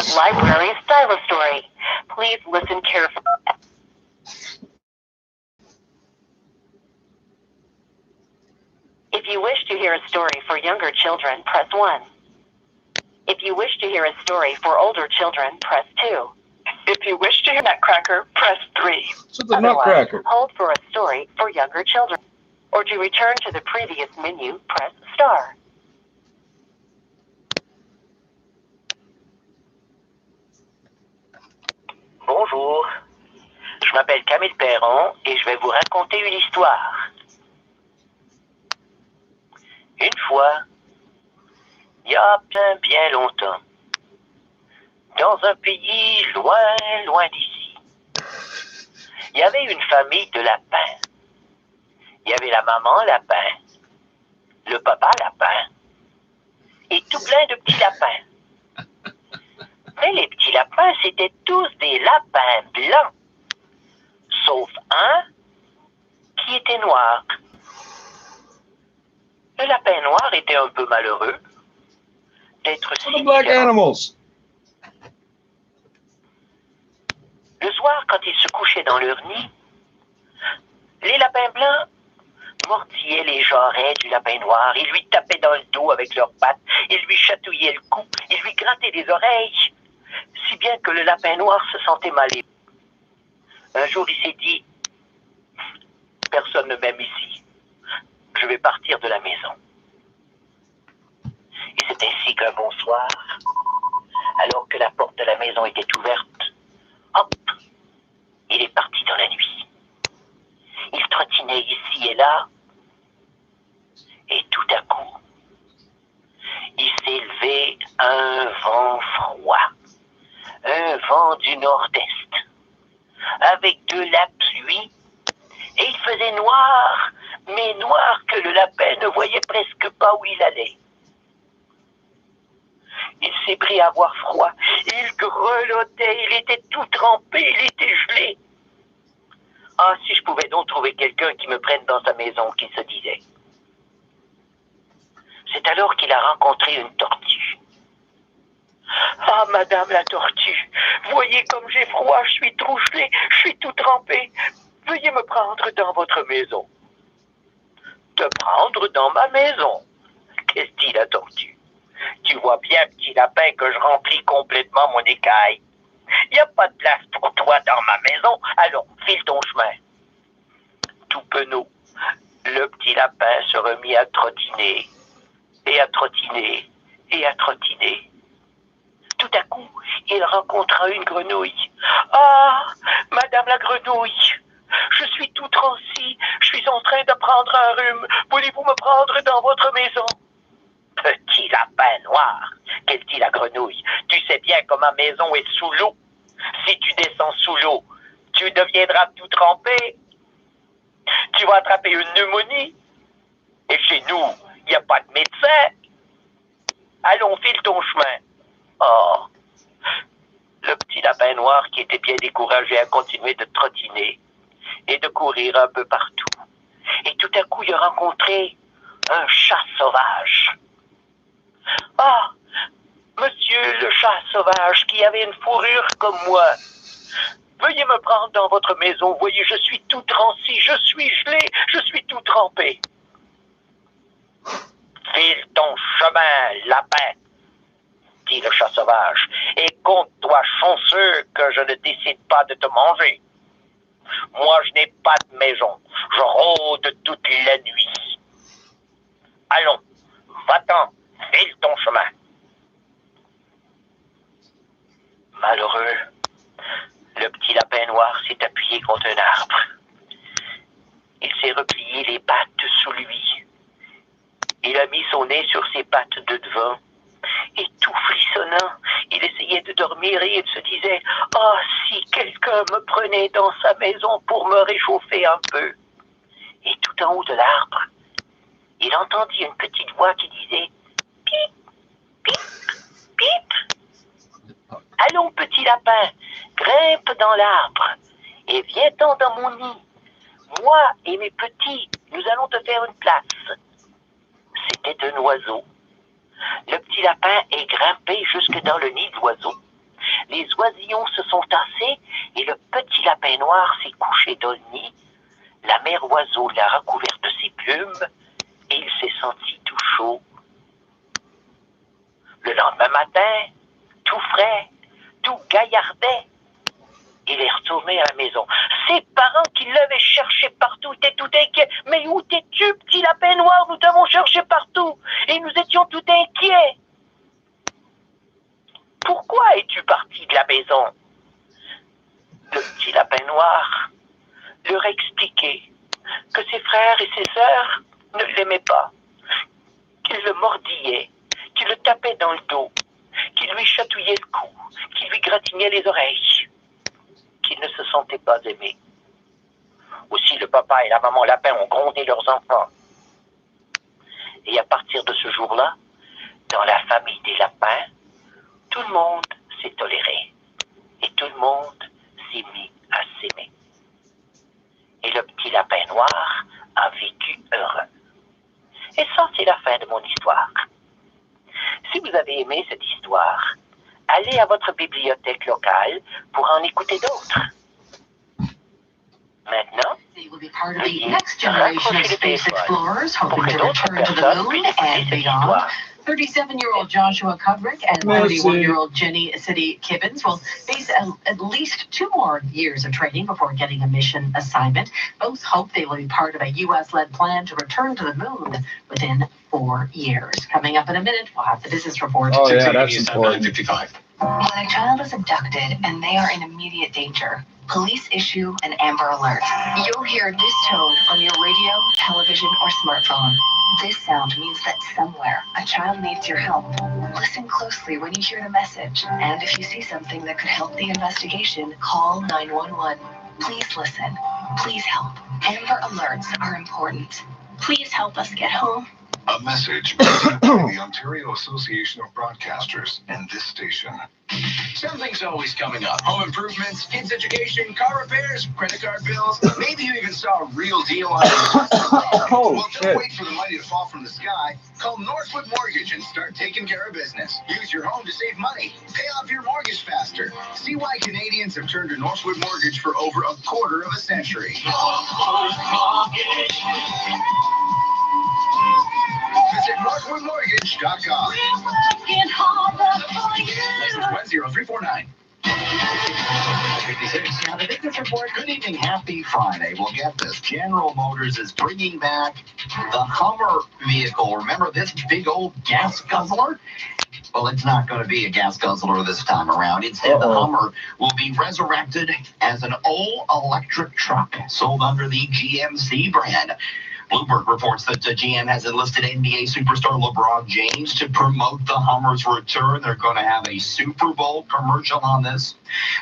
Library Style Story. Please listen carefully. If you wish to hear a story for younger children, press 1. If you wish to hear a story for older children, press 2. If you wish to hear Nutcracker, press 3. So the Nutcracker. Hold for a story for younger children. Or to return to the previous menu, press star. Bonjour, je m'appelle Camille Perron et je vais vous raconter une histoire. Une fois, il y a bien longtemps, dans un pays loin d'ici, il y avait une famille de lapins. Il y avait la maman lapin, le papa lapin et tout plein de petits lapins. Mais les petits lapins, c'était tous des lapins blancs, sauf un qui était noir. Le lapin noir était un peu malheureux d'être si Black différent. animals. Le soir, quand ils se couchaient dans leur nid, les lapins blancs mordillaient les jarrets du lapin noir. Ils lui tapaient dans le dos avec leurs pattes. Ils lui chatouillaient le cou. Ils lui grattaient les oreilles. Si bien que le lapin noir se sentait mal. Un jour, il s'est dit, personne ne m'aime ici. Je vais partir de la maison. Et c'est ainsi qu'un bon soir, alors que la porte de la maison était ouverte, hop, il est parti dans la nuit. Il trottinait ici et là, et tout à coup, il s'est levé un vent froid, un vent du nord-est, avec de la pluie, et il faisait noir, mais noir que le lapin ne voyait presque pas où il allait. Il s'est pris à avoir froid, il grelottait, il était tout trempé, il était gelé. Ah, si je pouvais donc trouver quelqu'un qui me prenne dans sa maison, qu'il se disait. C'est alors qu'il a rencontré une tortue. Ah, madame la tortue, voyez comme j'ai froid, je suis trop gelé, je suis tout trempé. Veuillez me prendre dans votre maison. Te prendre dans ma maison? Qu'est-ce dit la tortue? Tu vois bien, petit lapin, que je remplis complètement mon écaille. Il n'y a pas de place pour toi dans ma maison, alors file ton chemin. Tout penaud, le petit lapin se remit à trottiner, et à trottiner, et à trottiner. Tout à coup, il rencontra une grenouille. « Ah, madame la grenouille, je suis tout transi, je suis en train de prendre un rhume. Voulez-vous me prendre dans votre maison? » Petit lapin noir, qu'elle dit la grenouille, tu sais bien que ma maison est sous l'eau. Si tu descends sous l'eau, tu deviendras tout trempé. Tu vas attraper une pneumonie. Et chez nous, il n'y a pas de médecin. Allons, file ton chemin. Oh, le petit lapin noir qui était bien découragé a continué de trottiner et de courir un peu partout. Et tout à coup, il a rencontré un chat sauvage. Ah, monsieur le chat sauvage qui avait une fourrure comme moi, veuillez me prendre dans votre maison. Voyez, je suis tout transi, je suis gelé, je suis tout trempé. File ton chemin, lapin, dit le chat sauvage, et compte-toi chanceux que je ne décide pas de te manger. Moi, je n'ai pas de maison, je rôde toute la nuit. Allons, va-t'en, file ton chemin. Malheureux, le petit lapin noir s'est appuyé contre un arbre. Il s'est replié les pattes sous lui. Il a mis son nez sur ses pattes de devant. Et tout frissonnant, il essayait de dormir et il se disait « Ah, si quelqu'un me prenait dans sa maison pour me réchauffer un peu !» Et tout en haut de l'arbre, il entendit une petite voix qui disait « Pip, pip, pip !» « Allons, petit lapin, grimpe dans l'arbre et viens-t'en dans mon nid. Moi et mes petits, nous allons te faire une place. » C'était un oiseau. Le petit lapin est grimpé jusque dans le nid de l'oiseau. Les oisillons se sont tassés et le petit lapin noir s'est couché dans le nid. La mère oiseau l'a recouvert de ses plumes et il s'est senti tout chaud. Le lendemain matin, tout frais, tout gaillardet, il est retourné à la maison. Ses parents qui l'avaient cherché partout étaient tout inquiets. « Mais où t'es-tu, petit lapin noir? Nous t'avons cherché partout et nous étions tout inquiets. »« Pourquoi es-tu parti de la maison ?» Le petit lapin noir leur a expliqué que ses frères et ses sœurs ne l'aimaient pas, qu'ils le mordillaient, qu'ils le tapaient dans le dos, qu'ils lui chatouillaient le cou, qu'ils lui gratignaient les oreilles, qu'ils ne se sentaient pas aimés. Aussi, le papa et la maman lapin ont grondé leurs enfants. Et à partir de ce jour-là, dans la famille des lapins, tout le monde s'est toléré. Et tout le monde s'est mis à s'aimer. Et le petit lapin noir a vécu heureux. Et ça, c'est la fin de mon histoire. Si vous avez aimé cette histoire, allez à votre bibliothèque locale pour en écouter d'autres. Maintenant, veuillez raccrocher le téléphone pour que d'autres personnes puissent écouter cette histoire. 37-year-old Joshua Kubrick and 41-year-old Jenny City Kibbins will face at least 2 more years of training before getting a mission assignment. Both hope they will be part of a U.S.-led plan to return to the moon within 4 years. Coming up in a minute, we'll have the business report. Oh, yeah, that's important. 55. When a child is abducted and they are in immediate danger, police issue an Amber Alert. You'll hear this tone on your radio, television, or smartphone. This sound means that somewhere a child needs your help. Listen closely when you hear the message, and if you see something that could help the investigation, call 911. Please listen. Please help. Amber Alerts are important. Please help us get home. A message presented by the Ontario Association of Broadcasters and this station. Something's always coming up. Home improvements, kids' education, car repairs, credit card bills. Maybe you even saw a real deal on your Oh, well, shit. don't wait for the money to fall from the sky. Call Northwood Mortgage and start taking care of business. Use your home to save money. Pay off your mortgage faster. See why Canadians have turned to Northwood Mortgage for over a quarter of a century. Visit NorthwoodMortgage.com. License 10349. 56. Now, the business report. Good evening. Happy Friday. Well, get this. General Motors is bringing back the Hummer vehicle. Remember this big old gas guzzler? Well, it's not going to be a gas guzzler this time around. Instead, the Hummer will be resurrected as an all-electric truck sold under the GMC brand. Bloomberg reports that GM has enlisted NBA superstar LeBron James to promote the Hummer's return. They're going to have a Super Bowl commercial on this.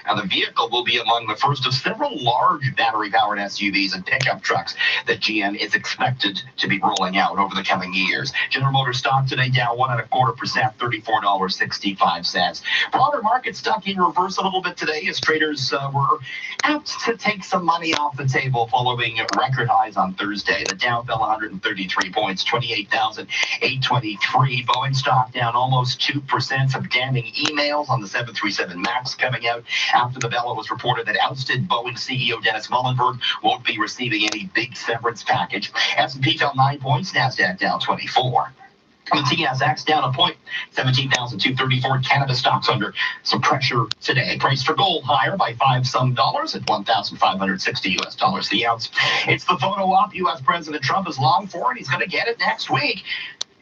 Now, the vehicle will be among the first of several large battery-powered SUVs and pickup trucks that GM is expected to be rolling out over the coming years. General Motors stock today down 1.25%, $34.65. Broader market stuck in reverse a little bit today as traders were apt to take some money off the table following record highs on Thursday. The Dow fell 133 points, 28,823. Boeing stock down almost 2%. Some damning emails on the 737 MAX coming out after the bell. It was reported that ousted Boeing CEO Dennis Muilenburg won't be receiving any big severance package. S&P fell 9 points, NASDAQ down 24. The TSX down a point, 17,234. Canada stocks under some pressure today. Price for gold higher by $5 at $1,560 the ounce. It's the photo op U.S. President Trump has longed for, and he's going to get it next week.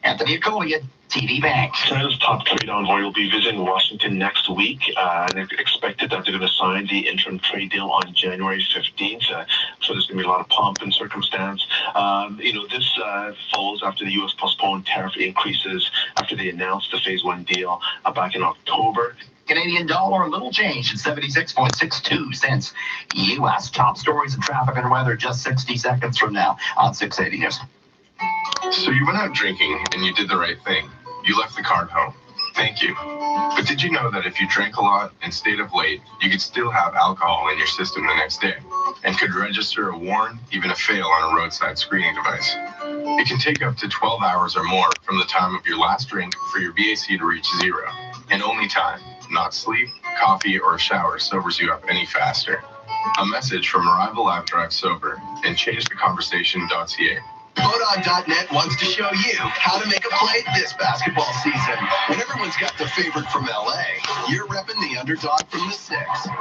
Anthony Akolia, TD Bank. Canada's top trade envoy will be visiting Washington next week, and it's expected that they're going to sign the interim trade deal on January 15th. So there's going to be a lot of pomp and circumstance. This follows after the U.S. postponed tariff increases after they announced the Phase 1 deal back in October. Canadian dollar, a little change at 76.62 cents U.S. Top stories and traffic and weather just 60 seconds from now on 680 News. So you went out drinking and you did the right thing. You left the card home. Thank you. But did you know that if you drank a lot and stayed up late, you could still have alcohol in your system the next day and could register a warn, even a fail on a roadside screening device? It can take up to 12 hours or more from the time of your last drink for your BAC to reach zero, and only time not sleep, coffee, or a shower sobers you up any faster. A message from Arrival Live Drive Sober and ChangeTheConversation.ca. Bodog.net wants to show you how to make a play this basketball season. When everyone's got the favorite from LA, you're repping the underdog from the 6.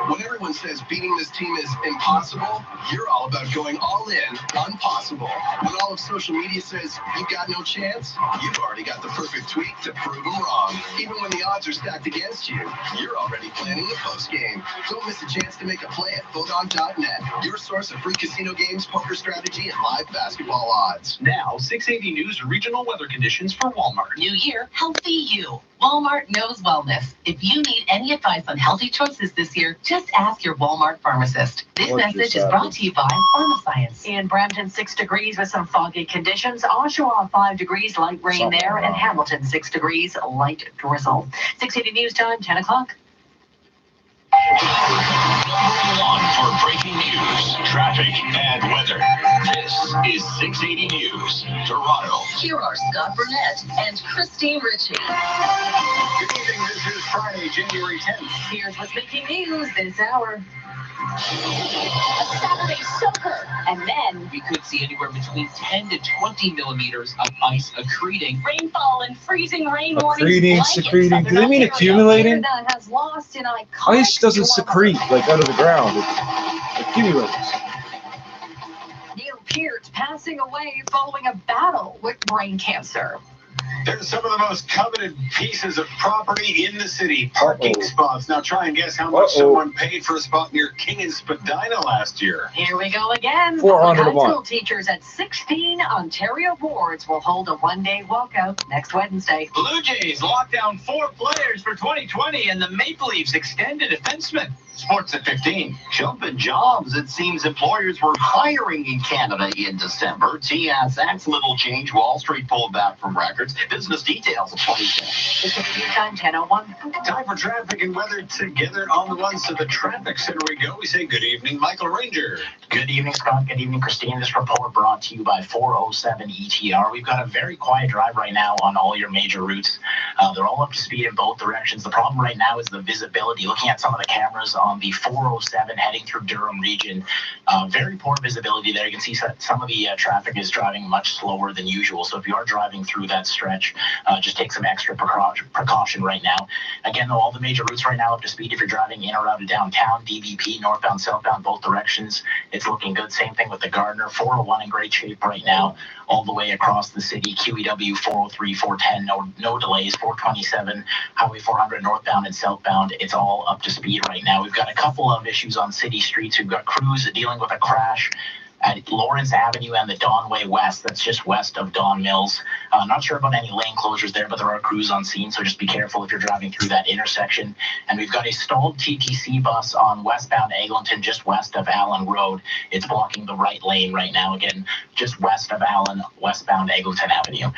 When everyone says beating this team is impossible, you're all about going all in on possible. When all of social media says you've got no chance, you've already got the perfect tweet to prove them wrong. Even when the odds are stacked against you, you're already planning the post game. Don't miss a chance to make a play at Bodog.net, your source of free casino games, poker strategy, and live basketball odds. Now, 680 News regional weather conditions for Walmart. New year, healthy you. Walmart knows wellness. If you need any advice on healthy choices this year, just ask your Walmart pharmacist. This message is brought to you by Pharmascience. In Brampton, 6 degrees with some foggy conditions. Oshawa, 5 degrees, light rain there. And Hamilton, 6 degrees, light drizzle. 680 News Time, 10 o'clock. On for breaking news, traffic, and weather. This is 680 News, Toronto. Here are Scott Burnett and Christine Ritchie. Good evening. This is Friday, January 10th. Here's what's making news this hour. A Saturday soaker. And then we could see anywhere between 10 to 20 millimeters of ice accreting. Rainfall and freezing rain warnings. Accreting, secreting. Do they mean accumulating? That has lost an iconic Ice doesn't secrete like out of the ground. It accumulates. Neil Peart passing away following a battle with brain cancer. There's some of the most coveted pieces of property in the city, parking spots. Now try and guess how much someone paid for a spot near King and Spadina last year. Here we go again. $400 High a month. school teachers at 16 Ontario boards will hold a one-day walkout next Wednesday. Blue Jays locked down 4 players for 2020, and the Maple Leafs extended a defenseman. Sports at 15. Jumping jobs. It seems employers were hiring in Canada in December. TSX, little change. Wall Street pulled back from records. Business details at 27. It's a new time, 10:01. Time for traffic and weather together on the ones to the traffic center we go. We say good evening, Michael Ranger. Good evening, Scott. Good evening, Christine. This report brought to you by 407 ETR. We've got a very quiet drive right now on all your major routes. They're all up to speed in both directions. The problem right now is the visibility. Looking at some of the cameras on the 407 heading through Durham region, very poor visibility there. You can see some of the traffic is driving much slower than usual. So if you are driving through that stretch, just take some extra precaution right now. Again, though, all the major routes right now up to speed. If you're driving in or out of downtown, DVP, northbound, southbound, both directions, it's looking good. Same thing with the Gardner. 401 in great shape right now, all the way across the city. QEW 403, 410, no delays. 427, Highway 400 northbound and southbound. It's all up to speed right now. We've got a couple of issues on city streets. We've got crews dealing with a crash at Lawrence Avenue and the Don Way West. That's just west of Don Mills. Not sure about any lane closures there, but there are crews on scene, so just be careful if you're driving through that intersection. And we've got a stalled TTC bus on westbound Eglinton, just west of Allen Road. It's blocking the right lane right now. Again, just west of Allen, westbound Eglinton Avenue.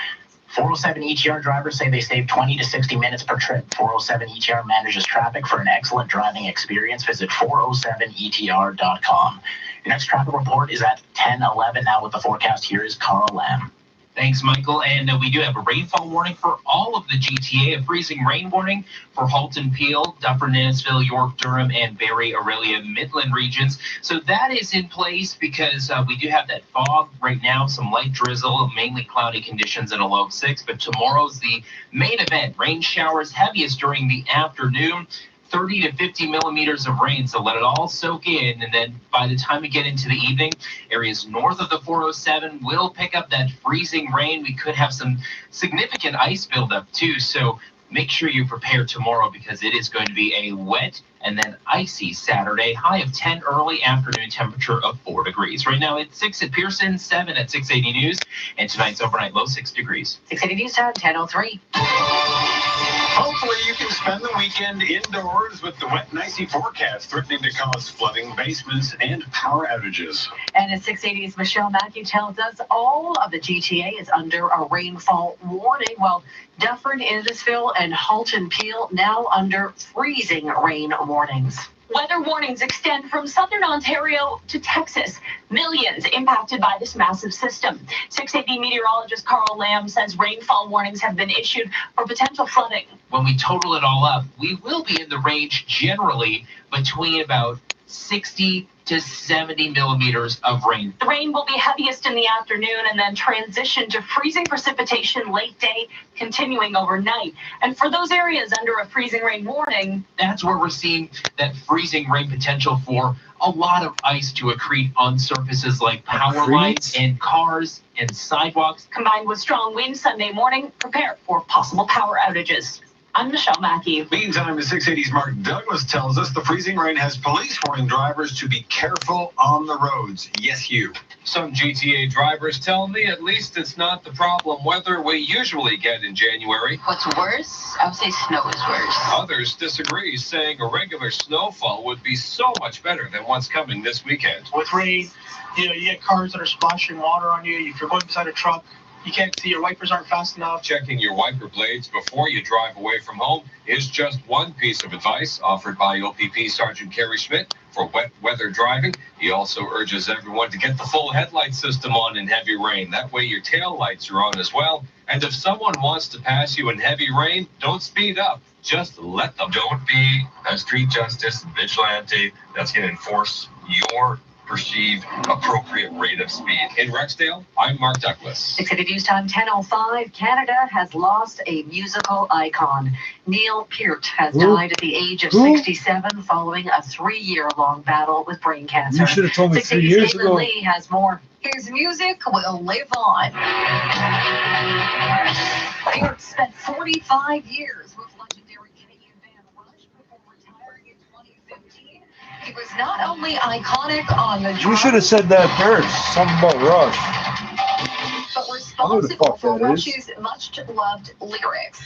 407 ETR drivers say they save 20 to 60 minutes per trip. 407 ETR manages traffic for an excellent driving experience. Visit 407etr.com. Your next traffic report is at 10:11 now with the forecast. Here is Carl Lamb. Thanks, Michael. And we do have a rainfall warning for all of the GTA, a freezing rain warning for Halton Peel, Dufferin, Innisfil, York, Durham, and Barrie, Aurelia, Midland regions. So that is in place because we do have that fog right now, some light drizzle, mainly cloudy conditions at a low of 6. But tomorrow's the main event. Rain showers heaviest during the afternoon. 30 to 50 millimeters of rain, so let it all soak in, and then by the time we get into the evening, areas north of the 407 will pick up that freezing rain. We could have some significant ice buildup too, so make sure you prepare tomorrow because it is going to be a wet and then icy Saturday. High of 10 early afternoon, temperature of 4 degrees. Right now it's 6 at Pearson, 7 at 680 News, and tonight's overnight low 6 degrees. 680 News Time, 10:03. Hopefully you can spend the weekend indoors with the wet and icy forecast threatening to cause flooding, basements, and power outages. And at 680's Michelle Mackey tells us all of the GTA is under a rainfall warning, while Dufferin, Innisfil, and Halton Peel now under freezing rain warnings. Weather warnings extend from southern Ontario to Texas. Millions impacted by this massive system. 680 meteorologist Carl Lamb says rainfall warnings have been issued for potential flooding. When we total it all up, we will be in the range generally between about 60 to 70 millimeters of rain. The rain will be heaviest in the afternoon and then transition to freezing precipitation late day, continuing overnight. And for those areas under a freezing rain warning, that's where we're seeing that freezing rain potential for a lot of ice to accrete on surfaces like power lines and cars and sidewalks. Combined with strong winds Sunday morning, prepare for possible power outages. I'm Michelle Mackey. Meantime, the 680's Mark Douglas tells us the freezing rain has police warning drivers to be careful on the roads. Yes, you. Some GTA drivers tell me at least it's not the problem weather we usually get in January. What's worse? I would say snow is worse. Others disagree, saying a regular snowfall would be so much better than what's coming this weekend. With rain, you get cars that are splashing water on you. If you're going beside a truck, you can't see, your wipers aren't fast enough. Checking your wiper blades before you drive away from home is just one piece of advice offered by OPP Sergeant Kerry Schmidt for wet weather driving. He also urges everyone to get the full headlight system on in heavy rain. That way your tail lights are on as well. And if someone wants to pass you in heavy rain, don't speed up. Just let them. Don't be a street justice vigilante that's going to enforce your perceived appropriate rate of speed. In Rexdale, I'm Mark Douglas. 680 News Time 10:05. Canada has lost a musical icon. Neil Peart has died at the age of 67 following a 3-year-long battle with brain cancer. You should have told me 3 years ago. Lee has more. His music will live on. Peart spent 45 years with legendary Canadian band Rush before retiring in 2015. He was not only iconic on the You should have said that first. Something about Rush. but responsible for Rush's much-loved lyrics.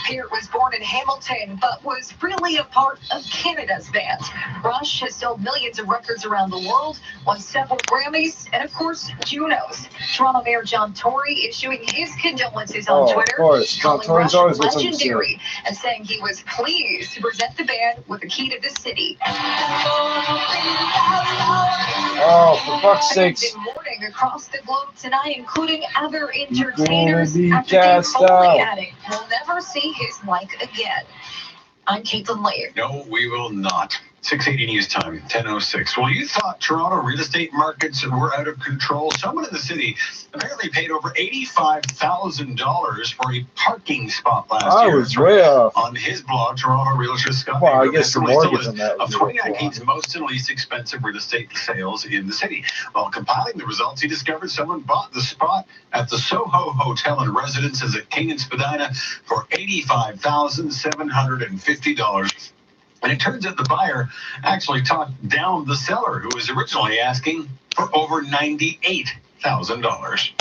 Peart was born in Hamilton, but was really a part of Canada's band. Rush has sold millions of records around the world, won several Grammys, and of course, Junos. Toronto Mayor John Tory issuing his condolences on Twitter, calling Rush legendary, and saying he was pleased to present the band with a key to the city. Oh, for fuck's sakes. Mourning across the globe tonight, including other entertainers after cast the Foley out. addict will never see his like again. I'm Caitlin Lee. No, we will not. 680 News Time, 10:06. Well, you thought Toronto real estate markets were out of control. Someone in the city apparently paid over $85,000 for a parking spot last year. I was way off. On his blog, Toronto realtor Scott Well, I Ingram guess the released a mortgage list on that of was 2019's most and least expensive real estate sales in the city. While compiling the results, he discovered someone bought the spot at the Soho Hotel and Residences at King and Spadina for $85,750. And it turns out the buyer actually talked down the seller, who was originally asking for over $98,000.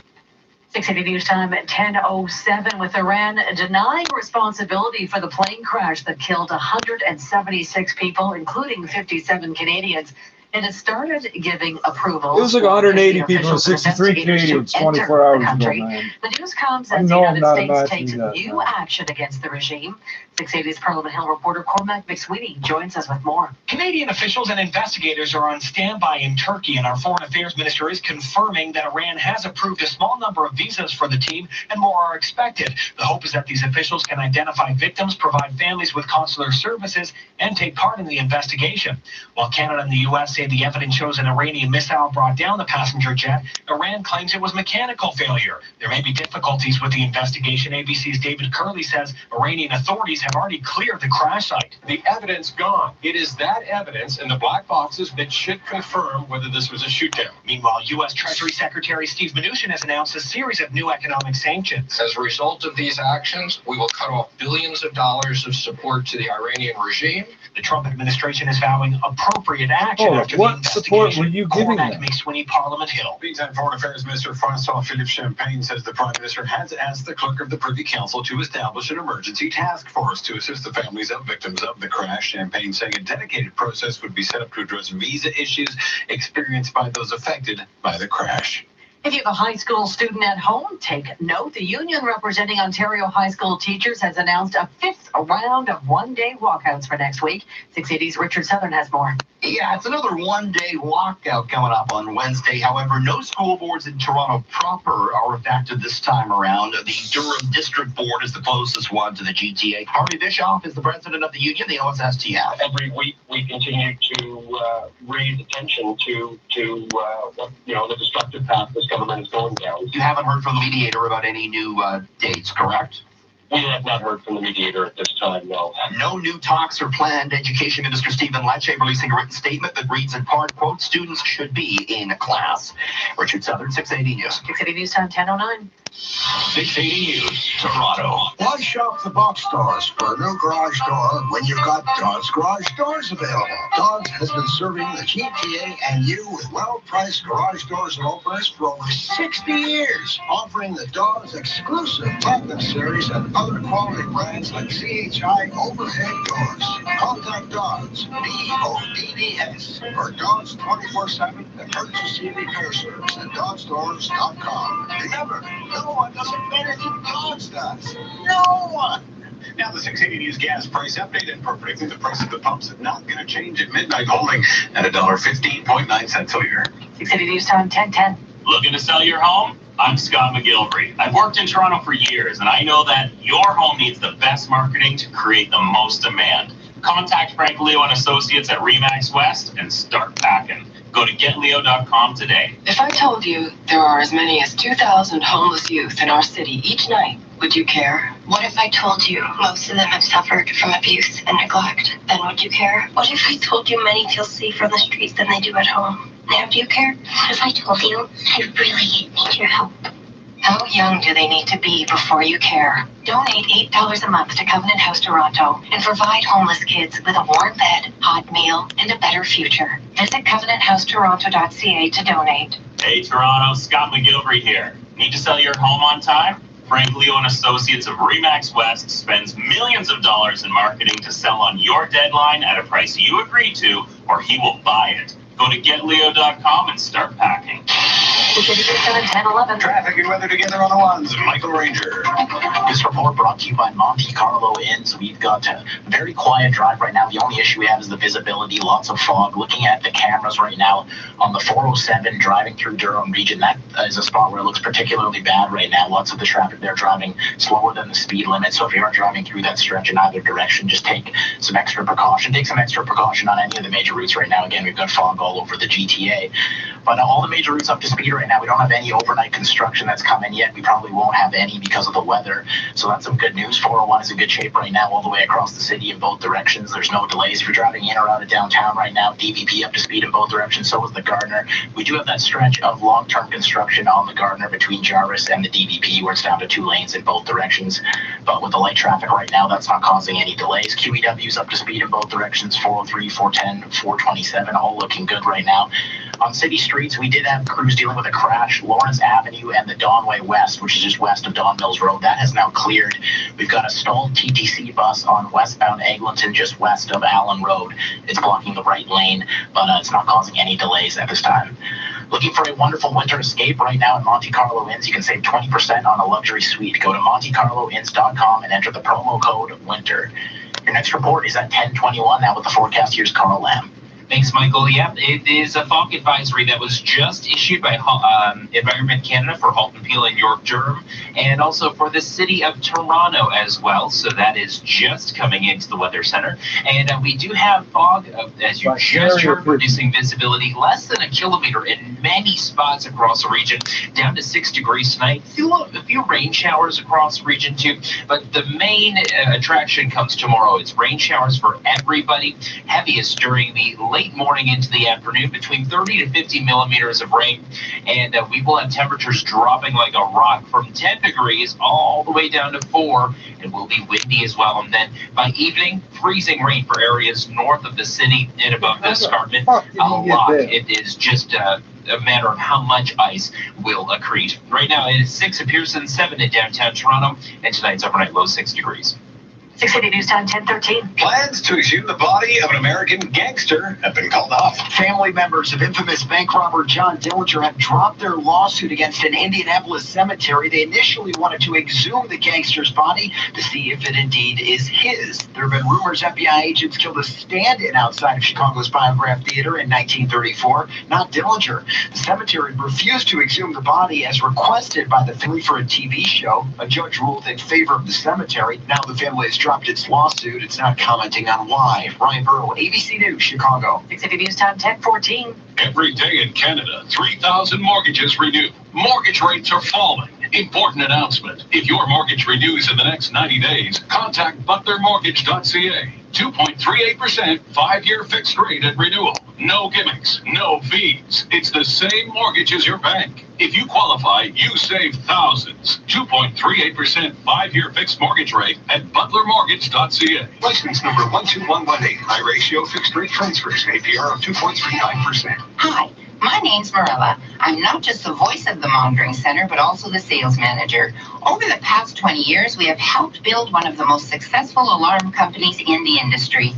680 News Time at 10:07, with Iran denying responsibility for the plane crash that killed 176 people, including 57 Canadians. It has started giving approval. It was like 180 people and 63 Canadians 24 hours ago, man. The news comes as the United States takes new action against the regime. 680's Parliament Hill reporter Cormac McSweeney joins us with more. Canadian officials and investigators are on standby in Turkey, and our Foreign Affairs Minister is confirming that Iran has approved a small number of visas for the team, and more are expected. The hope is that these officials can identify victims, provide families with consular services, and take part in the investigation. While Canada and the U.S. say the evidence shows an Iranian missile brought down the passenger jet, Iran claims it was mechanical failure. There may be difficulties with the investigation. ABC's David Curley says Iranian authorities have already cleared the crash site. The evidence gone. It is that evidence in the black boxes that should confirm whether this was a shoot-down. Meanwhile, U.S. Treasury Secretary Steve Mnuchin has announced a series of new economic sanctions. As a result of these actions, we will cut off billions of dollars of support to the Iranian regime. The Trump administration is vowing appropriate action after the what support were you giving them? McSweeney, Parliament Hill. Meantime, Foreign Affairs Minister François-Philippe Champagne says the Prime Minister has asked the clerk of the Privy Council to establish an emergency task force to assist the families of victims of the crash. Champagne saying a dedicated process would be set up to address visa issues experienced by those affected by the crash. If you have a high school student at home, take note. The union representing Ontario high school teachers has announced a 5th round of one-day walkouts for next week. 680's Richard Southern has more. Yeah, it's another one-day walkout coming up on Wednesday. However, no school boards in Toronto proper are affected this time around. The Durham District Board is the closest one to the GTA. Harvey Bischoff is the president of the union, the OSSTF. Every week we continue to raise attention to what, the destructive path this government is going down. You haven't heard from the mediator about any new dates, correct? We have not heard from the mediator at this time, no. No new talks are planned. Education Minister Stephen Lecce releasing a written statement that reads in part, quote, students should be in class. Richard Southern, 680 News. 680 News Time, 10:09. 680 News, Toronto. Why shop the box stores for a new garage door when you've got Dodds Garage Doors available? Dodds has been serving the GTA and you with well-priced garage doors and openers for over 60 years, offering the Dodds exclusive Platinum Series and other quality brands like CHI overhead doors. Contact Dodds, DODDS, for Dodds 24/7 emergency repair service at DoddsDoors.com. Remember, no one does it better than Dodds does. No one! Now the 680 News gas price update, and for predicting the price of the pumps is not going to change at midnight, holding at $1.15.9 a liter. 680 News Time, 10:10. Looking to sell your home? I'm Scott McGilvery. I've worked in Toronto for years, and I know that your home needs the best marketing to create the most demand. Contact Frank Leo and Associates at Remax West and start packing. Go to getleo.com today. If I told you there are as many as 2,000 homeless youth in our city each night, would you care? What if I told you most of them have suffered from abuse and neglect? Then would you care? What if I told you many feel safer on the streets than they do at home? Now do you care? What if I told you I really need your help? How young do they need to be before you care? Donate $8 a month to Covenant House Toronto and provide homeless kids with a warm bed, hot meal, and a better future. Visit covenanthousetoronto.ca to donate. Hey Toronto, Scott McGilvery here. Need to sell your home on time? Frank Leo and Associates of Remax West spends millions of dollars in marketing to sell on your deadline at a price you agree to, or he will buy it. Go to getleo.com and start packing. 10:11. Traffic and weather together on the ones. Michael Ranger. This report brought to you by Monte Carlo Inns. We've got a very quiet drive right now. The only issue we have is the visibility, lots of fog. Looking at the cameras right now on the 407 driving through Durham region, that is a spot where it looks particularly bad right now. Lots of the traffic there driving slower than the speed limit. So if you are driving through that stretch in either direction, just take some extra precaution. Take some extra precaution on any of the major routes right now. Again, we've got fog all over the GTA. But all the major routes up to speed right now. We don't have any overnight construction that's coming yet. We probably won't have any because of the weather. So that's some good news. 401 is in good shape right now all the way across the city in both directions. There's no delays if you're driving in or out of downtown right now. DVP up to speed in both directions. So is the Gardner. We do have that stretch of long-term construction on the Gardner between Jarvis and the DVP where it's down to 2 lanes in both directions. But with the light traffic right now, that's not causing any delays. QEW's up to speed in both directions. 403, 410, 427, all looking good right now. On city streets, we did have crews dealing with a crash. Lawrence Avenue and the Donway West, which is just west of Don Mills Road, that has now cleared. We've got a stalled TTC bus on westbound Eglinton, just west of Allen Road. It's blocking the right lane, but it's not causing any delays at this time. Looking for a wonderful winter escape right now at Monte Carlo Inns? You can save 20% on a luxury suite. Go to montecarloinns.com and enter the promo code WINTER. Your next report is at 10:21 now with the forecast. Here's Carl Lamb. Thanks, Michael. Yep, it is a fog advisory that was just issued by Environment Canada for Halton Peel and York Durham, and also for the city of Toronto as well. So that is just coming into the Weather Center. And we do have fog, as you just heard, reducing visibility less than a kilometer in many spots across the region, down to 6 degrees tonight. A few rain showers across the region too, but the main attraction comes tomorrow. It's rain showers for everybody, heaviest during the late morning into the afternoon, between 30 to 50 millimeters of rain, and we will have temperatures dropping like a rock from 10 degrees all the way down to 4. It will be windy as well, and then by evening, freezing rain for areas north of the city and above the escarpment. A lot. It is just a matter of how much ice will accrete. Right now it is 6 at Pearson, 7 in downtown Toronto, and tonight's overnight low 6 degrees. 680 News Time 1013. Plans to exhume the body of an American gangster have been called off. Family members of infamous bank robber John Dillinger have dropped their lawsuit against an Indianapolis cemetery. They initially wanted to exhume the gangster's body to see if it indeed is his. There have been rumors FBI agents killed a stand-in outside of Chicago's Biograph Theater in 1934, not Dillinger. The cemetery refused to exhume the body as requested by the family for a TV show. A judge ruled in favor of the cemetery. Now the family has dropped its lawsuit. It's not commenting on why. Ryan Burrow, ABC News, Chicago. 680 News Time 1014. Every day in Canada, 3,000 mortgages renew. Mortgage rates are falling. Important announcement. If your mortgage renews in the next 90 days, contact butlermortgage.ca. 2.38%, 5-year fixed rate at renewal. No gimmicks, no fees. It's the same mortgage as your bank. If you qualify, you save thousands. 2.38%, 5-year fixed mortgage rate at butlermortgage.ca. License number 12118. High ratio fixed rate transfers. APR of 2.39%. Hi, my name's Marilla. I'm not just the voice of the Monitoring Center, but also the sales manager. Over the past 20 years, we have helped build one of the most successful alarm companies in the industry.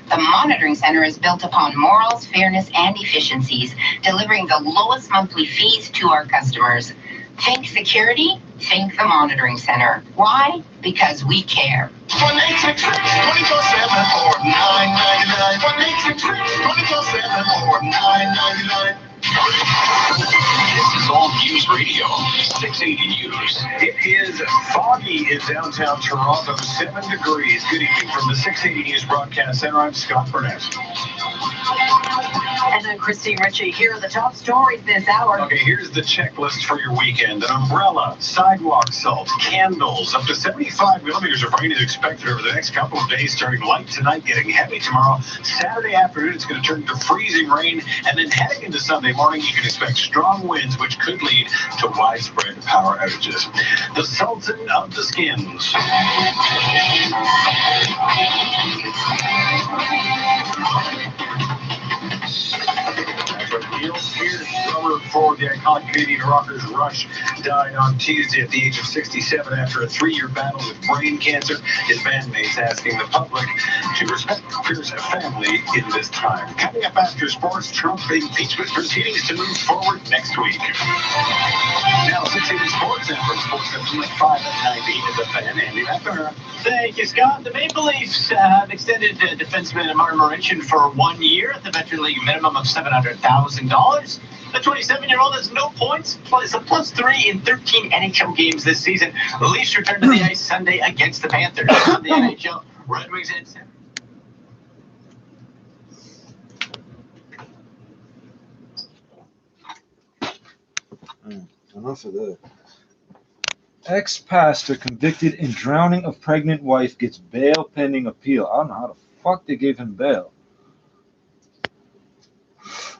The Monitoring Center is built upon morals, fairness, and efficiencies, delivering the lowest monthly fees to our customers. Think security? Think the Monitoring Center. Why? Because we care. 1-866-24-7 or $9.99. 1-866-24-7 or $9.99. This is All News Radio, 680 News. It is foggy in downtown Toronto, 7 degrees. Good evening from the 680 News Broadcast Center. I'm Scott Burnett. And I'm Christine Ritchie. Here are the top stories this hour. Okay, here's the checklist for your weekend. An umbrella, sidewalk salt, candles. Up to 75 millimeters of rain is expected over the next couple of days, starting light tonight, getting heavy tomorrow. Saturday afternoon, it's going to turn to freezing rain. And then heading into Sunday morning, you can expect strong winds, which could lead to widespread power outages. The Sultan of the Skins. Neil Pearce, drummer for the iconic Canadian rockers Rush, died on Tuesday at the age of 67 after a 3-year battle with brain cancer. His bandmates asking the public to respect Pearce's family in this time. Coming up after sports, Trump impeachment proceedings to move forward next week. Now, 680 Sports and from Sports at 5 at 90 is the fan, Andy McNamara. Thank you, Scott. The Maple Leafs have extended defenseman Martin Marincin for 1 year at the Veteran League minimum of $700,000. The 27-year-old has no points, plus a +3 in 13 NHL games this season. The Leafs return to the ice Sunday against the Panthers. On the NHL, Red Wings and Enough of that. Ex-pastor convicted in drowning of pregnant wife gets bail pending appeal. I don't know how the fuck they gave him bail.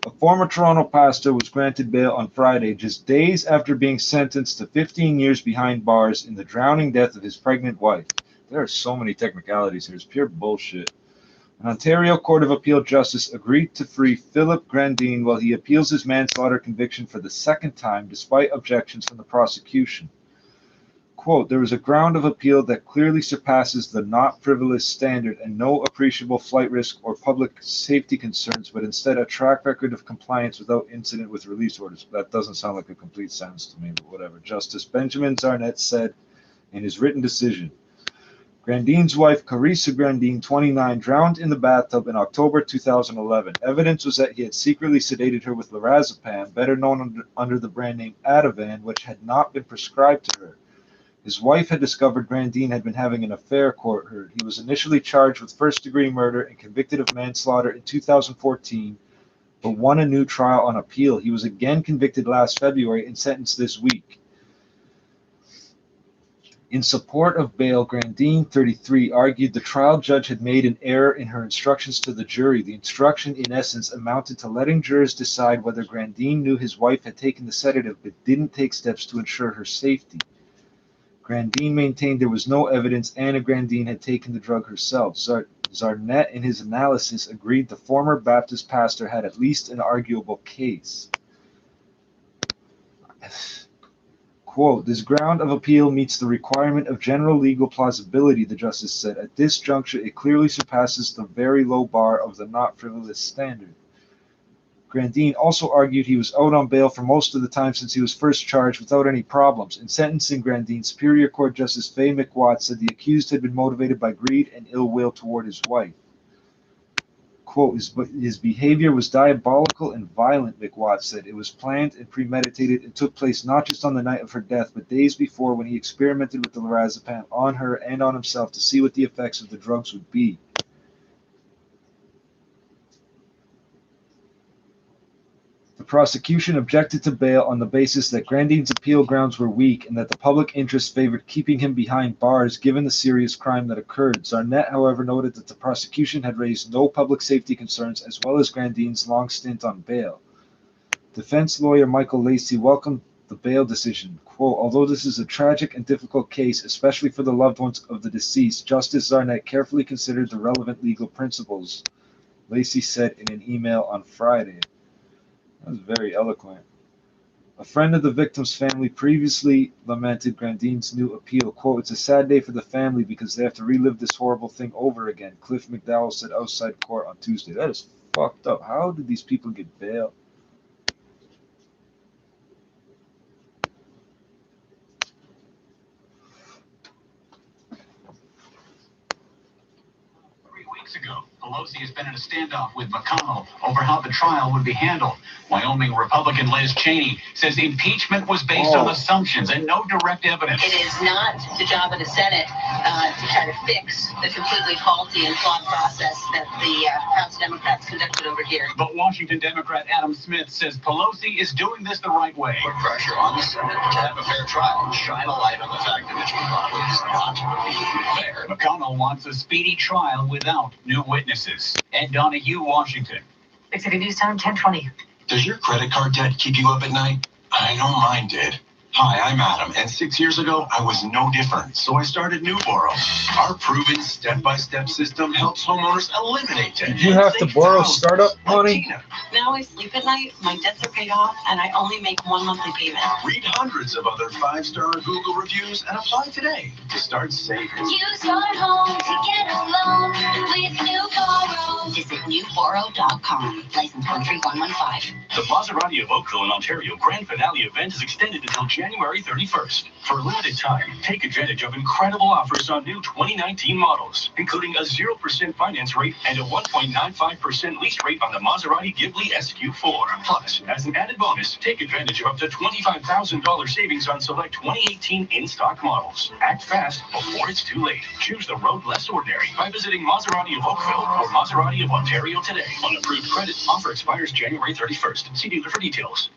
A former Toronto pastor was granted bail on Friday, just days after being sentenced to 15 years behind bars in the drowning death of his pregnant wife. There are so many technicalities here. It's pure bullshit. An Ontario Court of Appeal justice agreed to free Philip Grandin while he appeals his manslaughter conviction for the second time, despite objections from the prosecution. Quote, there is a ground of appeal that clearly surpasses the not frivolous standard and no appreciable flight risk or public safety concerns, but instead a track record of compliance without incident with release orders. That doesn't sound like a complete sentence to me, but whatever. Justice Benjamin Zarnett said in his written decision, Grandin's wife, Carissa Grandin, 29, drowned in the bathtub in October 2011. Evidence was that he had secretly sedated her with lorazepam, better known under the brand name Ativan, which had not been prescribed to her. His wife had discovered Grandin had been having an affair, court heard. He was initially charged with first-degree murder and convicted of manslaughter in 2014, but won a new trial on appeal. He was again convicted last February and sentenced this week. In support of bail, Grandin, 33, argued the trial judge had made an error in her instructions to the jury. The instruction, in essence, amounted to letting jurors decide whether Grandin knew his wife had taken the sedative but didn't take steps to ensure her safety. Grandin maintained there was no evidence Anna Grandin had taken the drug herself. Zarnett, in his analysis, agreed the former Baptist pastor had at least an arguable case. Quote, this ground of appeal meets the requirement of general legal plausibility, the justice said. At this juncture, it clearly surpasses the very low bar of the not frivolous standard. Grandin also argued he was out on bail for most of the time since he was first charged without any problems. In sentencing Grandin, Superior Court Justice Faye McWatt said the accused had been motivated by greed and ill will toward his wife. Quote, his behavior was diabolical and violent, McWatt said. It was planned and premeditated and took place not just on the night of her death, but days before when he experimented with the lorazepam on her and on himself to see what the effects of the drugs would be. The prosecution objected to bail on the basis that Grandin's appeal grounds were weak and that the public interest favored keeping him behind bars given the serious crime that occurred. Zarnett, however, noted that the prosecution had raised no public safety concerns as well as Grandin's long stint on bail. Defense lawyer Michael Lacey welcomed the bail decision. Quote, although this is a tragic and difficult case, especially for the loved ones of the deceased, Justice Zarnett carefully considered the relevant legal principles, Lacey said in an email on Friday. That was very eloquent. A friend of the victim's family previously lamented Grandin's new appeal. Quote, it's a sad day for the family because they have to relive this horrible thing over again, Cliff McDowell said outside court on Tuesday. That is fucked up. How did these people get bail? Ago, Pelosi has been in a standoff with McConnell over how the trial would be handled. Wyoming Republican Liz Cheney says impeachment was based on assumptions and no direct evidence. It is not the job of the Senate to try to fix the completely faulty and flawed process that the House Democrats conducted over here. But Washington Democrat Adam Smith says Pelosi is doing this the right way. Put pressure on the Senate to have a fair trial. Shine a light on the fact that Mitch McConnell is not fair. McConnell wants a speedy trial without new witnesses. Ed Donahue, Washington. Big City News Time, 10:20. Does your credit card debt keep you up at night? I know mine did. Hi, I'm Adam, and 6 years ago, I was no different, so I started New Borrow. Our proven step-by-step system helps homeowners eliminate debt. Did you have to borrow startup money? Now I sleep at night, my debts are paid off, and I only make one monthly payment. Read hundreds of other 5-star Google reviews and apply today to start saving. Use your home to get a loan with New Borrow. Visit newborrow.com. License 13115. The Maserati of Oakville in Ontario Grand Finale event is extended until January 31st. For a limited time, take advantage of incredible offers on new 2019 models, including a 0% finance rate and a 1.95% lease rate on the Maserati Ghibli SQ4. Plus, as an added bonus, take advantage of up to $25,000 savings on select 2018 in-stock models. Act fast before it's too late. Choose the road less ordinary by visiting Maserati of Oakville or Maserati of Ontario today. On approved credit, offer expires January 31st. See dealer for details.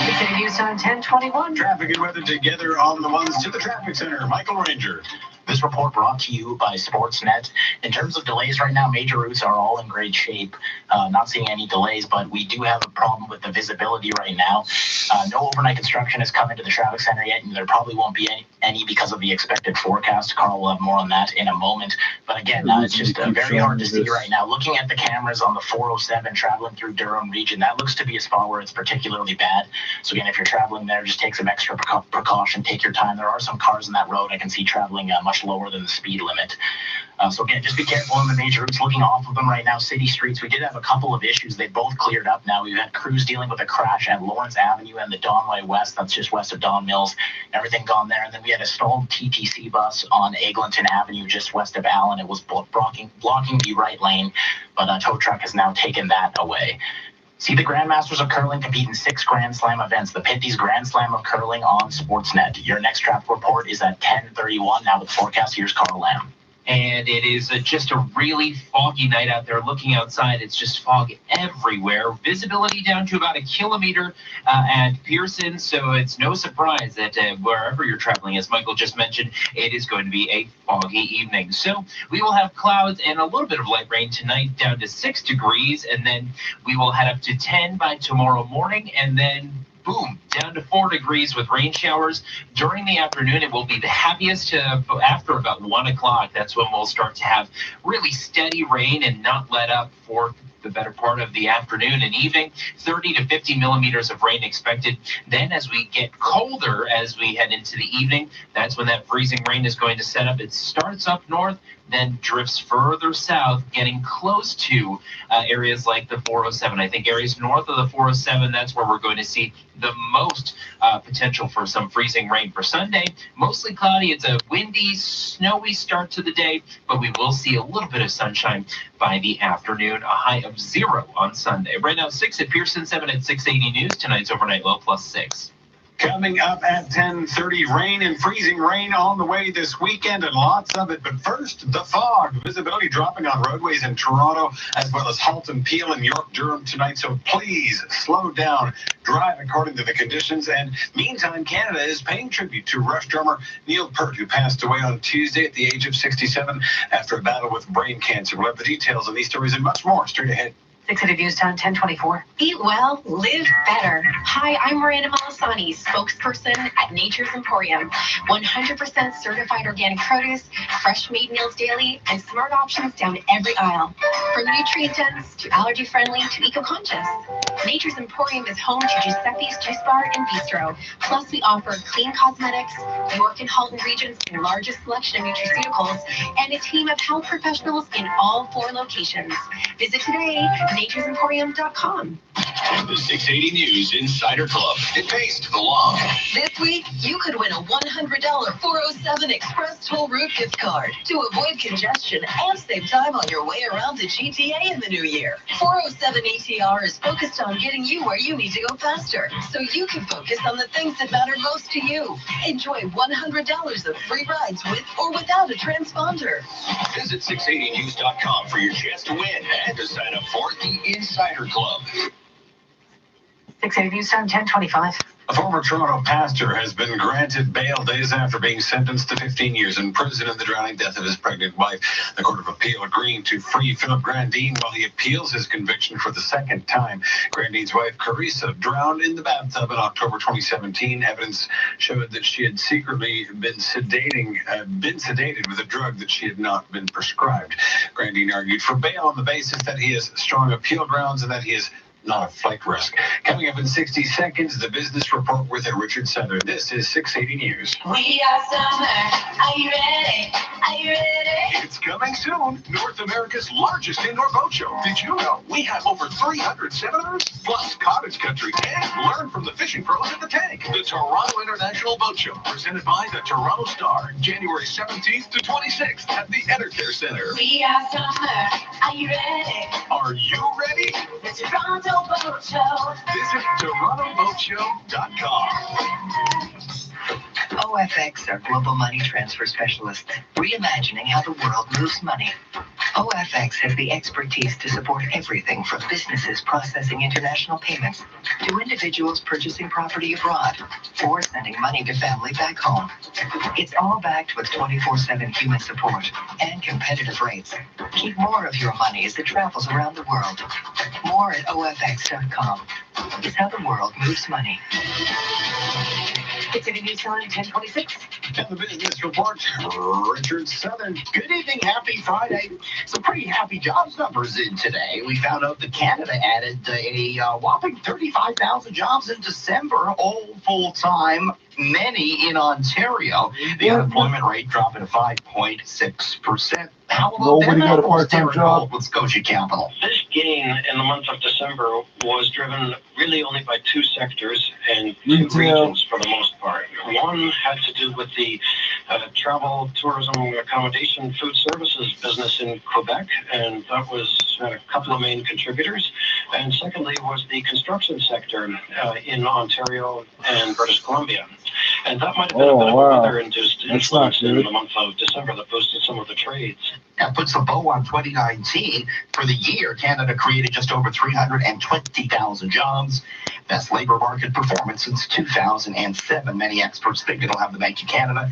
Big City News Time, 10:21. Traffic and weather together on the ones to the traffic center. Michael Ranger. This report brought to you by Sportsnet. In terms of delays right now, major routes are all in great shape. Not seeing any delays, but we do have a problem with the visibility right now. No overnight construction has come into the traffic center yet, and there probably won't be any because of the expected forecast. Carl will have more on that in a moment. But again, it's just very hard to see right now. Looking at the cameras on the 407 traveling through Durham region, that looks to be a spot where it's particularly bad. So again, if you're traveling there, just take some extra precaution, take your time. There are some cars on that road I can see traveling much lower than the speed limit. So again, just be careful on the major routes. Looking off of them right now, city streets, we did have a couple of issues. They both cleared up now. We've had crews dealing with a crash at Lawrence Avenue and the Donway West. That's just west of Don Mills. Everything gone there. And then we had a stalled TTC bus on Eglinton Avenue just west of Allen. It was blocking the right lane, but a tow truck has now taken that away. See the Grandmasters of Curling compete in 6 Grand Slam events. The Pinty's Grand Slam of Curling on Sportsnet. Your next traffic report is at 10:31. Now with the forecast, here's Carl Lamb. And it is just a really foggy night out there. Looking outside, it's just fog everywhere. Visibility down to about 1 kilometer at Pearson, so it's no surprise that wherever you're traveling, as Michael just mentioned, it is going to be a foggy evening. So we will have clouds and a little bit of light rain tonight down to 6 degrees, and then we will head up to 10 by tomorrow morning, and then boom, down to 4 degrees with rain showers. During the afternoon, it will be the happiest after about 1 o'clock. That's when we'll start to have really steady rain and not let up for the better part of the afternoon and evening. 30 to 50 millimeters of rain expected. Then as we get colder as we head into the evening, that's when that freezing rain is going to set up. It starts up north, then drifts further south, getting close to areas like the 407. I think areas north of the 407, that's where we're going to see the most potential for some freezing rain. For Sunday, mostly cloudy. It's a windy, snowy start to the day, but we will see a little bit of sunshine by the afternoon, a high of 0 on Sunday. Right now, 6 at Pearson, 7 at 680 News. Tonight's overnight low +6. Coming up at 10:30, rain and freezing rain on the way this weekend and lots of it. But first, the fog. Visibility dropping on roadways in Toronto as well as Halton, Peel, and York, Durham tonight. So please slow down, drive according to the conditions. And meantime, Canada is paying tribute to Rush drummer Neil Peart, who passed away on Tuesday at the age of 67 after a battle with brain cancer. We'll have the details on these stories and much more straight ahead. 680 News Time, 1024. Eat well, live better. Hi, I'm Miranda Malasani, spokesperson at Nature's Emporium. 100% certified organic produce, fresh made meals daily, and smart options down every aisle. From nutrient dense to allergy friendly to eco-conscious. Nature's Emporium is home to Giuseppe's Juice Bar and Bistro. Plus, we offer clean cosmetics, York and Halton region's largest selection of nutraceuticals, and a team of health professionals in all 4 locations. Visit today, naturesemporium.com. The 680 News Insider Club. It pays to belong. This week, you could win a $100 407 Express Toll Route gift card to avoid congestion and save time on your way around the GTA in the new year. 407 ETR is focused on getting you where you need to go faster, so you can focus on the things that matter most to you. Enjoy $100 of free rides with or without a transponder. Visit 680news.com for your chance to win and to sign up for the Insider Club. 680 News Time, 1025. A former Toronto pastor has been granted bail days after being sentenced to 15 years in prison in the drowning death of his pregnant wife. The Court of Appeal agreeing to free Philip Grandin while he appeals his conviction for the second time. Grandin's wife, Carissa, drowned in the bathtub in October 2017. Evidence showed that she had secretly been sedated with a drug that she had not been prescribed. Grandin argued for bail on the basis that he has strong appeal grounds and that he is not a flight risk. Coming up in 60 seconds, the business report with Richard Sutter. This is 680 News. We are summer. Are you ready? Are you ready? It's coming soon. North America's largest indoor boat show. Did you know we have over 300 seminars? Plus cottage country and learn from the fishing pros at the tank. The Toronto International Boat Show, presented by the Toronto Star, January 17th to 26th at the Enercare Center. We are summer. Are you ready? Are you ready? The Toronto Boat Show. Visit TorontoBoatShow.com. OFX are global money transfer specialists, reimagining how the world moves money. OFX has the expertise to support everything from businesses processing international payments to individuals purchasing property abroad or sending money to family back home. It's all backed with 24/7 human support and competitive rates. Keep more of your money as it travels around the world. More at OFX.com. It's how the world moves money. It's in a News Time, 1026. And the business report, Richard Southern. Good evening, happy Friday. Some pretty happy jobs numbers in today. We found out that Canada added a whopping 35,000 jobs in December, all full-time, many in Ontario. The unemployment rate dropping to 5.6%. How about Nobody got a part-time job. With Scotia Capital? This gain in the month of December was driven really only by 2 sectors and 2 regions for the most part. One had to do with the travel, tourism, accommodation, food services business in Quebec, and that was a couple of main contributors. And secondly was the construction sector in Ontario and British Columbia. And that might have been a bit of a weather-induced influence in the month of December that boosted some of the trades. That puts a bow on 2019. For the year, Canada created just over 320,000 jobs. Best labor market performance since 2007. Many experts think it'll have the Bank of Canada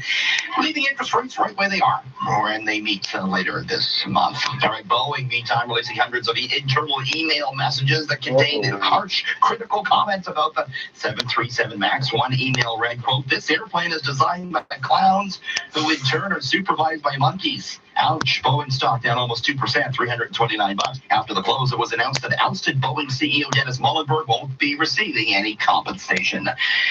leaving interest rates right where they are, when they meet later this month. All right, Boeing, meantime, releasing hundreds of internal email messages that contained harsh, critical comments about the 737 MAX. One email read, quote, "This airplane is designed by clowns who in turn are supervised by monkeys. Ouch. Boeing stock down almost 2%, $329. After the close, it was announced that ousted Boeing CEO Dennis Muhlenberg won't be receiving any compensation.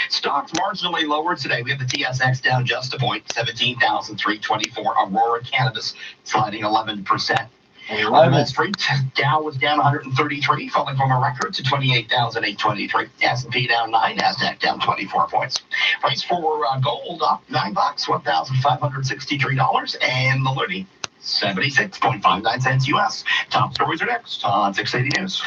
Stocks marginally lower today. We have the TSX down just a point, 17,324. Aurora Cannabis sliding 11%. On Wall Street, Dow was down 133, falling from a record to 28,823. S&P down 9, Nasdaq down 24 points. Price for gold up $9, $1,563, and the Ludi 76.59 cents US. Top stories are next on 680 News.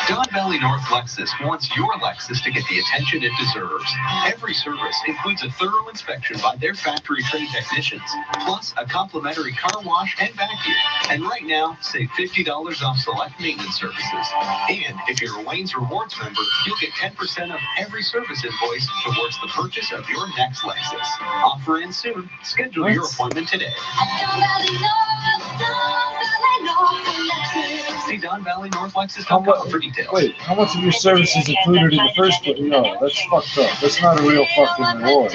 Don Valley North Lexus wants your Lexus to get the attention it deserves. Every service includes a thorough inspection by their factory-trained technicians, plus a complimentary car wash and vacuum. And right now, save $50 off select maintenance services. And if you're a Wayne's Rewards member, you'll get 10% of every service invoice towards the purchase of your next Lexus. Offer ends soon. Schedule your appointment today. See Don Valley North Lexus.com for details. Wait, how much of your service is included in the first place? No, that's fucked up. That's not a real fucking reward.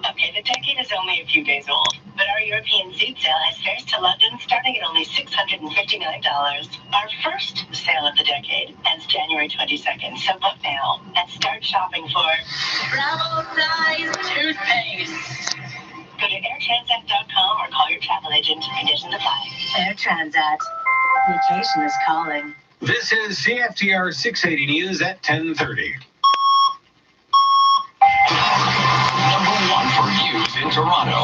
Okay, the decade is only a few days old, but our European seed sale has fares to London starting at only $659. Our first sale of the decade ends January 22nd, so book now and start shopping for travel size toothpaste. Go to airtransat.com or call your travel agent. Conditions apply. Air Transat. Vacation is calling. This is CFTR 680 News at 10:30. Number one for news in Toronto.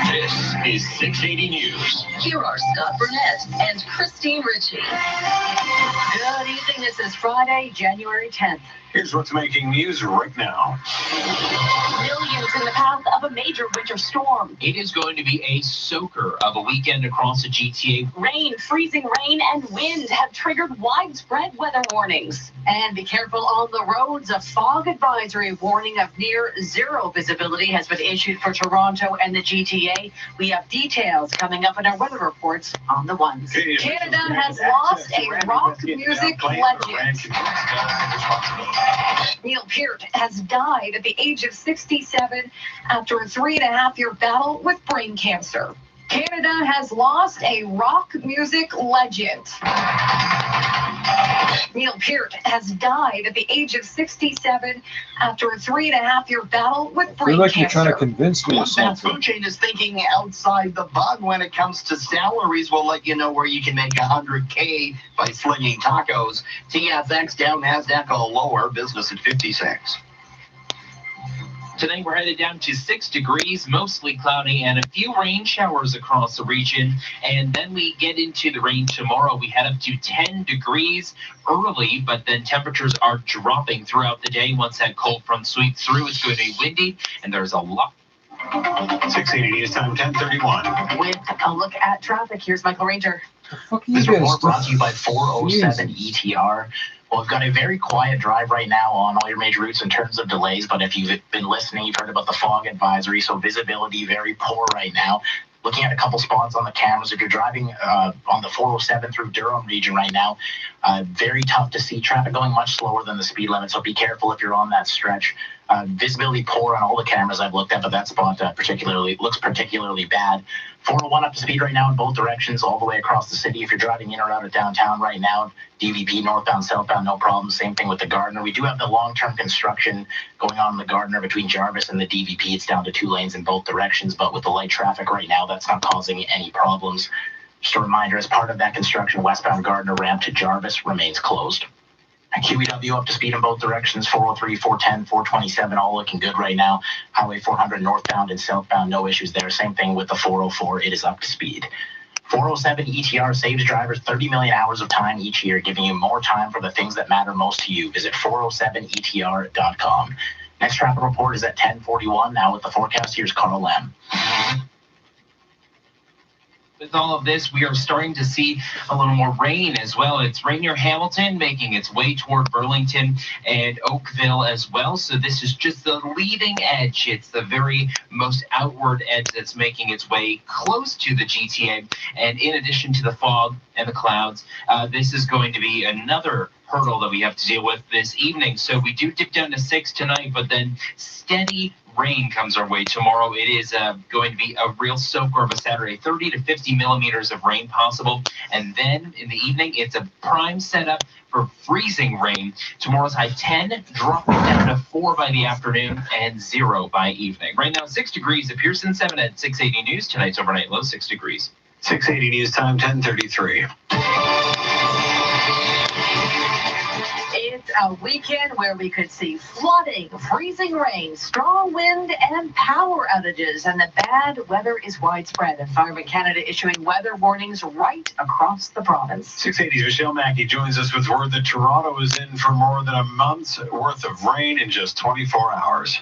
This is 680 News. Here are Scott Burnett and Christine Ritchie. Good evening. This is Friday, January 10th. Here's what's making news right now. Millions in the path of a major winter storm. It is going to be a soaker of a weekend across the GTA. Rain, freezing rain, and wind have triggered widespread weather warnings. And be careful on the roads. A fog advisory warning of near zero visibility has been issued for Toronto and the GTA. We have details coming up in our weather reports on the ones. Canada has lost a rock music legend. Neil Peart has died at the age of 67 after a 3.5-year battle with brain cancer. Canada has lost a rock music legend. Neil Peart has died at the age of 67 after a 3.5-year battle with brain cancer. You're trying to convince me of That something. food chain is thinking outside the bug when it comes to salaries. We'll let you know where you can make $100K by slinging tacos. TSX down, Nasdaq a lower, business at 56. Today we're headed down to 6 degrees, mostly cloudy, and a few rain showers across the region. And then we get into the rain tomorrow. We head up to 10 degrees early, but then temperatures are dropping throughout the day. Once that cold front sweeps through, it's going to be windy, and there's a lot. 680 News Time, 10:31. With a look at traffic, here's Michael Ranger. This report brought to you by 407 ETR. Well, we've got a very quiet drive right now on all your major routes in terms of delays, but if you've been listening, you've heard about the fog advisory, so visibility very poor right now. Looking at a couple spots on the cameras, if you're driving on the 407 through Durham region right now, very tough to see traffic going much slower than the speed limit, so be careful if you're on that stretch. Visibility poor on all the cameras I've looked at, but that spot looks particularly bad. 401 up to speed right now in both directions, all the way across the city. If you're driving in or out of downtown right now, DVP northbound, southbound, no problem. Same thing with the Gardner. We do have the long-term construction going on in the Gardner between Jarvis and the DVP. It's down to 2 lanes in both directions, but with the light traffic right now, that's not causing any problems. Just a reminder, as part of that construction, westbound Gardner ramp to Jarvis remains closed. QEW up to speed in both directions, 403, 410, 427, all looking good right now. Highway 400 northbound and southbound, no issues there. Same thing with the 404, it is up to speed. 407 ETR saves drivers 30 million hours of time each year, giving you more time for the things that matter most to you. Visit 407etr.com. Next traffic report is at 10:41. Now with the forecast, here's Carl Lam. With all of this, we are starting to see a little more rain as well. It's rain near Hamilton, making its way toward Burlington and Oakville as well. So this is just the leading edge. It's the very most outward edge that's making its way close to the GTA. And in addition to the fog and the clouds, this is going to be another hurdle that we have to deal with this evening. So we do dip down to 6 tonight, but then steady rain comes our way tomorrow. It is going to be a real soaker of a Saturday, 30 to 50 millimeters of rain possible. And then in the evening, it's a prime setup for freezing rain. Tomorrow's high 10, dropping down to 4 by the afternoon and 0 by evening. Right now, 6 degrees at Pearson 7 at 680 News. Tonight's overnight low, 6 degrees. 680 News Time, 10:33. It's a weekend where we could see flooding, freezing rain, strong wind, and power outages. And the bad weather is widespread. Environment Canada issuing weather warnings right across the province. 680's Michelle Mackey joins us with word that Toronto is in for more than a month's worth of rain in just 24 hours.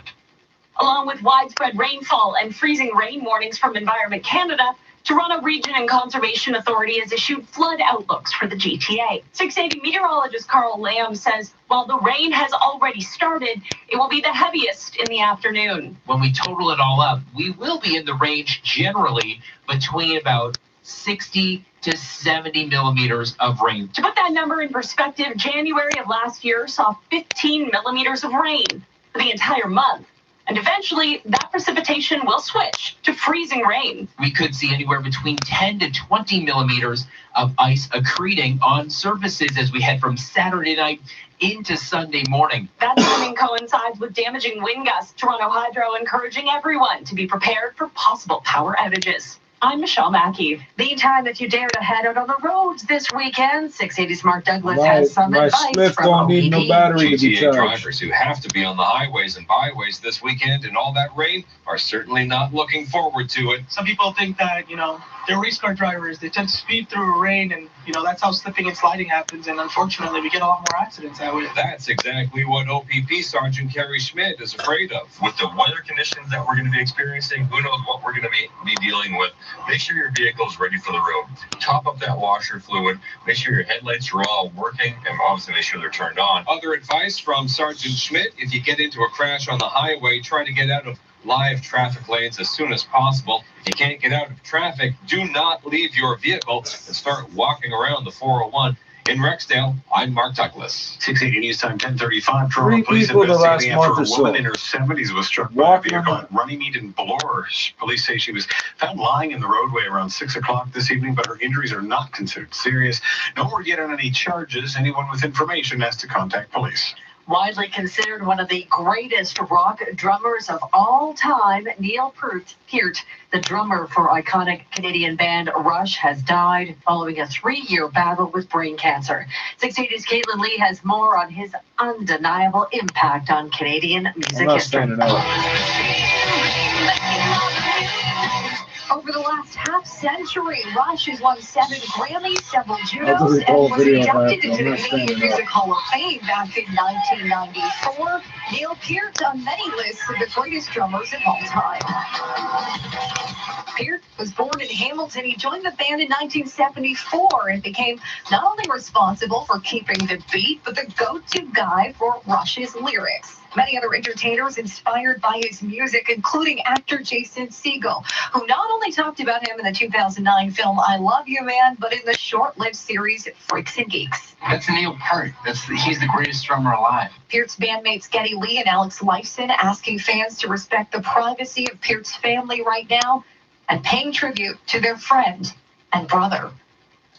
Along with widespread rainfall and freezing rain warnings from Environment Canada, Toronto Region and Conservation Authority has issued flood outlooks for the GTA. 680 meteorologist Carl Lamb says while the rain has already started, it will be the heaviest in the afternoon. When we total it all up, we will be in the range generally between about 60 to 70 millimeters of rain. To put that number in perspective, January of last year saw 15 millimeters of rain for the entire month. And eventually, that precipitation will switch to freezing rain. We could see anywhere between 10 to 20 millimeters of ice accreting on surfaces as we head from Saturday night into Sunday morning. That timing coincides with damaging wind gusts. Toronto Hydro encouraging everyone to be prepared for possible power outages. I'm Michelle Mackey. Meantime, if you dare to head out on the roads this weekend, 680's Mark Douglas has some advice from don't need no OPP. battery to be GTA charged. drivers who have to be on the highways and byways this weekend and all that rain are certainly not looking forward to it. Some people think that, they're race car drivers. They tend to speed through rain, and, that's how slipping and sliding happens. And unfortunately, we get a lot more accidents that way. That's exactly what OPP Sergeant Kerry Schmidt is afraid of. With the weather conditions that we're going to be experiencing, who knows what we're going to be dealing with. Make sure your vehicle is ready for the road. Top up that washer fluid. Make sure your headlights are all working, and obviously make sure they're turned on. Other advice from Sergeant Schmidt: if you get into a crash on the highway, try to get out of live traffic lanes as soon as possible. If you can't get out of traffic, do not leave your vehicle and start walking around the 401. In Rexdale, I'm Mark Douglas. 680 News Time, 10:35. Three Toronto police people the last investigating month after or a so. woman in her 70s was struck by a vehicle at Runnymede in Bloor. Police say she was found lying in the roadway around 6 o'clock this evening, but her injuries are not considered serious. No word yet on any charges. Anyone with information has to contact police. Widely considered one of the greatest rock drummers of all time, Neil Peart, the drummer for iconic Canadian band Rush, has died following a 3-year battle with brain cancer. 680's Caitlin Lee has more on his undeniable impact on Canadian music history. Over the last half-century, Rush has won 7 Grammys, several Junos, and was inducted into the Canadian Music Hall of Fame back in 1994. Neil Peart on many lists of the greatest drummers of all time. Peart was born in Hamilton. He joined the band in 1974 and became not only responsible for keeping the beat, but the go-to guy for Rush's lyrics. Many other entertainers inspired by his music, including actor Jason Segel, who not only talked about him in the 2009 film I Love You Man, but in the short-lived series Freaks and Geeks. That's Neil Peart. He's the greatest drummer alive. Peart's bandmates Geddy Lee and Alex Lifeson asking fans to respect the privacy of Peart's family right now and paying tribute to their friend and brother.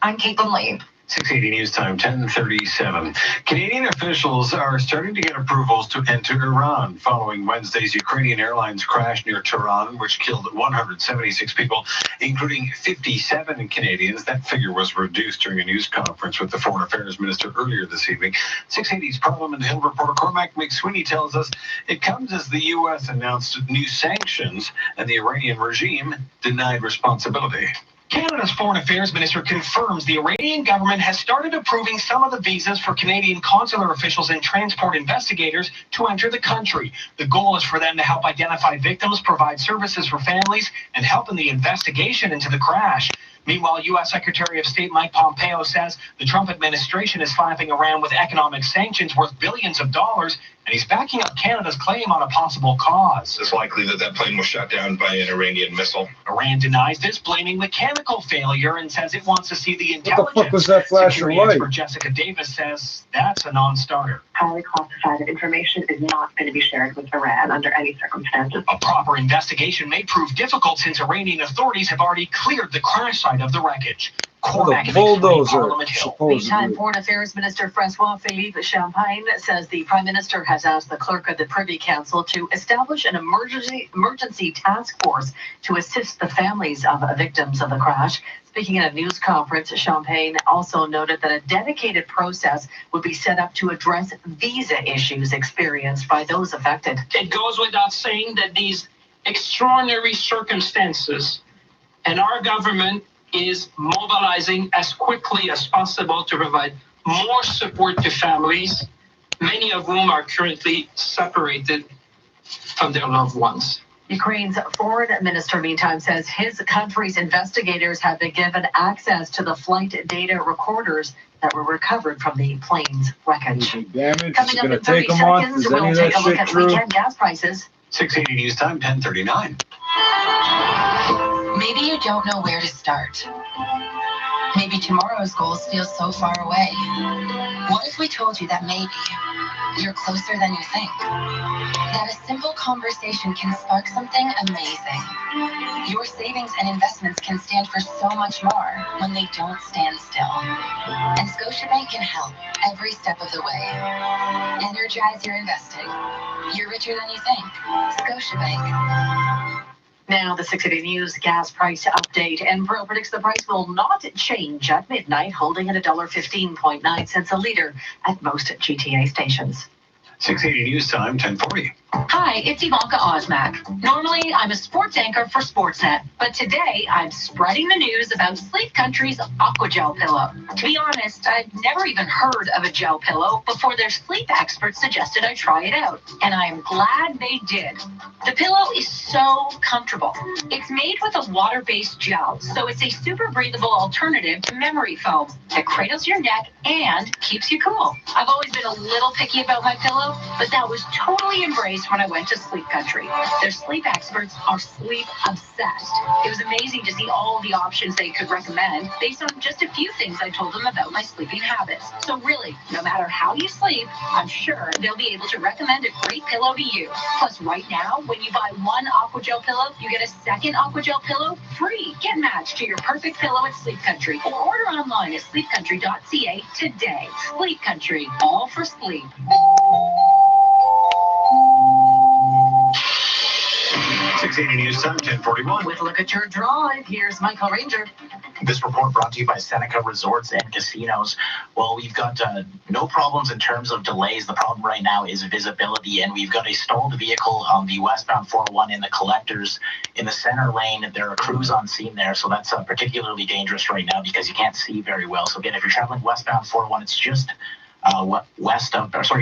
I'm Caitlin Lee. 680 News Time, 10:37. Canadian officials are starting to get approvals to enter Iran following Wednesday's Ukrainian Airlines crash near Tehran, which killed 176 people, including 57 Canadians. That figure was reduced during a news conference with the Foreign Affairs Minister earlier this evening. 680's Parliament Hill reporter Cormac McSweeney tells us it comes as the U.S. announced new sanctions and the Iranian regime denied responsibility. Canada's Foreign Affairs Minister confirms the Iranian government has started approving some of the visas for Canadian consular officials and transport investigators to enter the country. The goal is for them to help identify victims, provide services for families, and help in the investigation into the crash. Meanwhile, U.S. Secretary of State Mike Pompeo says the Trump administration is slapping Iran with economic sanctions worth billions of dollars and he's backing up Canada's claim on a possible cause. It's likely that that plane was shot down by an Iranian missile. Iran denies this, blaming mechanical failure, and says it wants to see the intelligence. What the fuck was that flash of Security light? expert Jessica Davis says that's a non-starter. Highly classified information is not going to be shared with Iran under any circumstances. A proper investigation may prove difficult since Iranian authorities have already cleared the crash site of the wreckage. The bulldozer, Meantime, supposedly. Foreign Affairs Minister Francois-Philippe Champagne says the Prime Minister has asked the clerk of the Privy Council to establish an emergency task force to assist the families of victims of the crash. Speaking at a news conference, Champagne also noted that a dedicated process would be set up to address visa issues experienced by those affected. It goes without saying that these extraordinary circumstances, and our government is mobilizing as quickly as possible to provide more support to families, many of whom are currently separated from their loved ones. Ukraine's foreign minister, meantime, says his country's investigators have been given access to the flight data recorders that were recovered from the plane's wreckage. Damage. Coming It's up gonna in 30 take a month. seconds, Is any we'll of that take a look shit at true? weekend gas prices. 680 News Time, 10:39. Maybe you don't know where to start. Maybe tomorrow's goals feel so far away. What if we told you that maybe you're closer than you think? That a simple conversation can spark something amazing. Your savings and investments can stand for so much more when they don't stand still. And Scotiabank can help every step of the way. Energize your investing. You're richer than you think. Scotiabank. Now, the 680 News gas price update. Enpro predicts the price will not change at midnight, holding at $1.15.9 a liter at most GTA stations. 680 News Time, 10:40. Hi, it's Ivanka Osmak. Normally, I'm a sports anchor for Sportsnet, but today I'm spreading the news about Sleep Country's Aquagel pillow. To be honest, I'd never even heard of a gel pillow before their sleep experts suggested I try it out, and I'm glad they did. The pillow is so comfortable. It's made with a water-based gel, so it's a super breathable alternative to memory foam that cradles your neck and keeps you cool. I've always been a little picky about my pillow, but that was totally embraced when I went to Sleep Country. Their sleep experts are sleep obsessed. It was amazing to see all the options they could recommend based on just a few things I told them about my sleeping habits. So really, no matter how you sleep, I'm sure they'll be able to recommend a great pillow to you. Plus, right now, when you buy one Aquagel pillow, you get a second Aquagel pillow free. Get matched to your perfect pillow at Sleep Country or order online at sleepcountry.ca today. Sleep Country, all for sleep. 680 News Time, 10:41. With a look at your drive, here's Michael Ranger. This report brought to you by Seneca Resorts and Casinos. Well, we've got no problems in terms of delays. The problem right now is visibility, and we've got a stalled vehicle on the westbound 401 in the collectors in the center lane. There are crews on scene there, so that's particularly dangerous right now because you can't see very well. So again, if you're traveling westbound 401, it's just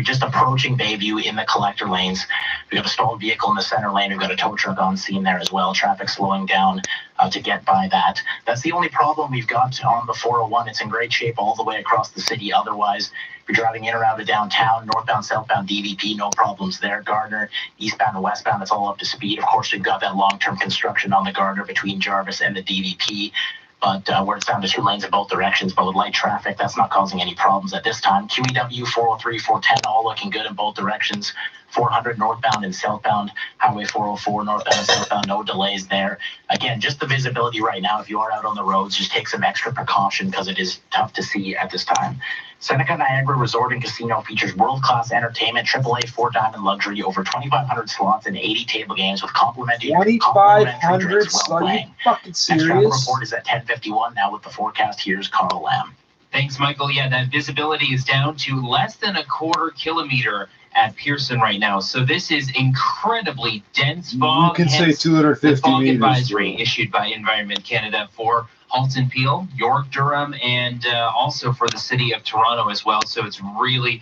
just approaching Bayview in the collector lanes. We've got a stalled vehicle in the center lane. We've got a tow truck on scene there as well. Traffic slowing down to get by that. That's the only problem we've got on the 401. It's in great shape all the way across the city. Otherwise, if you're driving in or out of downtown, northbound, southbound, DVP, no problems there. Gardner, eastbound and westbound, it's all up to speed. Of course, we've got that long-term construction on the Gardner between Jarvis and the DVP. But where it's down to 2 lanes in both directions, but with light traffic, that's not causing any problems at this time. QEW, 403, 410, all looking good in both directions. 400 northbound and southbound, Highway 404 northbound and southbound, no delays there. Again, just the visibility right now, if you are out on the roads, just take some extra precaution because it is tough to see at this time. Seneca Niagara Resort and Casino features world-class entertainment, AAA 4-diamond luxury, over 2,500 slots and 80 table games with complimentary 2,500 drinks while slots? Are you playing. fucking Next travel serious? report is at 10:51. Now with the forecast, here's Carl Lamb. Thanks, Michael. Yeah, that visibility is down to less than a quarter kilometer at Pearson right now. So this is incredibly dense fog. You can say hence 250 the fog meters. advisory issued by Environment Canada for Halton Peel, York, Durham, and also for the city of Toronto as well. So it's really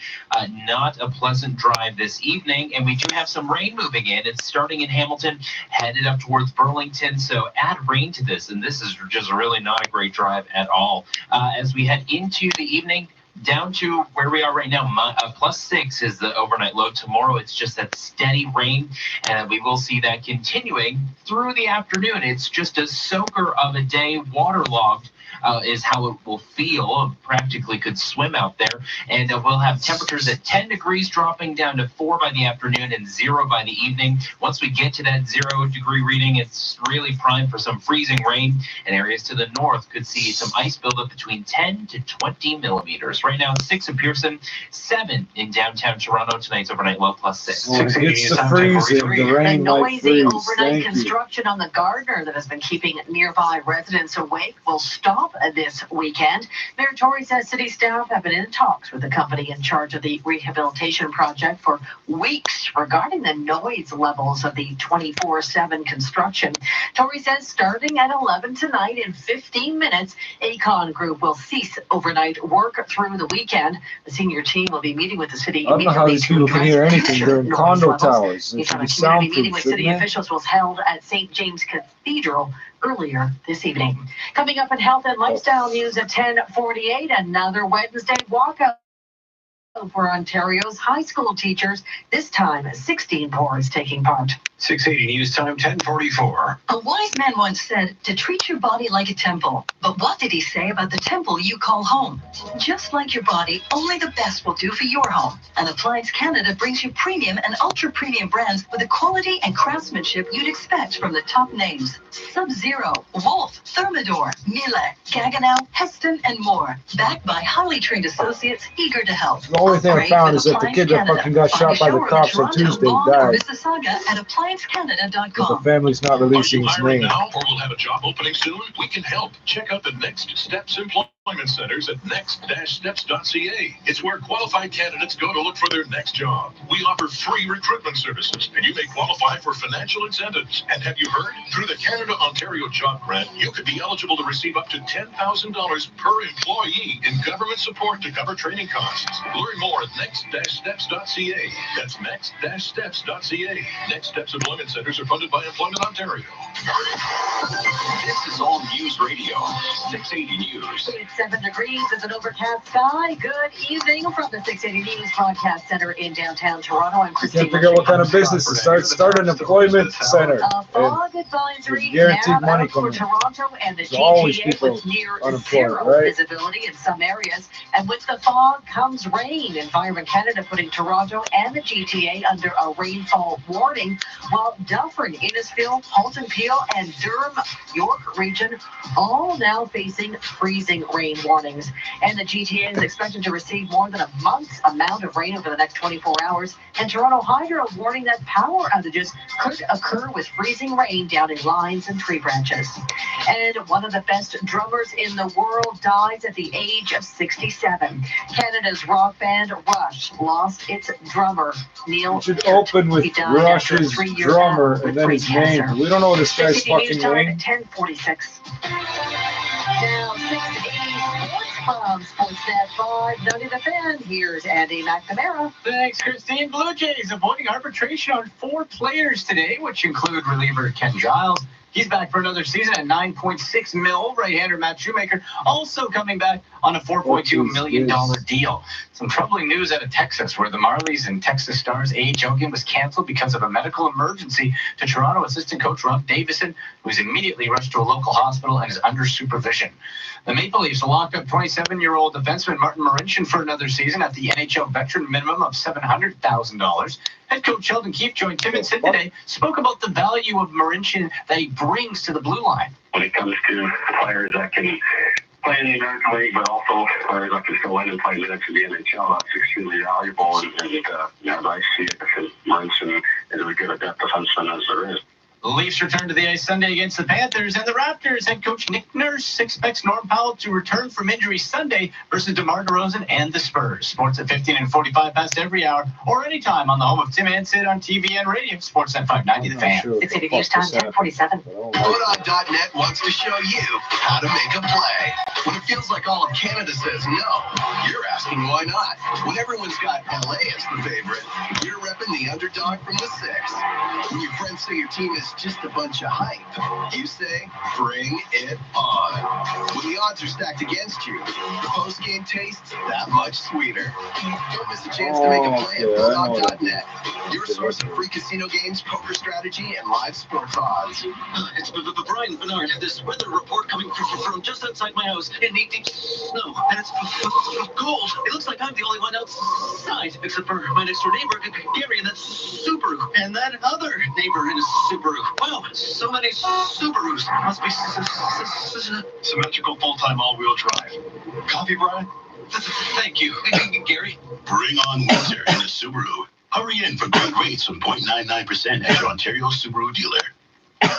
not a pleasant drive this evening. And we do have some rain moving in. It's starting in Hamilton, headed up towards Burlington. So add rain to this, and this is just really not a great drive at all. As we head into the evening, down to where we are right now. +6 is the overnight low. Tomorrow, it's just that steady rain, and we will see that continuing through the afternoon. It's just a soaker of a day, waterlogged. Is how it will feel. Practically could swim out there. And we'll have temperatures at 10 degrees dropping down to 4 by the afternoon and 0 by the evening. Once we get to that 0-degree reading, it's really prime for some freezing rain. And areas to the north could see some ice buildup between 10 to 20 millimeters. Right now, 6 in Pearson, 7 in downtown Toronto. Tonight's overnight low +6. Well, it's the freezing. The rain might freeze. Overnight construction on the Gardner that has been keeping nearby residents awake will stop this weekend. Mayor Tory says city staff have been in talks with the company in charge of the rehabilitation project for weeks regarding the noise levels of the 24/7 construction. Tory says starting at 11 tonight in 15 minutes, Acon Group will cease overnight work through the weekend. The senior team will be meeting with the city I don't know how these people can hear anything. They're in condo towers. It should be community meeting with soundproof, city shouldn't it? officials was held at St. James Cathedral earlier this evening. Coming up in health and lifestyle news at 10:48, another Wednesday walkout for Ontario's high school teachers. This time, 16 boards taking part. 680 News Time, 10:44. A wise man once said to treat your body like a temple. But what did he say about the temple you call home? Just like your body, only the best will do for your home. And Appliance Canada brings you premium and ultra premium brands with the quality and craftsmanship you'd expect from the top names. Sub-Zero, Wolf, Thermador, Miele, Gaggenau, Heston, and more. Backed by highly trained associates eager to help. The only thing I found is that the kid that fucking got shot by the cops on Tuesday died. Mississauga at appliancecanada.com. The family's not releasing his Hiring name. now or we'll have a job opening soon? We can help. Check out the Next Steps Employment Centers at next-steps.ca. It's where qualified candidates go to look for their next job. We offer free recruitment services, and you may qualify for financial incentives. And have you heard? Through the Canada-Ontario Job Grant, you could be eligible to receive up to $10,000 per employee in government support to cover training costs. Learn more at next-steps.ca. That's next-steps.ca. Next Steps Employment Centers are funded by Employment Ontario. This is All News Radio, 680 News. It's 7 degrees. It's an overcast sky. Good evening from the 680 News Broadcast Center in downtown Toronto. I'm Christine. Can't figure out what kind of business to start. Start an employment center. A fog advisory guaranteed now money out for coming. Toronto and the There's always GTA people with near unemployed, zero right? visibility in some areas. And with the fog comes rain. Environment Canada putting Toronto and the GTA under a rainfall warning, while Dufferin, Innisfil, Halton Peel, and Durham, York region all now facing freezing rain warnings. And the GTA is expected to receive more than a month's amount of rain over the next 24 hours. And Toronto Hydro warning that power outages could occur with freezing rain down in lines and tree branches. And one of the best drummers in the world dies at the age of 67. Canada's rock band Rush lost its drummer, Neil. It should open with He died after a Rush's 3-year drummer battle and with then breast his name. cancer. We don't know this guy's 680 fucking News Time name. at 10:46. Now 680 Sports from Sportsnet 590 The Fan. Here's Andy McNamara. Thanks, Christine. Blue Jays avoiding arbitration on 4 players today, which include reliever Ken Giles. He's back for another season at $9.6 million. Right-hander Matt Shoemaker also coming back on a $4.2 million deal. Some troubling news out of Texas, where the Marlies and Texas Stars AHL game was canceled because of a medical emergency to Toronto assistant coach Rob Davison, who was immediately rushed to a local hospital and is under supervision. The Maple Leafs locked up 27-year-old defenseman Martin Marincin for another season at the NHL veteran minimum of $700,000. Head coach Sheldon Keefe joined Tim and Sid today, spoke about the value of Marincin that he brings to the blue line. When it comes to players that can play in the American League, but also players that can go in and play minutes in the NHL, that's extremely valuable. And as I see it, Marincin is as good a depth defenseman as there is. The Leafs return to the ice Sunday against the Panthers, and the Raptors head coach Nick Nurse expects Norm Powell to return from injury Sunday versus DeMar DeRozan and the Spurs. Sports at 15 and 45 past every hour, or anytime on the home of Tim and Sid on TV and radio. Sportsnet 590 The Fan. It's City News Time 10:47. Bodog.net wants to show you how to make a play. When it feels like all of Canada says no, you're asking why not. When everyone's got LA as the favorite, you're repping the underdog from the 6. When you Friends say your team is just a bunch of hype. You say, bring it on. When the odds are stacked against you, the post-game tastes that much sweeter. Don't miss a chance to make a play at Bulldog.net. Your source of free casino games, poker strategy, and live sports odds. It's Brian Bernard. This weather report coming from just outside my house in deep snow. And it's cold. It looks like I'm the only one outside, except for my next door neighbor, Gary, and that Subaru. And that other neighbor in a Subaru. Wow, so many Subarus. Must be Symmetrical full-time all-wheel drive. Coffee, Brian? Thank you, Gary. Bring on winter in a Subaru. Hurry in for great rates from 0.99% at your Ontario Subaru dealer.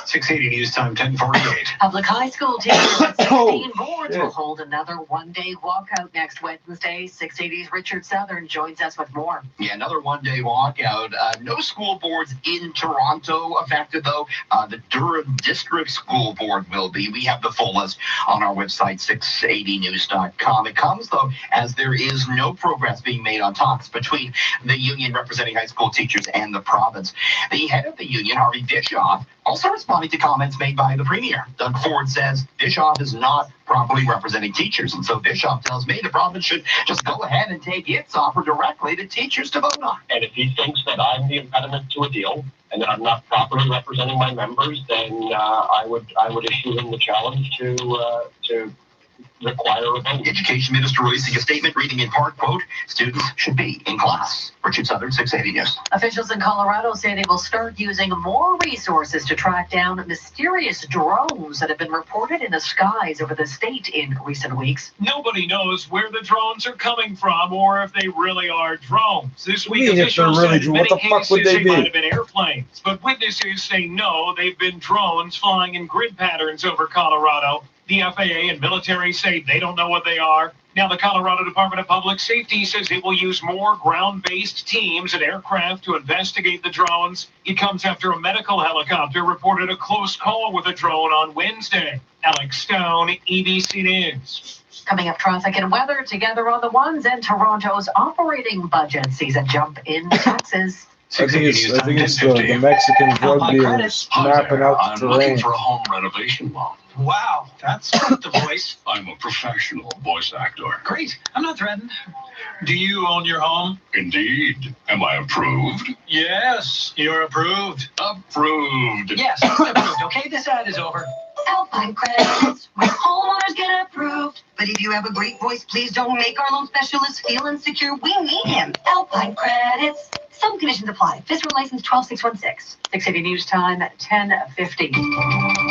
680 News Time, 10:48. Public high school teachers at 16 boards will hold another one-day walkout next Wednesday. 680's Richard Southern joins us with more. Yeah, another one-day walkout. No school boards in Toronto affected, though. The Durham District School Board will be. We have the full list on our website, 680news.com. It comes, though, as there is no progress being made on talks between the union representing high school teachers and the province. The head of the union, Harvey Bischoff, also responding to comments made by the Premier. Doug Ford says Bischoff is not properly representing teachers, and so Bischoff tells me the province should just go ahead and take its offer directly to teachers to vote on. And if he thinks that I'm the impediment to a deal and that I'm not properly representing my members, then I would issue him the challenge to require a vote. Education Minister releasing a statement reading in part, quote, students should be in class. Richard Southern, 680 News. Officials in Colorado say they will start using more resources to track down mysterious drones that have been reported in the skies over the state in recent weeks. Nobody knows where the drones are coming from or if they really are drones. This week, if they're officials really said in drones, many what the fuck would cases they they might be? have been airplanes. But witnesses say no, they've been drones flying in grid patterns over Colorado. The FAA and military say they don't know what they are. Now, the Colorado Department of Public Safety says it will use more ground-based teams and aircraft to investigate the drones. It comes after a medical helicopter reported a close call with a drone on Wednesday. Alex Stone, EBC News. Coming up, traffic and weather together on the ones, and Toronto's operating budget sees a jump in taxes. I think it's the Mexican drug dealers mapping out I'm the looking terrain. for a home renovation loan. Wow, that's quite the voice. I'm a professional voice actor. Great. I'm not threatened. Do you own your home? Indeed. Am I approved? Yes, you're approved. Approved. Yes, approved. Okay, this ad is over. Alpine credits, where homeowners get approved. But if you have a great voice, please don't make our loan specialist feel insecure. We need him. Alpine credits. Some conditions apply. Visitor license 12616. 680 News Time, 10:50.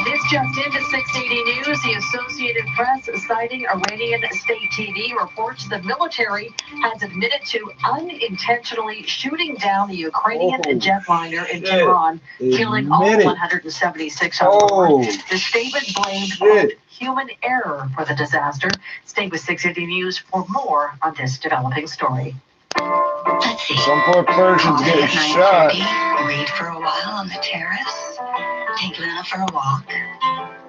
This just into 680 News. The Associated Press, citing Iranian state TV, reports the military has admitted to unintentionally shooting down the Ukrainian jetliner in Tehran, killing all 176 on board. The statement blamed quote, human error for the disaster. Stay with 680 News for more on this developing story. Let's see. Some poor Persians getting shot. Read for a while on the terrace. Take Luna for a walk.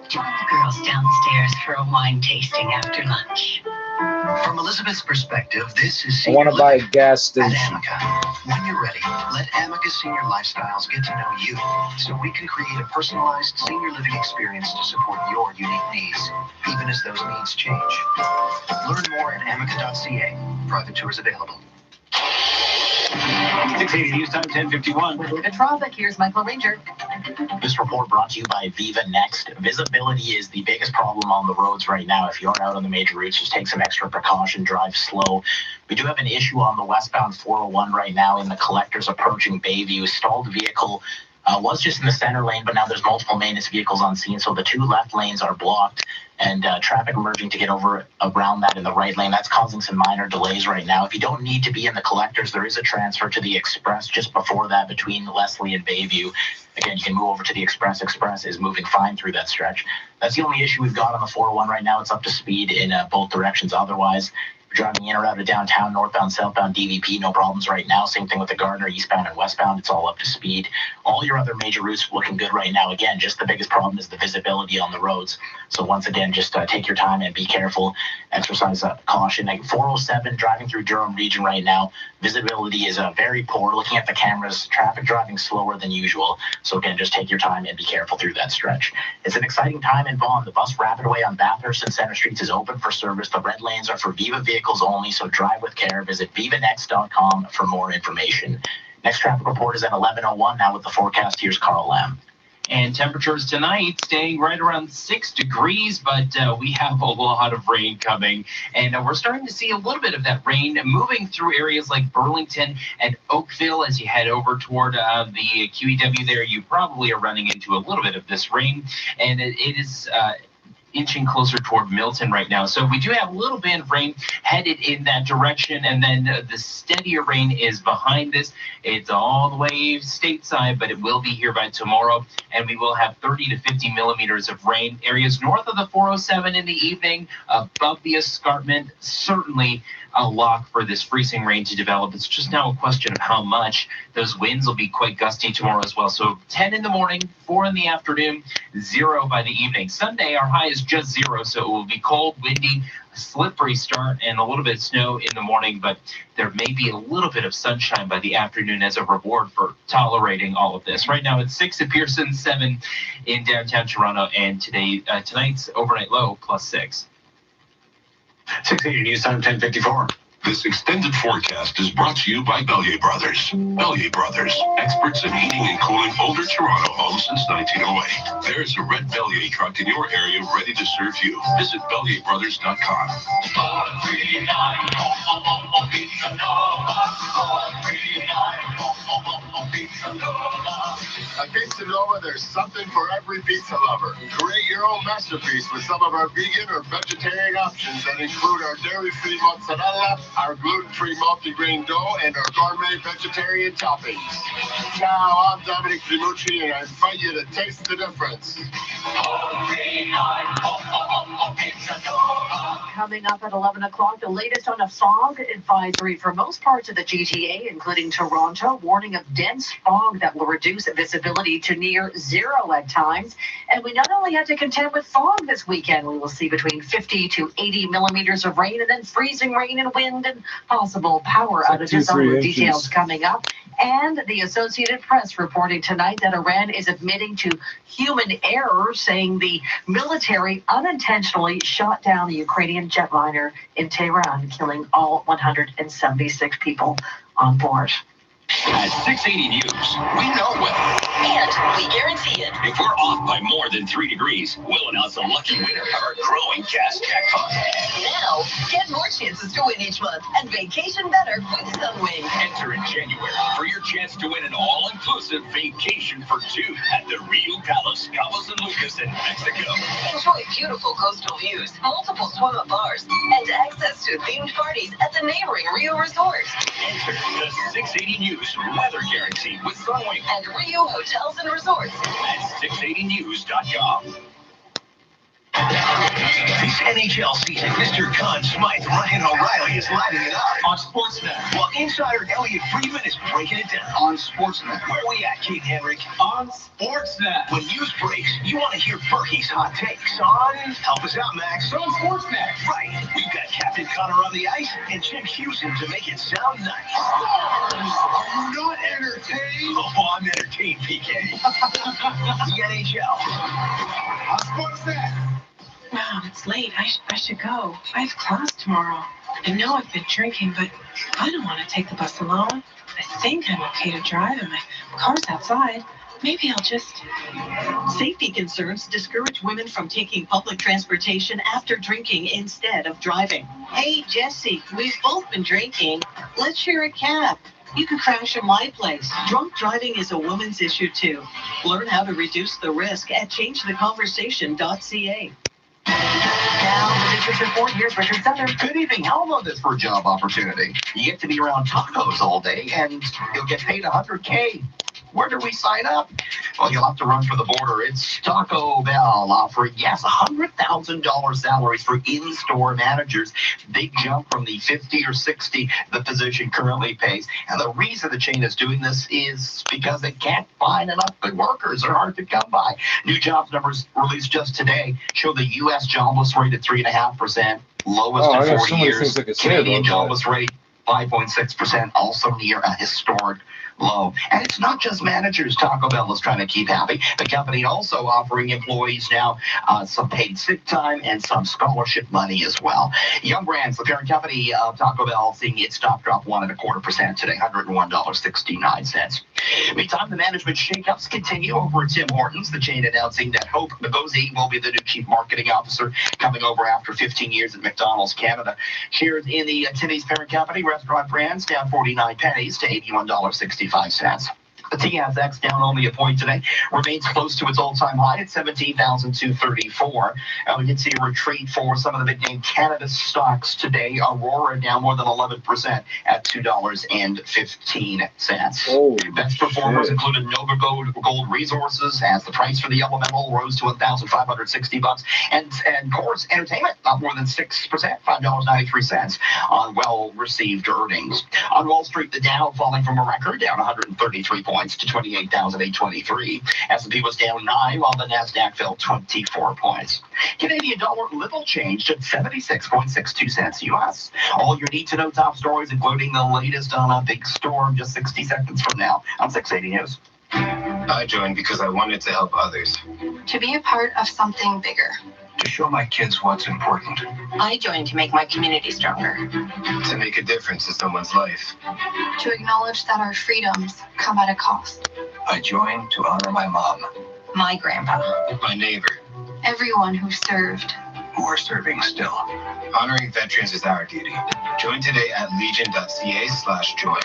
Join the girls downstairs for a wine tasting after lunch. From Elizabeth's perspective, this is I want to buy a gas at station. Amica. When you're ready, let Amica Senior Lifestyles get to know you so we can create a personalized senior living experience to support your unique needs, even as those needs change. Learn more at amica.ca. Private tours available. 680 News Time, 10:51. With the traffic, here's Michael Ranger. This report brought to you by Viva Next. Visibility is the biggest problem on the roads right now. If you're out on the major routes, just take some extra precaution, drive slow. We do have an issue on the westbound 401 right now in the collectors approaching Bayview. Stalled vehicle was just in the center lane, but now there's multiple maintenance vehicles on scene, so the two left lanes are blocked and traffic merging to get over around that in the right lane. That's causing some minor delays right now. If you don't need to be in the collectors, there is a transfer to the Express just before that between Leslie and Bayview. Again, you can move over to the Express. Express is moving fine through that stretch. That's the only issue we've got on the 401 right now. It's up to speed in both directions. Otherwise, Driving in or out of downtown, northbound, southbound, DVP, no problems right now. Same thing with the Gardner, eastbound and westbound. It's all up to speed. All your other major routes looking good right now. Again, just the biggest problem is the visibility on the roads. So once again, just take your time and be careful. Exercise caution. Like 407 driving through Durham region right now. Visibility is very poor. Looking at the cameras, traffic driving slower than usual. So again, just take your time and be careful through that stretch. It's an exciting time in Vaughan. The bus Rapidway on Bathurst and Center Streets is open for service. The red lanes are for Viva vehicles only, so drive with care. Visit vivanext.com for more information. Next traffic report is at 11:01. Now with the forecast, here's Carl Lamb. And temperatures tonight staying right around 6 degrees, but we have a lot of rain coming. And we're starting to see a little bit of that rain moving through areas like Burlington and Oakville. As you head over toward the QEW there, you probably are running into a little bit of this rain. And it is inching closer toward Milton right now. So we do have a little bit of rain headed in that direction, and then the steadier rain is behind this. It's all the way stateside, but it will be here by tomorrow, and we will have 30 to 50 millimeters of rain. Areas north of the 407 in the evening, above the escarpment, certainly a lock for this freezing rain to develop. It's just now a question of how much. Those winds will be quite gusty tomorrow as well. So 10 in the morning, 4 in the afternoon, 0 by the evening. Sunday, our high is just 0, so it will be cold, windy, slippery start, and a little bit of snow in the morning, but there may be a little bit of sunshine by the afternoon as a reward for tolerating all of this. Right now it's 6 at Pearson, 7 in downtown Toronto, and tonight's overnight low +6. 680 News Time, 10:54. This extended forecast is brought to you by Bellier Brothers. Bellier Brothers, experts in heating and cooling older Toronto homes since 1908. There's a red Bellier truck in your area ready to serve you. Visit BellierBrothers.com. At Pizza Nova, there's something for every pizza lover. Create your own masterpiece with some of our vegan or vegetarian options that include our dairy-free mozzarella, our gluten-free multigrain dough, and our gourmet vegetarian toppings. Ciao, I'm Dominic Primucci, and I invite you to taste the difference. Coming up at 11 o'clock, the latest on a fog advisory for most parts of the GTA, including Toronto. Warning of dense fog that will reduce visibility to near 0 at times. And we not only have to contend with fog this weekend, we will see between 50 to 80 millimeters of rain, and then freezing rain and wind and possible power outages. All the details coming up. And the Associated Press reporting tonight that Iran is admitting to human error, saying the military unintentionally shot down the Ukrainian jetliner in Tehran, killing all 176 people on board. At 680 News, we know weather. And we guarantee it. If we're off by more than 3 degrees, we'll announce a lucky winner of our growing gas jackpot. Now, get more chances to win each month and vacation better with Sunwing. Enter in January for your chance to win an all-inclusive vacation for 2 at the Rio Palace, Cabo San Lucas in Mexico. Enjoy beautiful coastal views, multiple swim-up bars, and access to themed parties at the neighboring Rio Resort. Enter the 680 News weather guarantee with Sunwing and Rio Hotels and Resorts at 680news.com. This NHL season, Mr. Conn Smythe Ryan O'Reilly is lighting it up on Sportsnet, while insider Elliot Friedman is breaking it down on Sportsnet. Where are we at, Kate Henrik? On Sportsnet. When news breaks, you want to hear Berkey's hot takes on, help us out, Max, on Sportsnet. Right. We've got Captain Connor on the ice and Jim Houston to make it sound nice. Are you not entertained? Oh, I'm entertained, PK. The NHL on Sportsnet. Wow, it's late. I should go. I have class tomorrow. I know I've been drinking, but I don't want to take the bus alone. I think I'm okay to drive, and my car's outside. Maybe I'll just... Safety concerns discourage women from taking public transportation after drinking instead of driving. Hey, Jesse, we've both been drinking. Let's share a cab. You can crash at my place. Drunk driving is a woman's issue, too. Learn how to reduce the risk at changetheconversation.ca. Now, the District Report, here's Richard Sutter. Good evening. How about this for a job opportunity? You get to be around tacos all day, and you'll get paid $100K. Where do we sign up? Well, you'll have to run for the border. It's Taco Bell offering, yes, $100,000 salaries for in-store managers. Big jump from the 50 or 60 the position currently pays. And the reason the chain is doing this is because they can't find enough good workers. They're hard to come by. New jobs numbers released just today show the U.S. jobless rate at 3.5%, lowest in 40 years. Canadian jobless rate 5.6%, also near a historic low. And it's not just managers Taco Bell is trying to keep happy. The company also offering employees now some paid sick time and some scholarship money as well. Young Brands, the parent company of Taco Bell, seeing its stock drop 1.25% today, $101.69. Meantime, the management shakeups continue over at Tim Hortons, the chain announcing that Hope Ngozi will be the new chief marketing officer coming over after 15 years at McDonald's Canada. Shares in the Timmy's parent company, Restaurant Brands, down 49 pennies to $81.65. The TSX down only a point today, remains close to its all-time high at 17,234. We did see a retreat for some of the big-name Canada stocks today. Aurora down more than 11% at $2.15. Best performers included Nova Gold Resources, as the price for the Elemental rose to $1,560, and Chorus Entertainment up more than 6%, $5.93 on well-received earnings. On Wall Street, the Dow falling from a record, down 133 points to 28,823. S&P was down 9, while the Nasdaq fell 24 points. Canadian dollar little changed at 76.62 cents US. All your need-to-know top stories, including the latest on a big storm, just 60 seconds from now on 680 News. I joined because I wanted to help others. To be a part of something bigger. To show my kids what's important. I joined to make my community stronger. To make a difference in someone's life. To acknowledge that our freedoms come at a cost. I joined to honor my mom. My grandpa. My neighbor. Everyone who served. Who are serving still. Honoring veterans is our duty. Join today at legion.ca/join.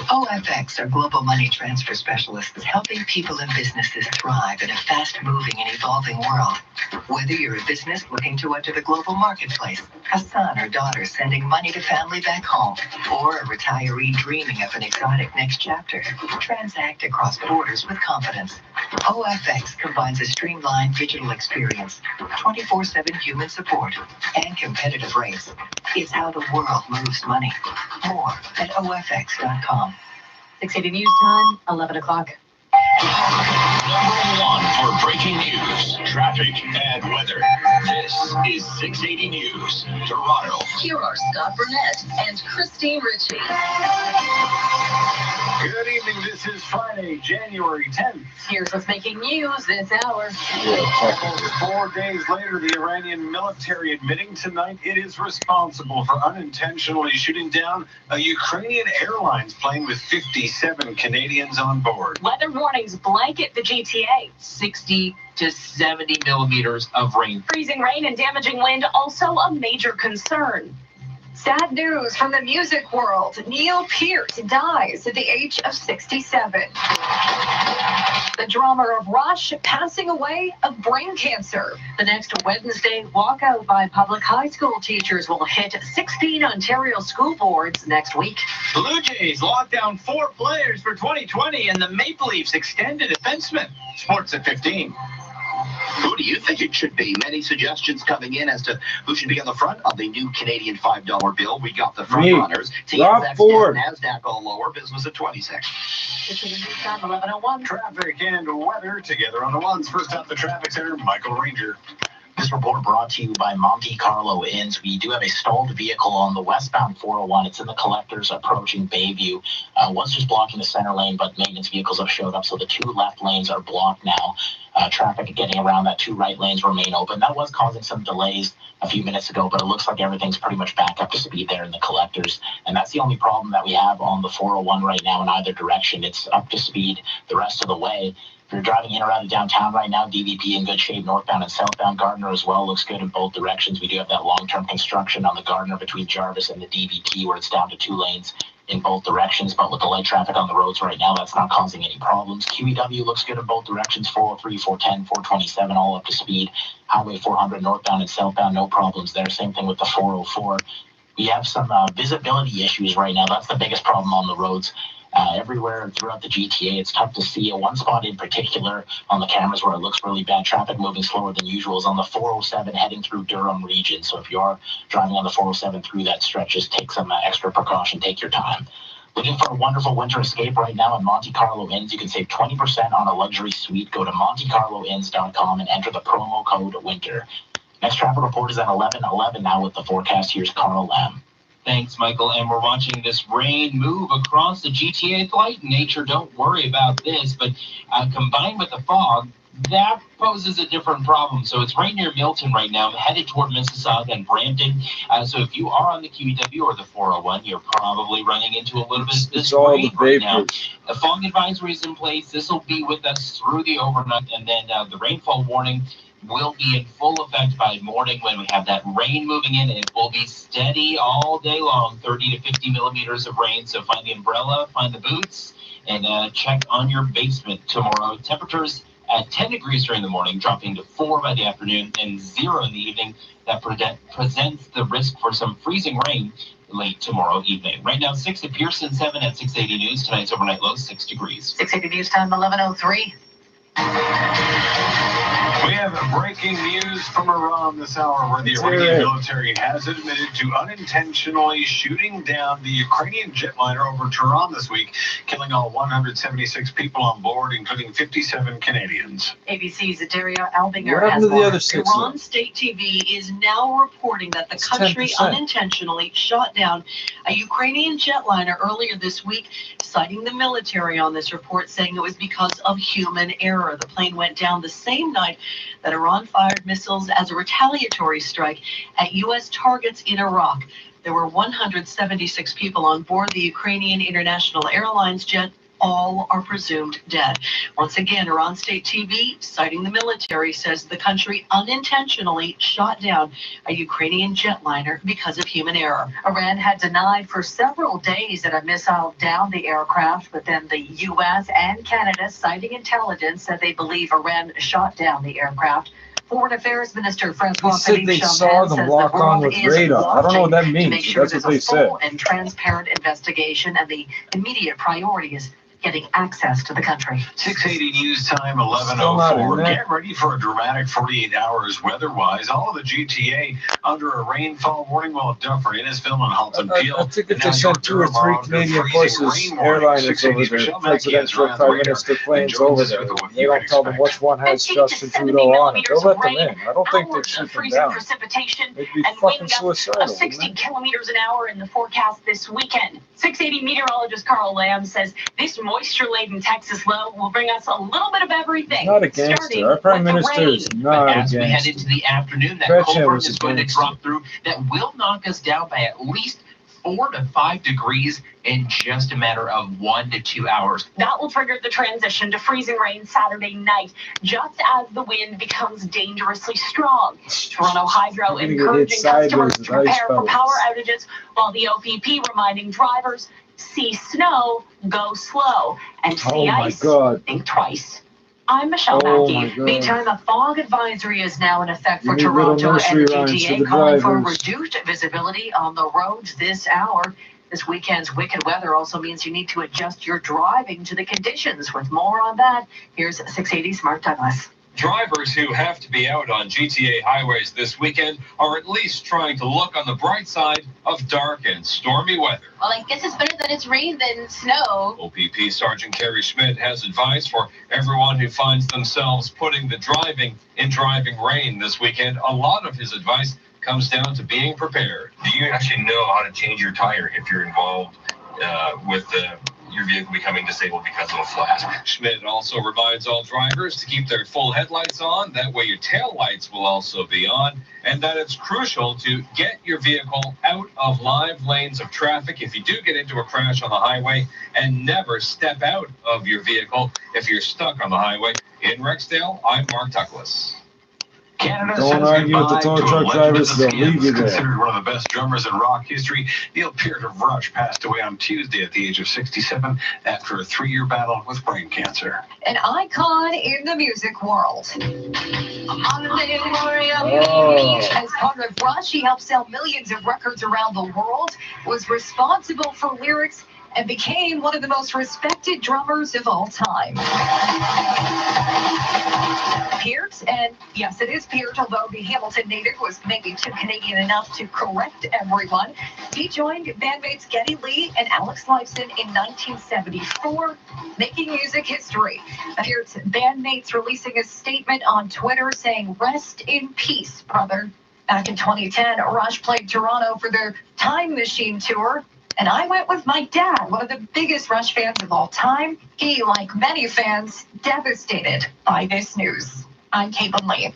OFX are global money transfer specialists helping people and businesses thrive in a fast-moving and evolving world. Whether you're a business looking to enter the global marketplace, a son or daughter sending money to family back home, or a retiree dreaming of an exotic next chapter, transact across borders with confidence. OFX combines a streamlined digital experience, 24/7 human support, and competitive rates. It's how the world moves money. More at OFX.com. 680 News Time, 11 o'clock. Number one for breaking news, traffic, and weather. This is 680 News, Toronto. Here are Scott Burnett and Christine Ritchie. Good evening. This is Friday, January 10th. Here's what's making news this hour. Almost 4 days later, the Iranian military admitting tonight it is responsible for unintentionally shooting down a Ukrainian Airlines plane with 57 Canadians on board. Weather warnings blanket the GTA. 60 to 70 millimeters of rain. Freezing rain and damaging wind also a major concern. Sad news from the music world. Neil Peart dies at the age of 67. The drummer of Rush passing away of brain cancer. The next Wednesday walkout by public high school teachers will hit 16 Ontario school boards next week. Blue Jays locked down 4 players for 2020, and the Maple Leafs extended defenseman. Sports at 15. Who do you think it should be? Many suggestions coming in as to who should be on the front of the new Canadian $5 bill. We got the front runners. TSX down, NASDAQ all lower. Business at 26. 11:01. Traffic and weather together on the ones. First up, the traffic center, Michael Ranger. This report brought to you by Monte Carlo Inns. We do have a stalled vehicle on the westbound 401. It's in the collectors approaching Bayview. Was just blocking the center lane, but maintenance vehicles have showed up, so the 2 left lanes are blocked now. Traffic getting around that 2 right lanes remain open. That was causing some delays a few minutes ago, but it looks like everything's pretty much back up to speed there in the collectors. And that's the only problem that we have on the 401 right now in either direction. It's up to speed the rest of the way. If you're driving in or out of downtown right now, DVP in good shape, northbound and southbound. Gardner as well looks good in both directions. We do have that long-term construction on the Gardner between Jarvis and the DVP where it's down to 2 lanes in both directions. But with the light traffic on the roads right now, that's not causing any problems. QEW looks good in both directions, 403, 410, 427, all up to speed. Highway 400 northbound and southbound, no problems there. Same thing with the 404. We have some visibility issues right now. That's the biggest problem on the roads. Everywhere throughout the GTA, it's tough to see. One spot in particular on the cameras where it looks really bad, traffic moving slower than usual, is on the 407 heading through Durham region. So if you are driving on the 407 through that stretch, just take some extra precaution, take your time. Looking for a wonderful winter escape right now in Monte Carlo Inns. You can save 20% on a luxury suite. Go to MonteCarloInns.com and enter the promo code WINTER. Next traffic report is at 11:11 now with the forecast. Here's Carl Lamb. Thanks, Michael. And we're watching this rain move across the GTA. Light nature, don't worry about this. But combined with the fog, that poses a different problem. So it's right near Milton right now, headed toward Mississauga and Brampton. So if you are on the QEW or the 401, you're probably running into a little bit of this rain right now. A fog advisory is in place. This will be with us through the overnight, and then the rainfall warning will be in full effect by morning when we have that rain moving in. It will be steady all day long, 30 to 50 millimeters of rain. So find the umbrella, find the boots, and check on your basement tomorrow. Temperatures at 10 degrees during the morning, dropping to 4 by the afternoon and 0 in the evening. That presents the risk for some freezing rain late tomorrow evening. Right now, 6 at Pearson, 7 at 680 News. Tonight's overnight low, 6 degrees. 680 News time, 11:03. We have breaking news from Iran this hour where the Iranian military has admitted to unintentionally shooting down the Ukrainian jetliner over Tehran this week, killing all 176 people on board, including 57 Canadians. ABC's Daria Albinger What happened has to the more. other 6? Iran State TV is now reporting that the country 10%. unintentionally shot down a Ukrainian jetliner earlier this week, citing the military on this report, saying it was because of human error. The plane went down the same night that Iran fired missiles as a retaliatory strike at U.S. targets in Iraq. There were 176 people on board the Ukrainian International Airlines jet. All are presumed dead. Once again, Iran State TV, citing the military, says the country unintentionally shot down a Ukrainian jetliner because of human error. Iran had denied for several days that a missile downed the aircraft, but then the U.S. and Canada, citing intelligence, said they believe Iran shot down the aircraft. Foreign Affairs Minister Francois They said they Philippe saw Chauvin them says lock the on world with is radar. I don't know what that watching to means, make but sure that's what there's they a said. full and transparent investigation, and the immediate priority is getting access to the country. 680 News time, Still not 11:04. in there. Get ready for a dramatic 48 hours weather-wise. All of the GTA under a rainfall warning, while Dufferin, Innisfil, and Halton Peel. I think if they sent 2 or 3 Canadian Forces airliners over there, presidential prime minister planes over there, they don't tell them which one has Justin Trudeau on it. They'll let them in. I don't think they'd shoot them down. Precipitation They'd be and fucking wind gusts suicidal, of 60 wouldn't they? kilometers an hour in the forecast this weekend. 680 meteorologist Carl Lamb says this moisture-laden Texas low will bring us a little bit of everything. He's not a gangster. Our prime minister is not a As we head gangster. into the afternoon, that Chrétien cold front was a is going to gangster. drop through. That will knock us down by at least 4 to 5 degrees in just a matter of 1 to 2 hours. That will trigger the transition to freezing rain Saturday night, just as the wind becomes dangerously strong. Toronto Hydro We're gonna get hit encouraging sideways customers to with ice prepare for pellets. power outages, while the OPP reminding drivers, see snow, go slow, and see Oh my ice, God. think twice. I'm Michelle Oh Mackey. my God. Meantime, a fog advisory is now in effect You for need little Toronto and nursery the rhymes for GTA, the calling for drivers. reduced visibility on the roads this hour. This weekend's wicked weather also means you need to adjust your driving to the conditions. With more on that, here's 680's Mark Douglas. Drivers who have to be out on GTA highways this weekend are at least trying to look on the bright side of dark and stormy weather. Well, I guess it's better that it's rain than snow. OPP Sergeant Kerry Schmidt has advice for everyone who finds themselves putting the driving in driving rain this weekend. A lot of his advice comes down to being prepared. Do you actually know how to change your tire if you're involved with your vehicle becoming disabled because of a flat. Schmidt also reminds all drivers to keep their full headlights on. That way your tail lights will also be on. And that it's crucial to get your vehicle out of live lanes of traffic if you do get into a crash on the highway, and never step out of your vehicle if you're stuck on the highway. In Rexdale, I'm Mark Douglas. Canada Don't says argue with the goodbye tow to a truck legend drivers, of the they'll leave you Skids. there. Considered one of the best drummers in rock history, Neil Peart of Rush passed away on Tuesday at the age of 67 after a 3-year battle with brain cancer. An icon in the music world. Oh. As part of Rush, he helped sell millions of records around the world, was responsible for lyrics, and became one of the most respected drummers of all time. Peart, and yes, it is Peart, although the Hamilton native was maybe too Canadian enough to correct everyone. He joined bandmates Geddy Lee and Alex Lifeson in 1974, making music history. Peart's bandmates releasing a statement on Twitter saying, "Rest in peace, brother." Back in 2010, Rush played Toronto for their Time Machine tour. And I went with my dad, one of the biggest Rush fans of all time. He, like many fans, devastated by this news. I'm Caitlin Lee.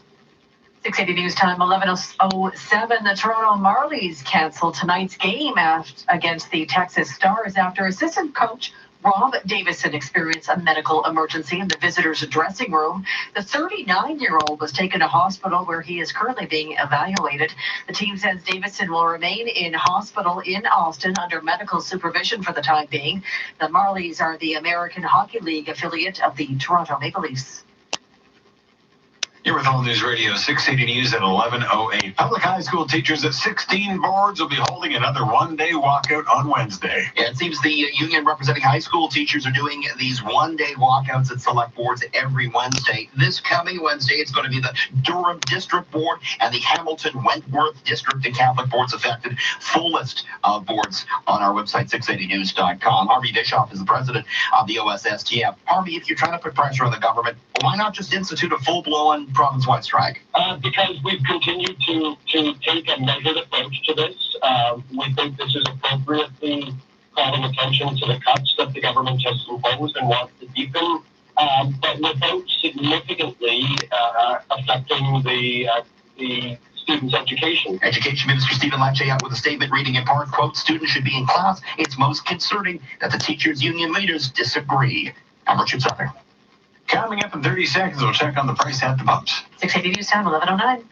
680 News Time, 11:07. The Toronto Marlies canceled tonight's game against the Texas Stars after assistant coach Rob Davison experienced a medical emergency in the visitors' dressing room. The 39-year-old was taken to hospital where he is currently being evaluated. The team says Davison will remain in hospital in Austin under medical supervision for the time being. The Marlies are the American Hockey League affiliate of the Toronto Maple Leafs. You're with All News Radio 680 News at 11:08. Public high school teachers at 16 boards will be holding another one-day walkout on Wednesday. Yeah, it seems the union representing high school teachers are doing these one-day walkouts at select boards every Wednesday. This coming Wednesday, it's going to be the Durham District Board and the Hamilton Wentworth District and Catholic boards affected. Full list of boards on our website, 680news.com. Harvey Bischoff is the president of the OSSTF. Harvey, if you're trying to put pressure on the government, why not just institute a full-blown province-wide strike? Because we've continued to take a measured approach to this. We think this is appropriately calling attention to the cuts that the government has imposed and wants to deepen, but without significantly affecting the students' education. Education Minister Stephen Lecce out with a statement reading in part, quote, "Students should be in class. It's most concerning that the teachers' union leaders disagree." I'm Richard Suther. Coming up in 30 seconds, we'll check on the price at the pumps. 680 News Time, 11:09.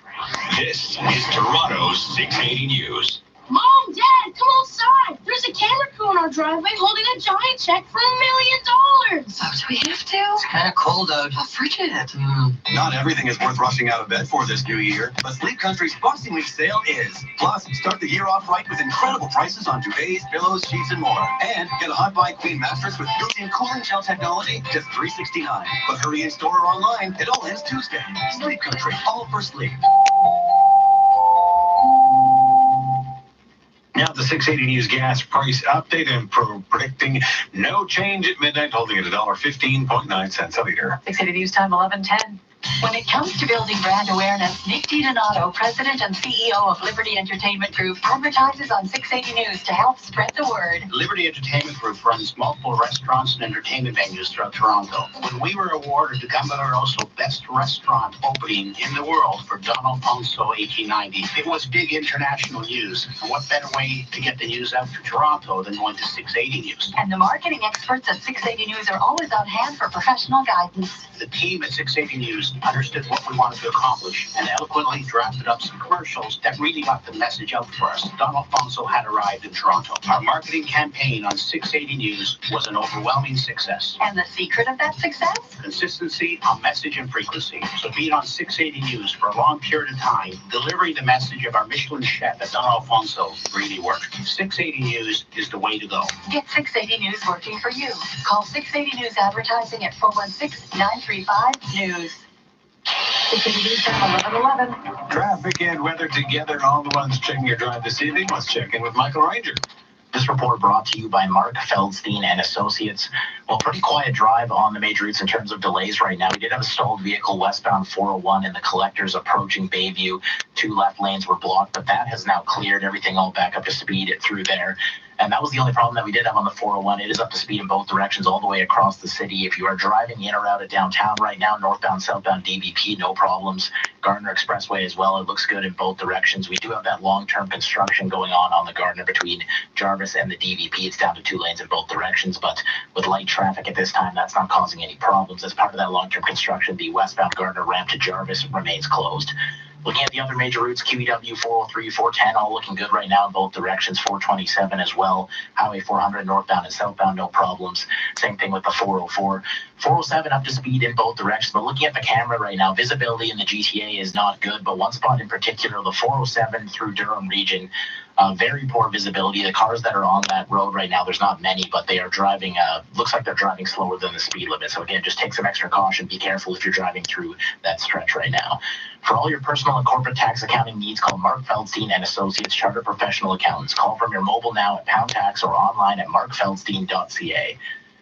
This is Toronto's 680 News. Mom, Dad, come outside. There's a camera crew in our driveway holding a giant check for $1 million. Oh, do we have to? It's kind of cold out. Oh, frigid. Not everything is worth rushing out of bed for this new year, but Sleep Country's Boxing Week sale is. Plus, start the year off right with incredible prices on duvets, pillows, sheets, and more. And get a Hot Buy Queen mattress with built-in cooling gel technology, just $369. But hurry in store or online, it all ends Tuesday. Sleep Country, all for sleep. Now the 680 News gas price update and predicting no change at midnight, holding at $1.15.9 a liter. 680 News Time, 11:10. When it comes to building brand awareness, Nick DiDonato, president and CEO of Liberty Entertainment Group, advertises on 680 News to help spread the word. Liberty Entertainment Group runs multiple restaurants and entertainment venues throughout Toronto. When we were awarded the Gambler Rosso Best Restaurant Opening in the World for Don Alfonso 1890, it was big international news. And what better way to get the news out to Toronto than going to 680 News? And the marketing experts at 680 News are always on hand for professional guidance. The team at 680 News understood what we wanted to accomplish and eloquently drafted up some commercials that really got the message out for us. Don Alfonso had arrived in Toronto. Our marketing campaign on 680 News was an overwhelming success. And the secret of that success? Consistency on message and frequency. So being on 680 News for a long period of time, delivering the message of our Michelin chef at Don Alfonso really worked. 680 News is the way to go. Get 680 News working for you. Call 680 News Advertising at 416-935-NEWS. 680 News Time, 11:11. Traffic and weather together. All the ones checking your drive this evening. Let's check in with Michael Ranger. This report brought to you by Mark Feldstein and Associates. Well, pretty quiet drive on the major routes in terms of delays right now. We did have a stalled vehicle westbound 401 in the collectors approaching Bayview. 2 left lanes were blocked, but that has now cleared. Everything all back up to speed through there. And that was the only problem that we did have on the 401. It is up to speed in both directions all the way across the city. If you are driving in or out of downtown right now, northbound, southbound DVP, no problems. Gardner Expressway as well. It looks good in both directions. We do have that long-term construction going on the Gardner between Jarvis and the DVP. It's down to 2 lanes in both directions, but with light traffic at this time, that's not causing any problems. As part of that long-term construction, the westbound Gardner ramp to Jarvis remains closed. Looking at the other major routes, QEW 403, 410, all looking good right now in both directions. 427 as well. Highway 400 northbound and southbound, no problems. Same thing with the 404. 407 up to speed in both directions. But looking at the camera right now, visibility in the GTA is not good. But one spot in particular, the 407 through Durham region, very poor visibility. The cars that are on that road right now, there's not many, but they are driving, looks like they're driving slower than the speed limit. So again, just take some extra caution. Be careful if you're driving through that stretch right now. For all your personal and corporate tax accounting needs, call Mark Feldstein and Associates Chartered Professional Accountants. Call from your mobile now at Pound Tax or online at markfeldstein.ca.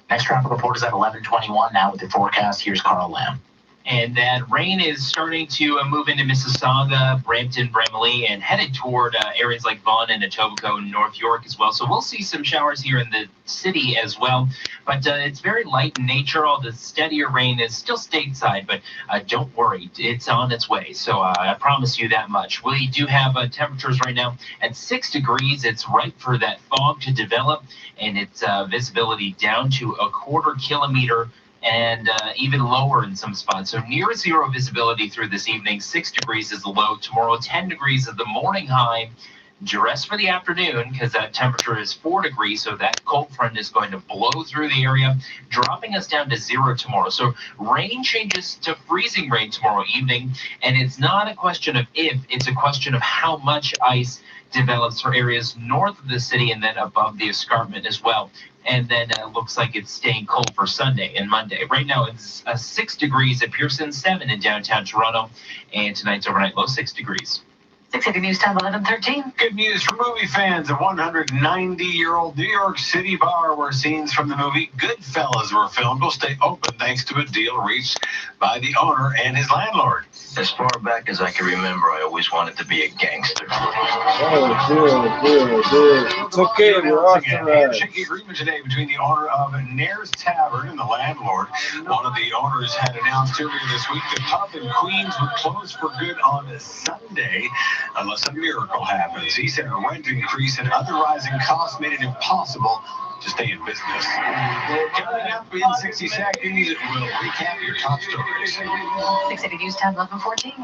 Next traffic report is at 11:21 now with the forecast. Here's Carl Lamb. And that rain is starting to move into Mississauga, Brampton, Bramalea, and headed toward areas like Vaughan and Etobicoke and North York as well. So we'll see some showers here in the city as well. But it's very light in nature. All the steadier rain is still stateside, but don't worry, it's on its way. So I promise you that much. We do have temperatures right now at 6 degrees. It's ripe for that fog to develop, and it's visibility down to a 1/4 kilometer and even lower in some spots. So near zero visibility through this evening. 6 degrees is the low. Tomorrow, 10 degrees is the morning high. Dress for the afternoon because that temperature is 4 degrees. So that cold front is going to blow through the area, dropping us down to 0 tomorrow. So rain changes to freezing rain tomorrow evening. And it's not a question of if, it's a question of how much ice develops for areas north of the city and then above the escarpment as well. And then it looks like it's staying cold for Sunday and Monday. Right now it's 6 degrees at Pearson, 7 in downtown Toronto, and tonight's overnight low 6 degrees. 680 News Time, 11:13. Good news for movie fans. A 190-year-old New York City bar where scenes from the movie Goodfellas were filmed will stay open thanks to a deal reached by the owner and his landlord. As far back as I can remember, I always wanted to be a gangster. It's okay, we're off the A handshake agreement today between the owner of Nair's Tavern and the landlord. One of the owners had announced earlier this week the pub in Queens would close for good on Sunday unless a miracle happens. He said a rent increase and other rising costs made it impossible to stay in business. Coming up in 60 seconds, we'll recap your top stories. 680 News Time, 11:14.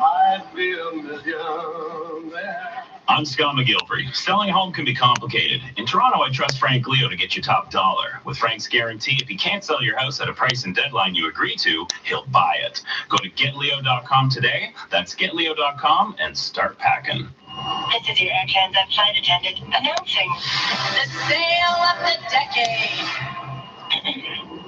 I'm Scott McGilvery. Selling a home can be complicated. In Toronto, I trust Frank Leo to get you top dollar. With Frank's guarantee, if he can't sell your house at a price and deadline you agree to, he'll buy it. Go to getleo.com today. That's getleo.com and start packing. This is your Air Transat flight attendant announcing the sale of the decade.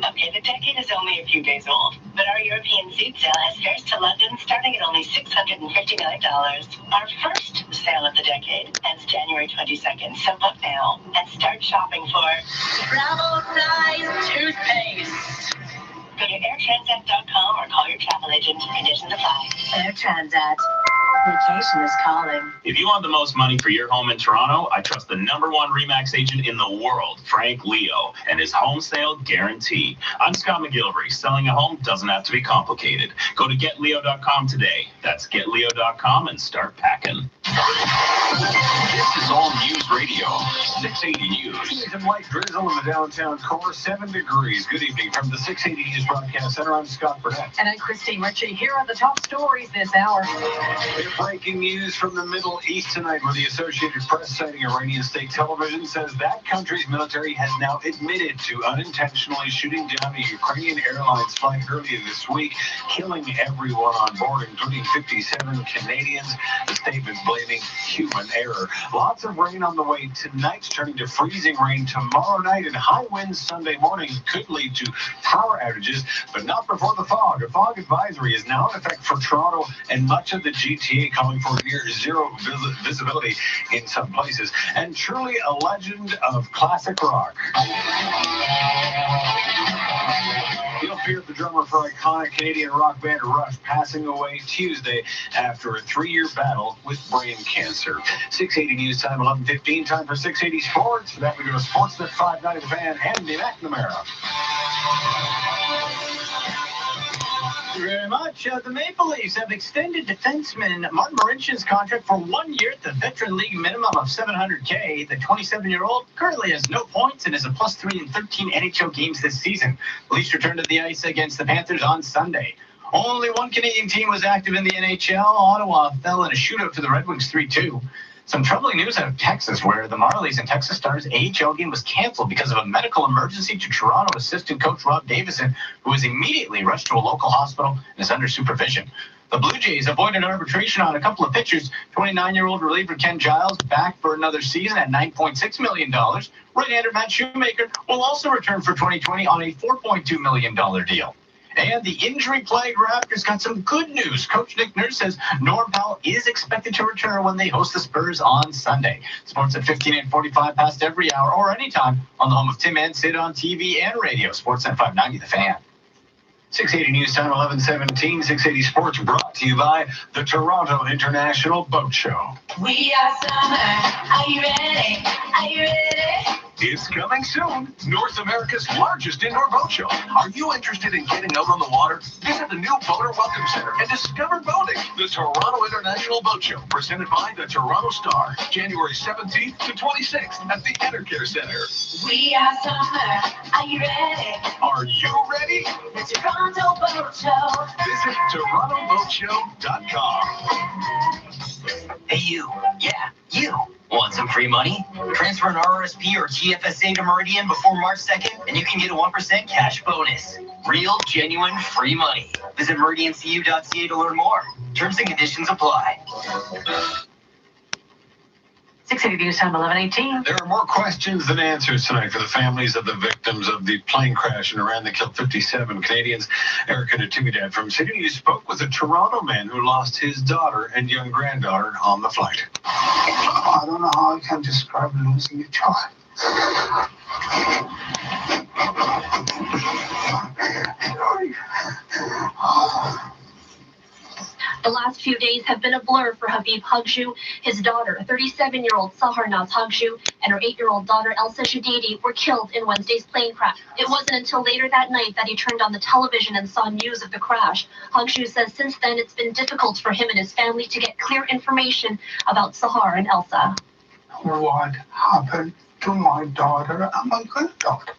Okay, the decade is only a few days old, but our European seat sale has fares to London starting at only $659. Our first sale of the decade ends January 22nd, so book now and start shopping for travel size toothpaste. Go to airtransat.com or call your travel agent. Conditions apply. Air Transat. Vacation is calling. If you want the most money for your home in Toronto, I trust the #1 RE/MAX agent in the world, Frank Leo, and his home sale guarantee. I'm Scott McGilvery. Selling a home doesn't have to be complicated. Go to getleo.com today. That's getleo.com and start packing. This is All News Radio, 680 News. Some light drizzle in the downtown core, 7 degrees. Good evening from the 680 News Broadcast Center. I'm Scott Burnett. And I'm Christine Ritchie. Here are the top stories this hour. Breaking news from the Middle East tonight, where the Associated Press, citing Iranian state television, says that country's military has now admitted to unintentionally shooting down a Ukrainian Airlines flight earlier this week, killing everyone on board, including 57 Canadians. The statement blaming human error. Lots of rain on the way. Tonight's turning to freezing rain tomorrow night, and high winds Sunday morning could lead to power outages, but not before the fog. A fog advisory is now in effect for Toronto and much of the GTA, calling for near zero visibility in some places. And truly a legend of classic rock. He'll appear the drummer for iconic Canadian rock band Rush, passing away Tuesday after a 3-year battle with brain cancer. 680 News Time, 11:15. Time for 680 Sports. For that, we go to Sportsnet 590 The Fan, Andy McNamara. Thank you very much. The Maple Leafs have extended defenseman Martin Marinchin's contract for 1 year at the Veteran League minimum of $700K. The 27-year-old currently has no points and is a +3 in 13 NHL games this season. The Leafs return to the ice against the Panthers on Sunday. Only one Canadian team was active in the NHL. Ottawa fell in a shootout to the Red Wings 3-2. Some troubling news out of Texas, where the Marlies and Texas Stars AHL game was canceled because of a medical emergency to Toronto assistant coach Rob Davison, who was immediately rushed to a local hospital and is under supervision. The Blue Jays avoided arbitration on a couple of pitchers. 29-year-old reliever Ken Giles back for another season at $9.6 million. Right-hander Matt Shoemaker will also return for 2020 on a $4.2 million deal. And the injury-plagued Raptors got some good news. Coach Nick Nurse says Norm Powell is expected to return when they host the Spurs on Sunday. Sports at 15 and 45 past every hour or anytime on the home of Tim and Sid on TV and radio. Sportsnet 590 The Fan. 680 News Time, 11:17. 680 Sports brought to you by the Toronto International Boat Show. We are summer. Are you ready? Are you ready? It's coming soon. North America's largest indoor boat show. Are you interested in getting out on the water? Visit the new Boater Welcome Center and discover boating. The Toronto International Boat Show, presented by the Toronto Star, January 17th to 26th at the Enercare Center. We are summer. Are you ready? Are you ready? The Toronto Boat Show. Visit TorontoBoatShow.com. Hey, you. Yeah, you. Want some free money? Transfer an RRSP or TFSA to Meridian before March 2nd, and you can get a 1% cash bonus. Real, genuine, free money. Visit meridiancu.ca to learn more. Terms and conditions apply. 680 News Time, 11:18. There are more questions than answers tonight for the families of the victims of the plane crash in Iran that killed 57 Canadians. Erica Natividad from City News spoke with a Toronto man who lost his daughter and young granddaughter on the flight. I don't know how I can describe losing a child. The last few days have been a blur for Habib Hagju. His daughter, 37-year-old Saharnaz Hagju, and her 8-year-old daughter Elsa Jadidi were killed in Wednesday's plane crash. It wasn't until later that night that he turned on the television and saw news of the crash. Hagju says since then it's been difficult for him and his family to get clear information about Sahar and Elsa. What happened to my daughter and my granddaughter?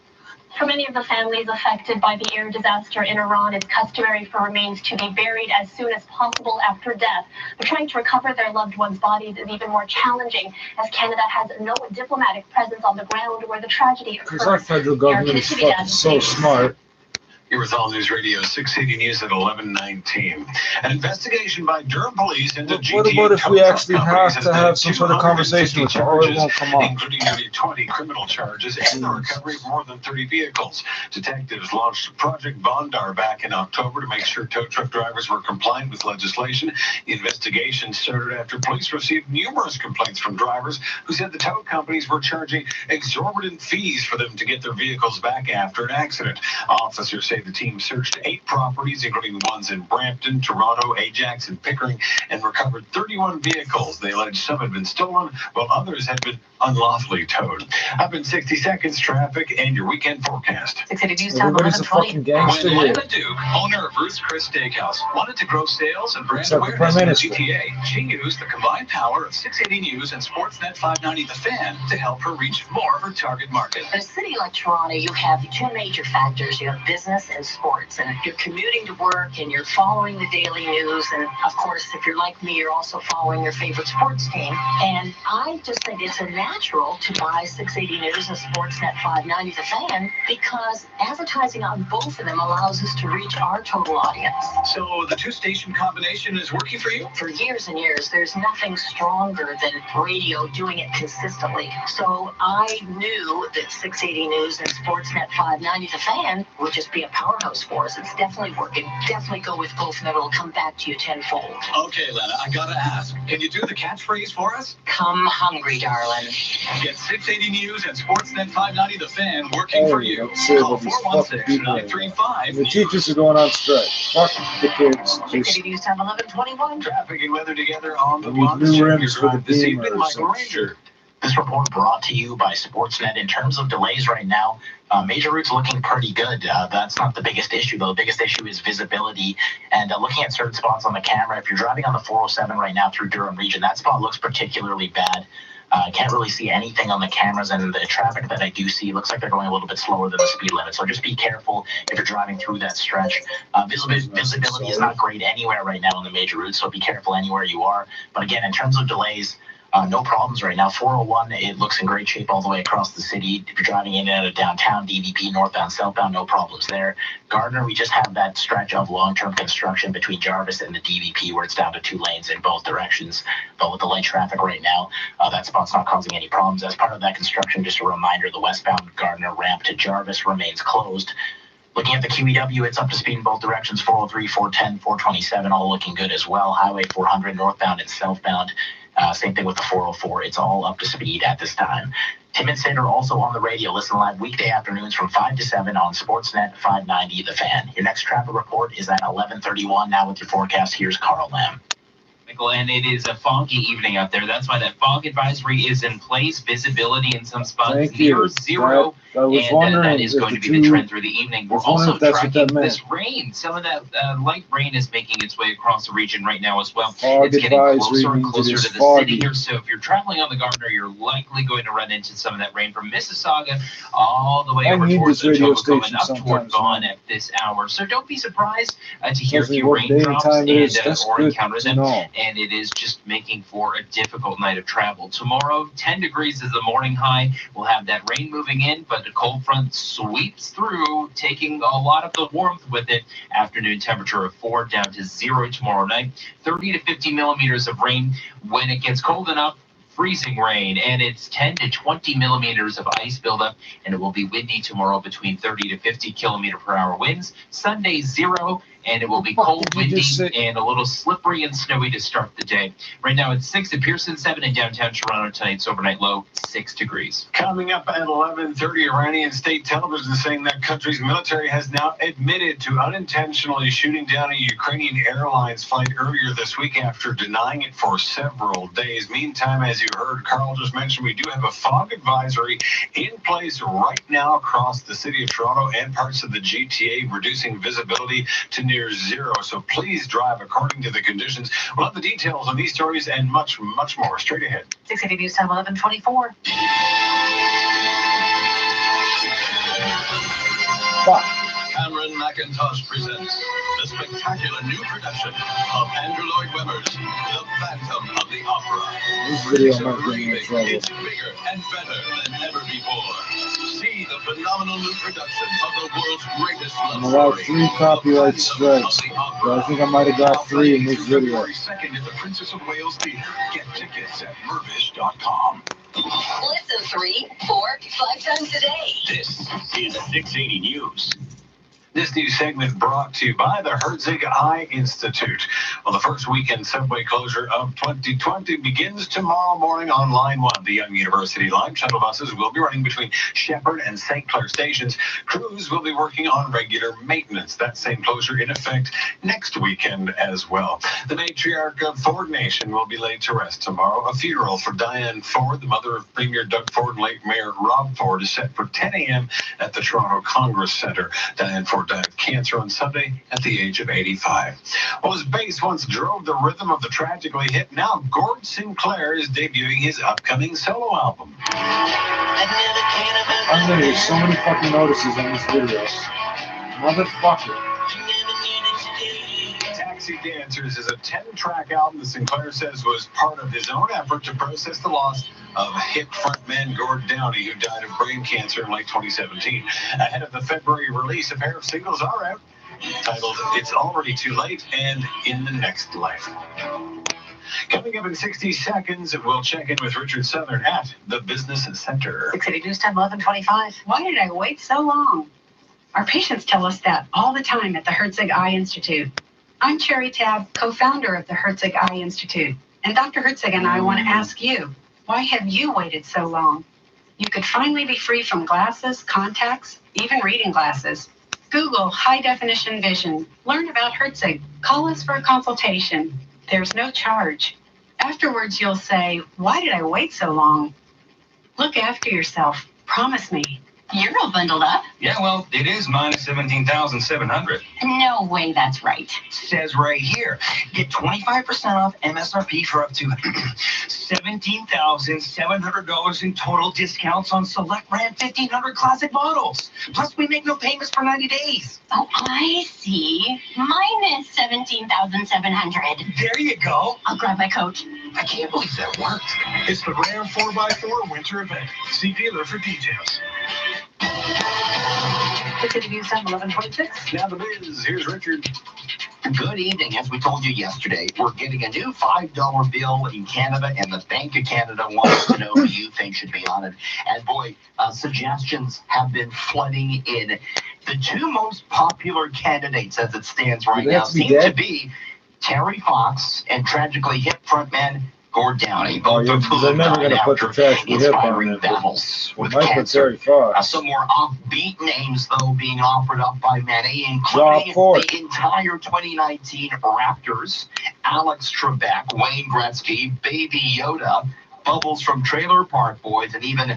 For many of the families affected by the air disaster in Iran, it's customary for remains to be buried as soon as possible after death. But trying to recover their loved ones' bodies is even more challenging, as Canada has no diplomatic presence on the ground where the tragedy occurred. Because our federal government is fucking so smart. Here with All News Radio 680 News at 11:19. An investigation by Durham Police into What about if we actually have to have some sort of conversation with her, or it won't come up? Including nearly 20 criminal charges and the recovery of more than 30 vehicles. Detectives launched Project Bondar back in October to make sure tow truck drivers were compliant with legislation. The investigation started after police received numerous complaints from drivers who said the tow companies were charging exorbitant fees for them to get their vehicles back after an accident. Officers say the team searched 8 properties, including the ones in Brampton, Toronto, Ajax, and Pickering, and recovered 31 vehicles. They alleged some had been stolen, while others had been unlawfully towed. Up in 60 seconds, traffic and your weekend forecast. 680 News Time, 11:20. When Lana Duke, owner of Ruth's Chris Steakhouse, wanted to grow sales and brand Except the awareness Prime in the Minister. GTA, she used the combined power of 680 News and Sportsnet 590 The Fan to help her reach more of her target market. In a city like Toronto, you have 2 major factors. You have business and sports. And if you're commuting to work and you're following the daily news, and of course, if you're like me, you're also following your favorite sports team. And I just think it's a natural to buy 680 News and Sportsnet 590 The Fan, because advertising on both of them allows us to reach our total audience. So the 2-station combination is working for you? For years and years, there's nothing stronger than radio doing it consistently. So I knew that 680 News and Sportsnet 590 The Fan would just be a powerhouse for us. It's definitely working. Definitely go with both, and it'll come back to you tenfold. Okay, Lena, I gotta ask. Can you do the catchphrase for us? Come hungry, darling. Get 680 News and Sportsnet 590 The Fan working for you. Let's see Call what these fucking people are. 416-935. The teachers are going on strike. Fuck the kids. 680 News Time 11:21. Traffic and weather together on the We need block. new Check your rims for the drive this evening, Beamer or Michael some Ranger. This report brought to you by Sportsnet. In terms of delays right now, major routes looking pretty good. That's not the biggest issue, though. The biggest issue is visibility. And looking at certain spots on the camera, if you're driving on the 407 right now through Durham region, that spot looks particularly bad. I can't really see anything on the cameras, and the traffic that I do see looks like they're going a little bit slower than the speed limit. So just be careful if you're driving through that stretch. Visibility is not great anywhere right now on the major routes, so be careful anywhere you are. But again, in terms of delays, no problems right now. 401, it looks in great shape all the way across the city. If you're driving in and out of downtown, DVP, northbound, southbound, no problems there. Gardner, we just have that stretch of long-term construction between Jarvis and the DVP where it's down to 2 lanes in both directions. But with the light traffic right now, that spot's not causing any problems. As part of that construction, just a reminder, the westbound Gardner ramp to Jarvis remains closed. Looking at the QEW, it's up to speed in both directions, 403, 410, 427, all looking good as well. Highway 400, northbound and southbound. Same thing with the 404. It's all up to speed at this time. Tim and Sid are also on the radio. Listen live weekday afternoons from 5 to 7 on Sportsnet 590 The Fan. Your next traffic report is at 11:31. Now with your forecast, here's Carl Lamb. And it is a foggy evening out there. That's why that fog advisory is in place. Visibility in some spots Thank near you. zero. I was And wondering that is if going the to be the two- trend through the evening. We're I was wondering also if that's what tracking that meant. this rain. Some of that light rain is making its way across the region right now as well. Fog It's getting advisory closer and means it closer is to the foggy. city here. So if you're traveling on the Gardner, you're likely going to run into some of that rain from Mississauga all the way I over need towards this radio Etobicoke station and up toward sometimes, Vaughan man. at this hour. So don't be surprised to hear a Tells me few what day and raindrops time it is. and That's or good encounter to them. know. And it is just making for a difficult night of travel. Tomorrow, 10 degrees is the morning high. We'll have that rain moving in, but the cold front sweeps through, taking a lot of the warmth with it. Afternoon temperature of 4 down to 0 tomorrow night. 30 to 50 millimeters of rain. When it gets cold enough, freezing rain, and it's 10 to 20 millimeters of ice buildup, and it will be windy tomorrow between 30 to 50 kilometer per hour winds. Sunday, 0, and it will be cold, did you windy, just say? and a little slippery and snowy to start the day. Right now it's 6 at Pearson, 7 in downtown Toronto. Tonight's overnight low, 6 degrees. Coming up at 11:30, Iranian state television saying that country's military has now admitted to unintentionally shooting down a Ukrainian Airlines flight earlier this week after denying it for several days. Meantime, as you heard Carl just mention, we do have a fog advisory in place right now across the city of Toronto and parts of the GTA, reducing visibility to near 0. So please drive according to the conditions. We'll have the details on these stories and much, much more straight ahead. 680 News Time 11:24. Fuck. Cameron McIntosh presents the spectacular new production of Andrew Lloyd Webber's The Phantom of the Opera. This video It's a might get me in remake. trouble. It's bigger and better than ever before. See the phenomenal new production of the world's greatest I'm love allowed story. 3 copyright strikes, but I think I might have got 3 in this video. February 2nd at the Princess of Wales Theatre. Get tickets at mervish.com. Listen 3, 4, 5 times a day. This is 680 News. This new segment brought to you by the Herzig Eye Institute. Well, the first weekend subway closure of 2020 begins tomorrow morning on Line 1. The Young University Line shuttle buses will be running between Shepherd and St. Clair stations. Crews will be working on regular maintenance. That same closure in effect next weekend as well. The matriarch of Ford Nation will be laid to rest tomorrow. A funeral for Diane Ford, the mother of Premier Doug Ford and late Mayor Rob Ford, is set for 10 a.m. at the Toronto Congress Centre. Diane Ford died of cancer on Sunday at the age of 85. Well, his bass once drove the rhythm of the tragically hit. Now Gord Sinclair is debuting his upcoming solo album. I'm gonna get so many fucking notices on this video. Motherfucker. Taxi Dancers is a 10-track album that Sinclair says was part of his own effort to process the loss of hit frontman Gord Downie, who died of brain cancer in late 2017. Ahead of the February release, a pair of singles are out, titled It's Already Too Late and In the Next Life. Coming up in 60 seconds, we'll check in with Richard Southern at the Business Center. 680 News Time 11:25. Why did I wait so long? Our patients tell us that all the time at the Herzig Eye Institute. I'm Cherry Tab, co-founder of the Herzig Eye Institute. And Dr. Herzig and I want to ask you, why have you waited so long? You could finally be free from glasses, contacts, even reading glasses. Google high-definition vision. Learn about Herzig. Call us for a consultation. There's no charge. Afterwards, you'll say, why did I wait so long? Look after yourself. Promise me. You're all bundled up. Yeah, well, it is minus 17,700. No way that's right. Says right here, get 25% off MSRP for up to $17,700 in total discounts on select brand 1,500 classic models. Plus, we make no payments for 90 days. Oh, I see. Minus 17,700. There you go. I'll grab my coat. I can't believe that worked. It's the Ram 4x4 winter event. See dealer for details. City News Time 11:26. Now the biz. Here's Richard. Good evening. As we told you yesterday, we're getting a new $5 bill in Canada, and the Bank of Canada wants to know who you think should be on it. And boy, suggestions have been flooding in. The two most popular candidates as it stands right now seem to be Terry Fox and tragically hip frontman Gord Downie. Both of whom they're never going to put the tragically hip on inspiring it. battles with Michael cancer. Terry Fox. Some more offbeat names, though, being offered up by many, including the entire 2019 Raptors, Alex Trebek, Wayne Gretzky, Baby Yoda, Bubbles from Trailer Park Boys, and even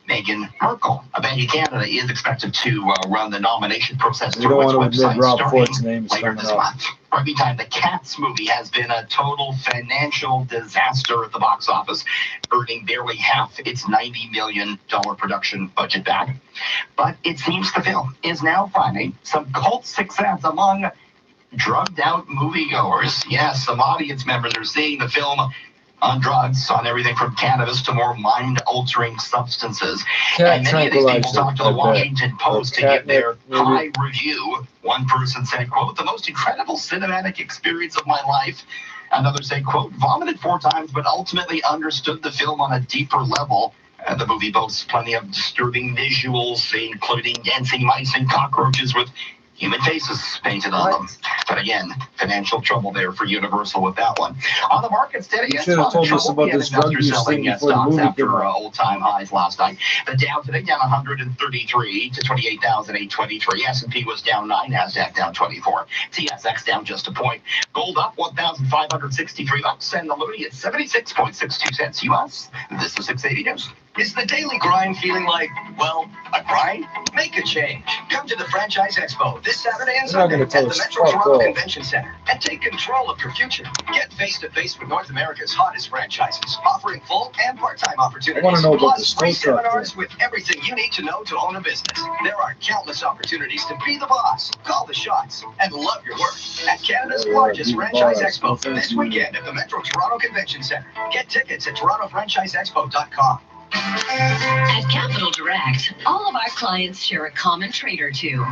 Meghan Markle. Bank of Canada is expected to run the nomination process We through don't its want to admit website Rob starting Fort's name is later coming this up. month. For every time the Cats movie has been a total financial disaster at the box office, earning barely half its $90 million production budget back. But it seems the film is now finding some cult success among drugged out moviegoers. Yes, some audience members are seeing the film on drugs, on everything from cannabis to more mind-altering substances. Cat And many of these people tranquilizer, talked to the I bet. Washington Post to give their maybe. high review. One person said, quote, the most incredible cinematic experience of my life. Another said, quote, vomited 4 times, but ultimately understood the film on a deeper level. The movie boasts plenty of disturbing visuals, including dancing mice and cockroaches with human faces painted on them. But again, financial trouble there for Universal with that one. On the markets today, You should have told us about this drug use thing before the movie after came out. all-time highs last night. The Dow today down 133 to 28,823. S&P was down 9. Nasdaq down 24. TSX down just a point. Gold up 1,563 bucks, and the loonie at 76.62 cents US. This is 680 News. Is the daily grind feeling like, well, a grind? Make a change. Come to the Franchise Expo this Saturday and They're not Sunday gonna at tell the us Metro fuck Toronto all. Convention Center and take control of your future. Get face-to-face with North America's hottest franchises, offering full and part-time opportunities. I wanna know about Plus, the free snow truck seminars with everything you need to know to own a business. There are countless opportunities to be the boss, call the shots, and love your work at Canada's largest be Franchise boss. Expo this weekend at the Metro Toronto Convention Center. Get tickets at TorontoFranchiseExpo.com. At Capital Direct, all of our clients share a common trait or two.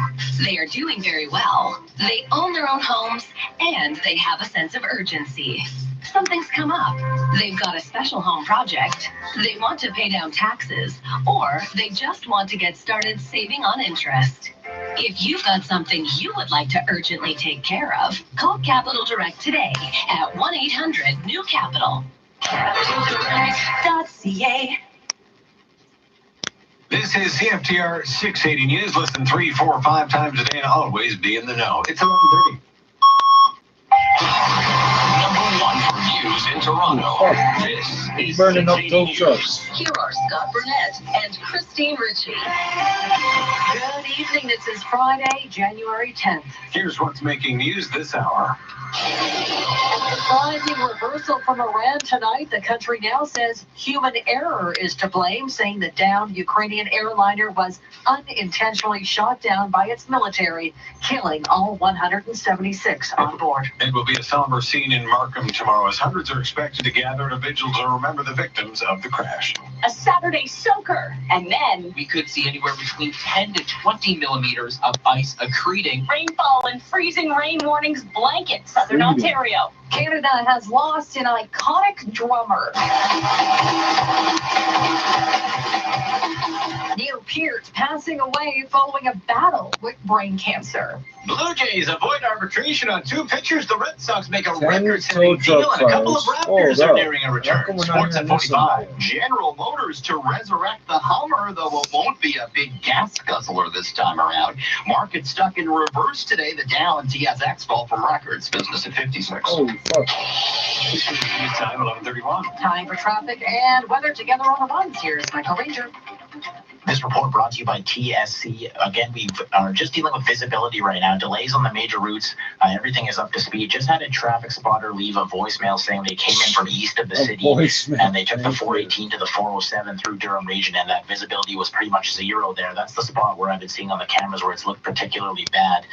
They are doing very well, they own their own homes, and they have a sense of urgency. Something's come up. They've got a special home project, they want to pay down taxes, or they just want to get started saving on interest. If you've got something you would like to urgently take care of, call Capital Direct today at 1-800-NEW-CAPITAL. CapitalDirect.ca. This is CFTR 680 News. Listen 3, 4, 5 times a day and always be in the know. It's 11:30. Number 1 for news in Toronto. This is Burning up 680 tow News. trucks. Here are Scott Burnett and Christine Ritchie. Good evening. This is Friday, January 10th. Here's what's making news this hour. Surprising reversal from Iran tonight. The country now says human error is to blame, saying the downed Ukrainian airliner was unintentionally shot down by its military, killing all 176 on board. It will be a somber scene in Markham tomorrow as hundreds are expected to gather at a vigil to remember the victims of the crash. A Saturday soaker, and then We could see anywhere between 10 to 20 millimeters of ice accreting. rainfall and freezing rain warnings blanket Southern Freedom. Ontario. Canada has lost an iconic drummer. Neil Peart passing away following a battle with brain cancer. Blue Jays avoid arbitration on 2 pitchers. The Red Sox make a 10 record-setting tow deal, truck and a couple of fires. Raptors Hold are up. nearing a How return. come we're not Sports at hearing this 45. info? General Motors to resurrect the Hummer, though it won't be a big gas guzzler this time around. Market stuck in reverse today. The Dow and TSX fall from records. Business at 56. Holy fuck. News time, 11:31. Time for traffic and weather together on the ones. Here's Michael Ranger. This report brought to you by TSC. Again, we are just dealing with visibility right now. Delays on the major routes. Everything is up to speed. Just had a traffic spotter leave a voicemail saying they came in from east of the city and they took the 418 to the 407 through Durham region, and that visibility was pretty much zero there. That's the spot where I've been seeing on the cameras where it's looked particularly bad.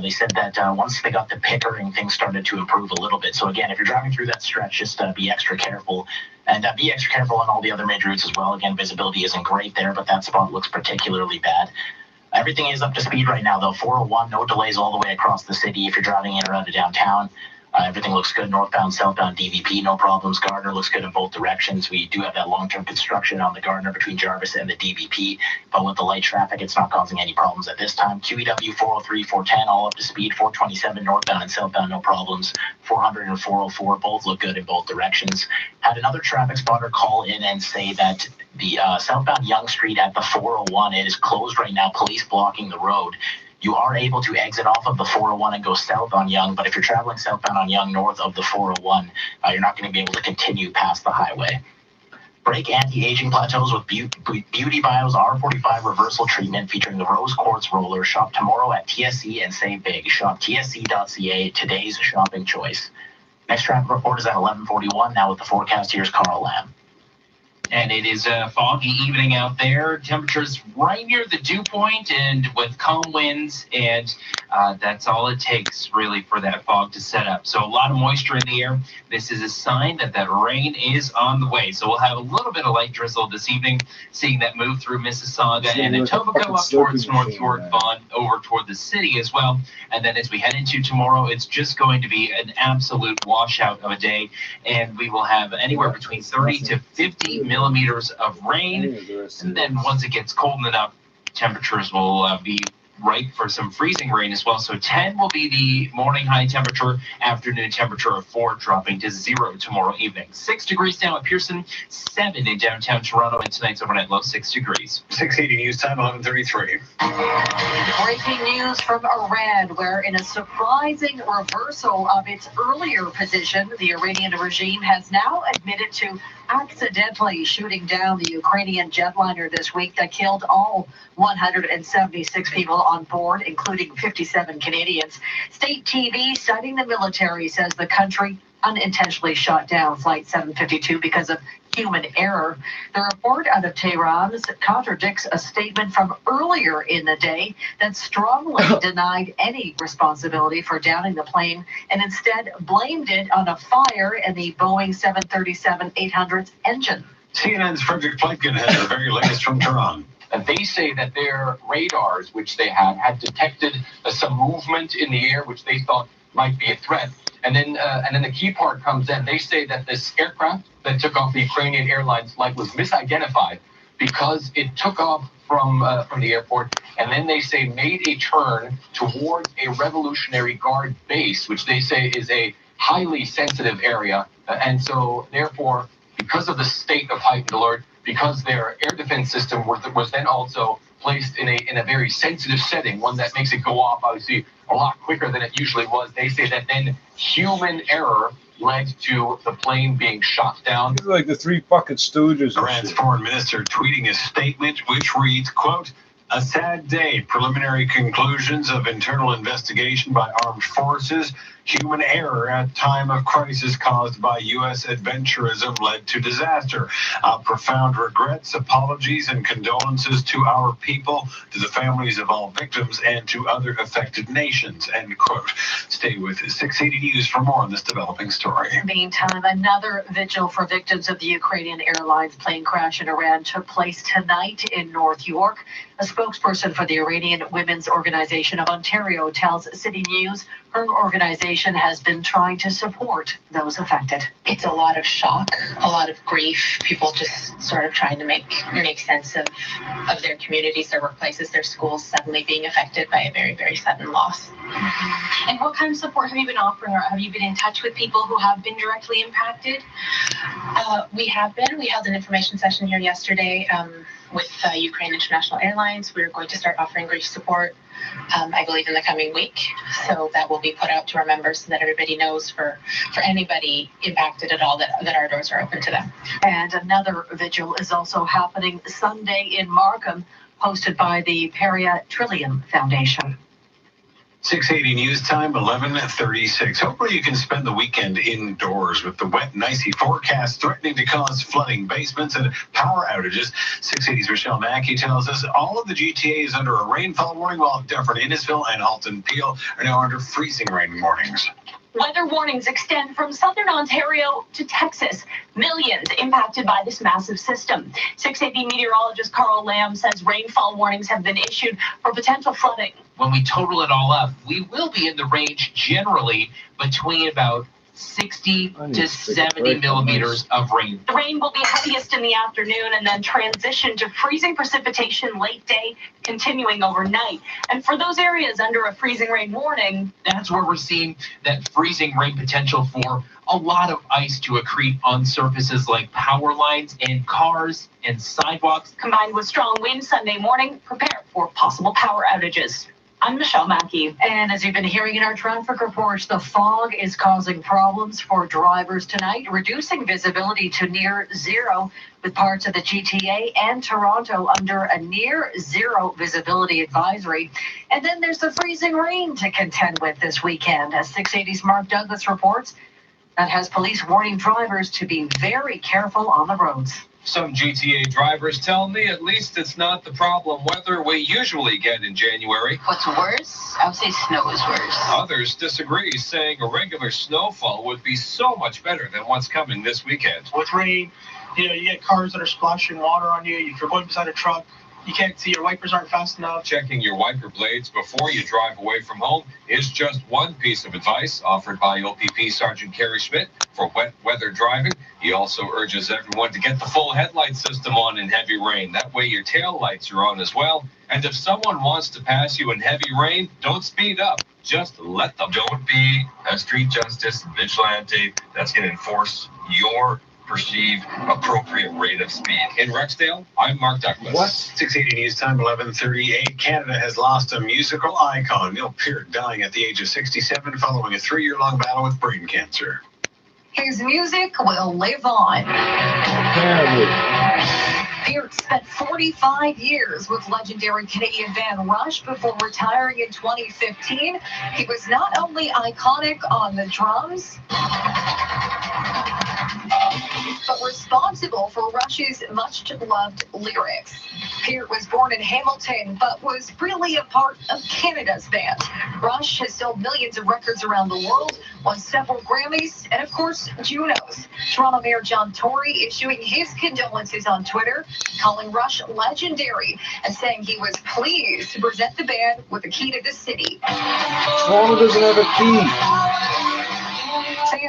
They said that once they got to Pickering, things started to improve a little bit. So again, if you're driving through that stretch, just be extra careful. And be extra careful on all the other major routes as well. Again, visibility isn't great there, but that spot looks particularly bad. Everything is up to speed right now, though. 401, no delays all the way across the city if you're driving in or out of downtown. Everything looks good. Northbound, southbound, DVP, no problems. Gardner looks good in both directions. We do have that long-term construction on the Gardner between Jarvis and the DVP, but with the light traffic, it's not causing any problems at this time. QEW 403, 410, all up to speed. 427, northbound and southbound, no problems. 400 and 404, both look good in both directions. Had another traffic spotter call in and say that the southbound Yonge Street at the 401, it is closed right now, police blocking the road. You are able to exit off of the 401 and go south on Yonge, but if you're traveling southbound on Yonge north of the 401, you're not going to be able to continue past the highway. Break anti-aging plateaus with Beauty Bio's R45 reversal treatment featuring the Rose Quartz Roller. Shop tomorrow at TSC and save big. Shop tsc.ca, today's shopping choice. Next traffic report is at 11:41. Now with the forecast, here's Carl Lamb. And it is a foggy evening out there. Temperatures right near the dew point and with calm winds, and that's all it takes really for that fog to set up. So a lot of moisture in the air. This is a sign that that rain is on the way. So we'll have a little bit of light drizzle this evening, seeing that move through Mississauga and Etobicoke up towards North York, Vaughan, over toward the city as well. And then as we head into tomorrow, it's just going to be an absolute washout of a day, and we will have anywhere between 30 to 50 millimeters of rain. And then once it gets cold enough, temperatures will be ripe for some freezing rain as well. So 10 will be the morning high temperature, afternoon temperature of 4 dropping to 0 tomorrow evening. 6 degrees down at Pearson, 7 in downtown Toronto, and tonight's overnight low 6 degrees. 680 news time, 11:33. Breaking news from Iran, where in a surprising reversal of its earlier position, the Iranian regime has now admitted to accidentally shooting down the Ukrainian jetliner this week that killed all 176 people on board, including 57 Canadians. State TV, citing the military, says the country unintentionally shot down Flight 752 because of human error. The report out of Tehran contradicts a statement from earlier in the day that strongly denied any responsibility for downing the plane and instead blamed it on a fire in the Boeing 737-800's engine. CNN's Frederick Pleitgen has the very latest from Tehran. And they say that their radars, which they had detected some movement in the air, which they thought might be a threat. And then the key part comes in. They say that this aircraft that took off the Ukrainian Airlines flight was misidentified because it took off from the airport, and then they say made a turn towards a Revolutionary Guard base, which they say is a highly sensitive area. And so, therefore, because of the state of heightened alert, because their air defense system was then also placed in a very sensitive setting, one that makes it go off, obviously, a lot quicker than it usually was. They say that then human error led to the plane being shot down. It's like the three fucking stooges. Iran's foreign minister tweeting a statement which reads, quote, "A sad day. Preliminary conclusions of internal investigation by armed forces. Human error at time of crisis caused by U.S. adventurism led to disaster. Profound regrets, apologies, and condolences to our people, to the families of all victims, and to other affected nations," end quote. Stay with 680 News for more on this developing story. Meantime, another vigil for victims of the Ukrainian Airlines plane crash in Iran took place tonight in North York. A spokesperson for the Iranian Women's Organization of Ontario tells City News her organization has been trying to support those affected. It's a lot of shock, a lot of grief, people just sort of trying to make sense of their communities, their workplaces, their schools suddenly being affected by a very, very sudden loss. And what kind of support have you been offering, or have you been in touch with people who have been directly impacted? We have been. We held an information session here yesterday with Ukraine International Airlines. We're going to start offering grief support, I believe, in the coming week. So that will be put out to our members so that everybody knows for anybody impacted at all that our doors are open to them. And another vigil is also happening Sunday in Markham, hosted by the Peria Trillium Foundation. 680 News Time, 11:36. Hopefully you can spend the weekend indoors with the wet and icy forecast threatening to cause flooding, basements, and power outages. 680's Rochelle Mackey tells us all of the GTA is under a rainfall warning, while Dufferin, Innisfil, and Halton Peel are now under freezing rain warnings. Weather warnings extend from southern Ontario to Texas. Millions impacted by this massive system. 680 meteorologist Carl Lamb says rainfall warnings have been issued for potential flooding. When we total it all up, we will be in the range generally between about 60 to 70 millimeters of rain. The rain will be heaviest in the afternoon and then transition to freezing precipitation late day, continuing overnight. And for those areas under a freezing rain warning, that's where we're seeing that freezing rain potential for a lot of ice to accrete on surfaces like power lines and cars and sidewalks. Combined with strong winds Sunday morning, prepare for possible power outages. I'm Michelle Mackey. And as you've been hearing in our traffic reports, the fog is causing problems for drivers tonight, reducing visibility to near zero, with parts of the GTA and Toronto under a near zero visibility advisory. And then there's the freezing rain to contend with this weekend. As 680's Mark Douglas reports, that has police warning drivers to be very careful on the roads. Some GTA drivers tell me at least it's not the problem weather we usually get in January. What's worse? I would say snow is worse. Others disagree, saying a regular snowfall would be so much better than what's coming this weekend. With rain, you get cars that are splashing water on you. If you're going beside a truck, you can't see, your wipers aren't fast enough. Checking your wiper blades before you drive away from home is just one piece of advice offered by OPP Sergeant Kerry Schmidt for wet weather driving. He also urges everyone to get the full headlight system on in heavy rain. That way your tail lights are on as well. And if someone wants to pass you in heavy rain, don't speed up. Just let them. Don't be a street justice vigilante that's going to enforce your perceived appropriate rate of speed. In Rexdale, I'm Mark Douglas. What? 680 News Time, 11:38. Canada has lost a musical icon. Neil Peart dying at the age of 67 following a 3-year-long battle with brain cancer. His music will live on. Peart spent 45 years with legendary Canadian band Rush before retiring in 2015. He was not only iconic on the drums, but responsible for Rush's much-loved lyrics. Peart was born in Hamilton, but was really a part of Canada's band. Rush has sold millions of records around the world, won several Grammys, and of course, Junos. Toronto Mayor John Tory issuing his condolences on Twitter, calling Rush legendary and saying he was pleased to present the band with the key to the city. Toronto doesn't have a key.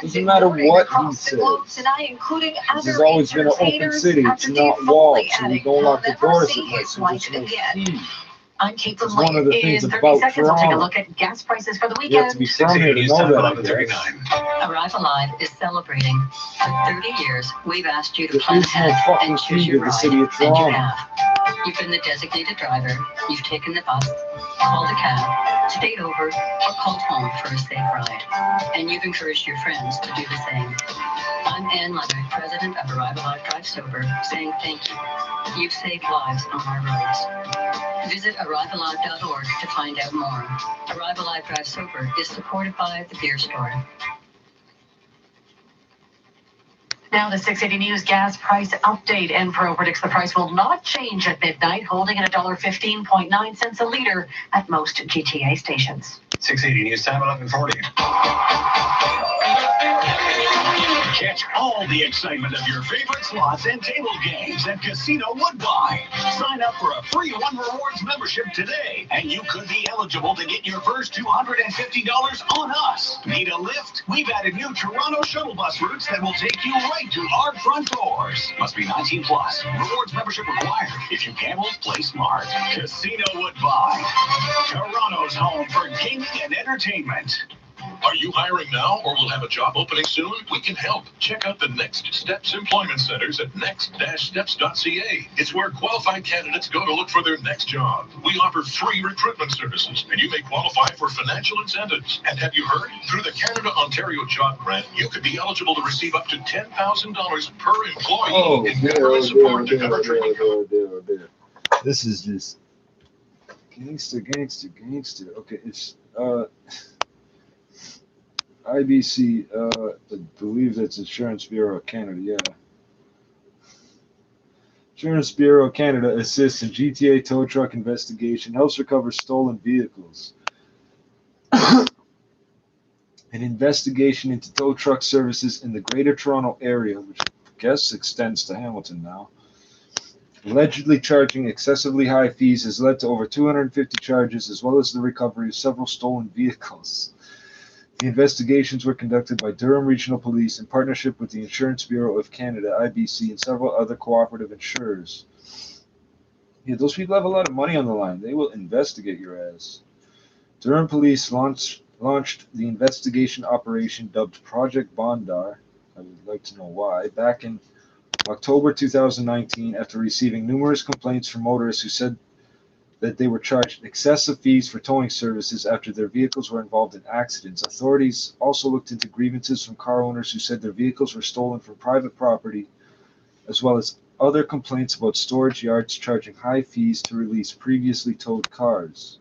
Doesn't matter what he says. Tonight, including This has always been an open city. It's not walled, so we don't lock the doors at night, so there's no key. I'm Kate It's one of the things in 30 about seconds, we'll take a Toronto. look at gas prices for the You have weekend. to be from here to know that, I guess. Arrive Alive is celebrating. For 30 years, we've asked you to There plan is no ahead fucking and choose key your to the ride, city of and you Toronto. have. You've been the designated driver, you've taken the bus, called a cab, stayed over, or called home for a safe ride. And you've encouraged your friends to do the same. I'm Ann Leonard, president of Arrive Alive Drive Sober, saying thank you. You've saved lives on our roads. Visit arrivealive.org to find out more. Arrive Alive Drive Sober is supported by the Beer Store. Now the 680 News gas price update. Enpro predicts the price will not change at midnight, holding at $1.15.9 a liter at most GTA stations. 680 News Time, 11:40. Catch all the excitement of your favorite slots and table games at Casino Woodbine. Sign up for a free One Rewards membership today, and you could be eligible to get your first $250 on us. Need a lift? We've added new Toronto shuttle bus routes that will take you right to our front doors. Must be 19 plus. Rewards membership required. If you gamble, play smart. Casino Woodbine. Toronto's home for gaming and entertainment. Are you hiring now or will have a job opening soon? We can help. Check out the Next Steps Employment Centers at next-steps.ca. It's where qualified candidates go to look for their next job. We offer free recruitment services, and you may qualify for financial incentives. And have you heard? Through the Canada-Ontario Job Grant, you could be eligible to receive up to $10,000 per employee in government support to cover training. This is just gangster. Okay, it's IBC, I believe that's Insurance Bureau of Canada, yeah. Insurance Bureau of Canada assists in GTA tow truck investigation, helps recover stolen vehicles. An investigation into tow truck services in the Greater Toronto Area, which I guess extends to Hamilton now, allegedly charging excessively high fees has led to over 250 charges, as well as the recovery of several stolen vehicles. The investigations were conducted by Durham Regional Police in partnership with the Insurance Bureau of Canada, IBC, and several other cooperative insurers. Yeah, those people have a lot of money on the line. They will investigate your ass. Durham Police launched the investigation operation dubbed Project Bondar. I would like to know why. Back in October 2019, after receiving numerous complaints from motorists who said that they were charged excessive fees for towing services after their vehicles were involved in accidents. Authorities also looked into grievances from car owners who said their vehicles were stolen from private property, as well as other complaints about storage yards charging high fees to release previously towed cars.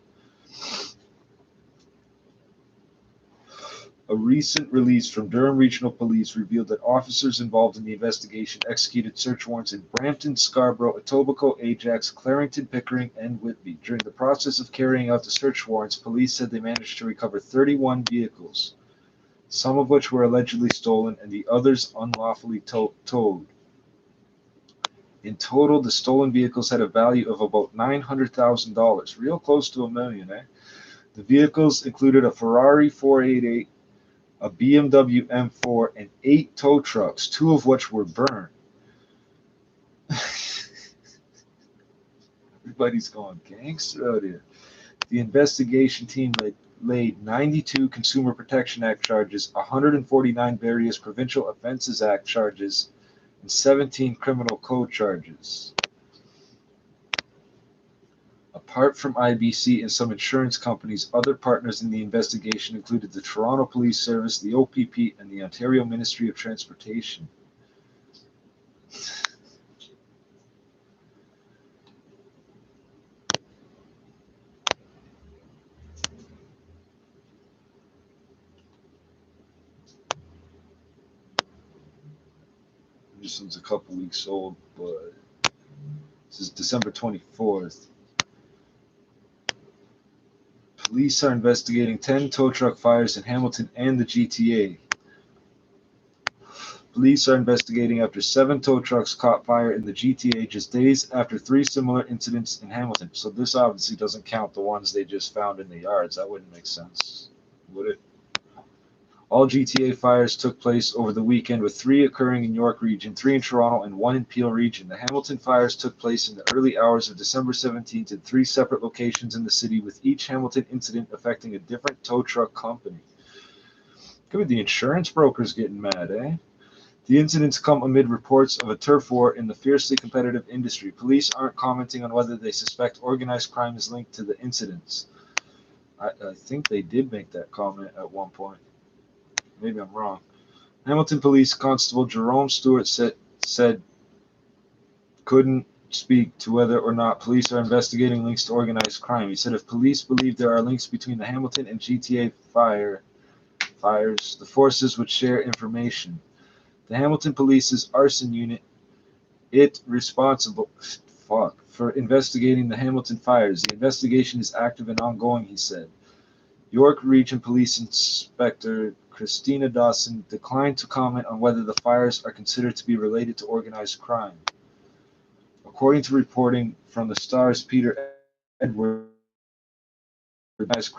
A recent release from Durham Regional Police revealed that officers involved in the investigation executed search warrants in Brampton, Scarborough, Etobicoke, Ajax, Clarington, Pickering, and Whitby. During the process of carrying out the search warrants, police said they managed to recover 31 vehicles, some of which were allegedly stolen and the others unlawfully towed. In total, the stolen vehicles had a value of about $900,000, real close to $1 million, eh? The vehicles included a Ferrari 488, a BMW M4, and 8 tow trucks, 2 of which were burned. Everybody's going gangster out here. The investigation team laid 92 Consumer Protection Act charges, 149 various Provincial Offences Act charges, and 17 criminal code charges. Apart from IBC and some insurance companies, other partners in the investigation included the Toronto Police Service, the OPP, and the Ontario Ministry of Transportation. This one's a couple weeks old, but this is December 24th. Police are investigating 10 tow truck fires in Hamilton and the GTA. Police are investigating after 7 tow trucks caught fire in the GTA just days after 3 similar incidents in Hamilton. So this obviously doesn't count the ones they just found in the yards. That wouldn't make sense, would it? All GTA fires took place over the weekend, with 3 occurring in York Region, 3 in Toronto, and 1 in Peel Region. The Hamilton fires took place in the early hours of December 17th in 3 separate locations in the city, with each Hamilton incident affecting a different tow truck company. Could be the insurance brokers getting mad, eh? The incidents come amid reports of a turf war in the fiercely competitive industry. Police aren't commenting on whether they suspect organized crime is linked to the incidents. I think they did make that comment at one point. Maybe I'm wrong. Hamilton Police Constable Jerome Stewart said couldn't speak to whether or not police are investigating links to organized crime. He said if police believe there are links between the Hamilton and GTA fires, the forces would share information. The Hamilton Police's arson unit, responsible for investigating the Hamilton fires. The investigation is active and ongoing, he said. York Region Police Inspector Christina Dawson declined to comment on whether the fires are considered to be related to organized crime. According to reporting from the Star's Peter Edwards, organized crime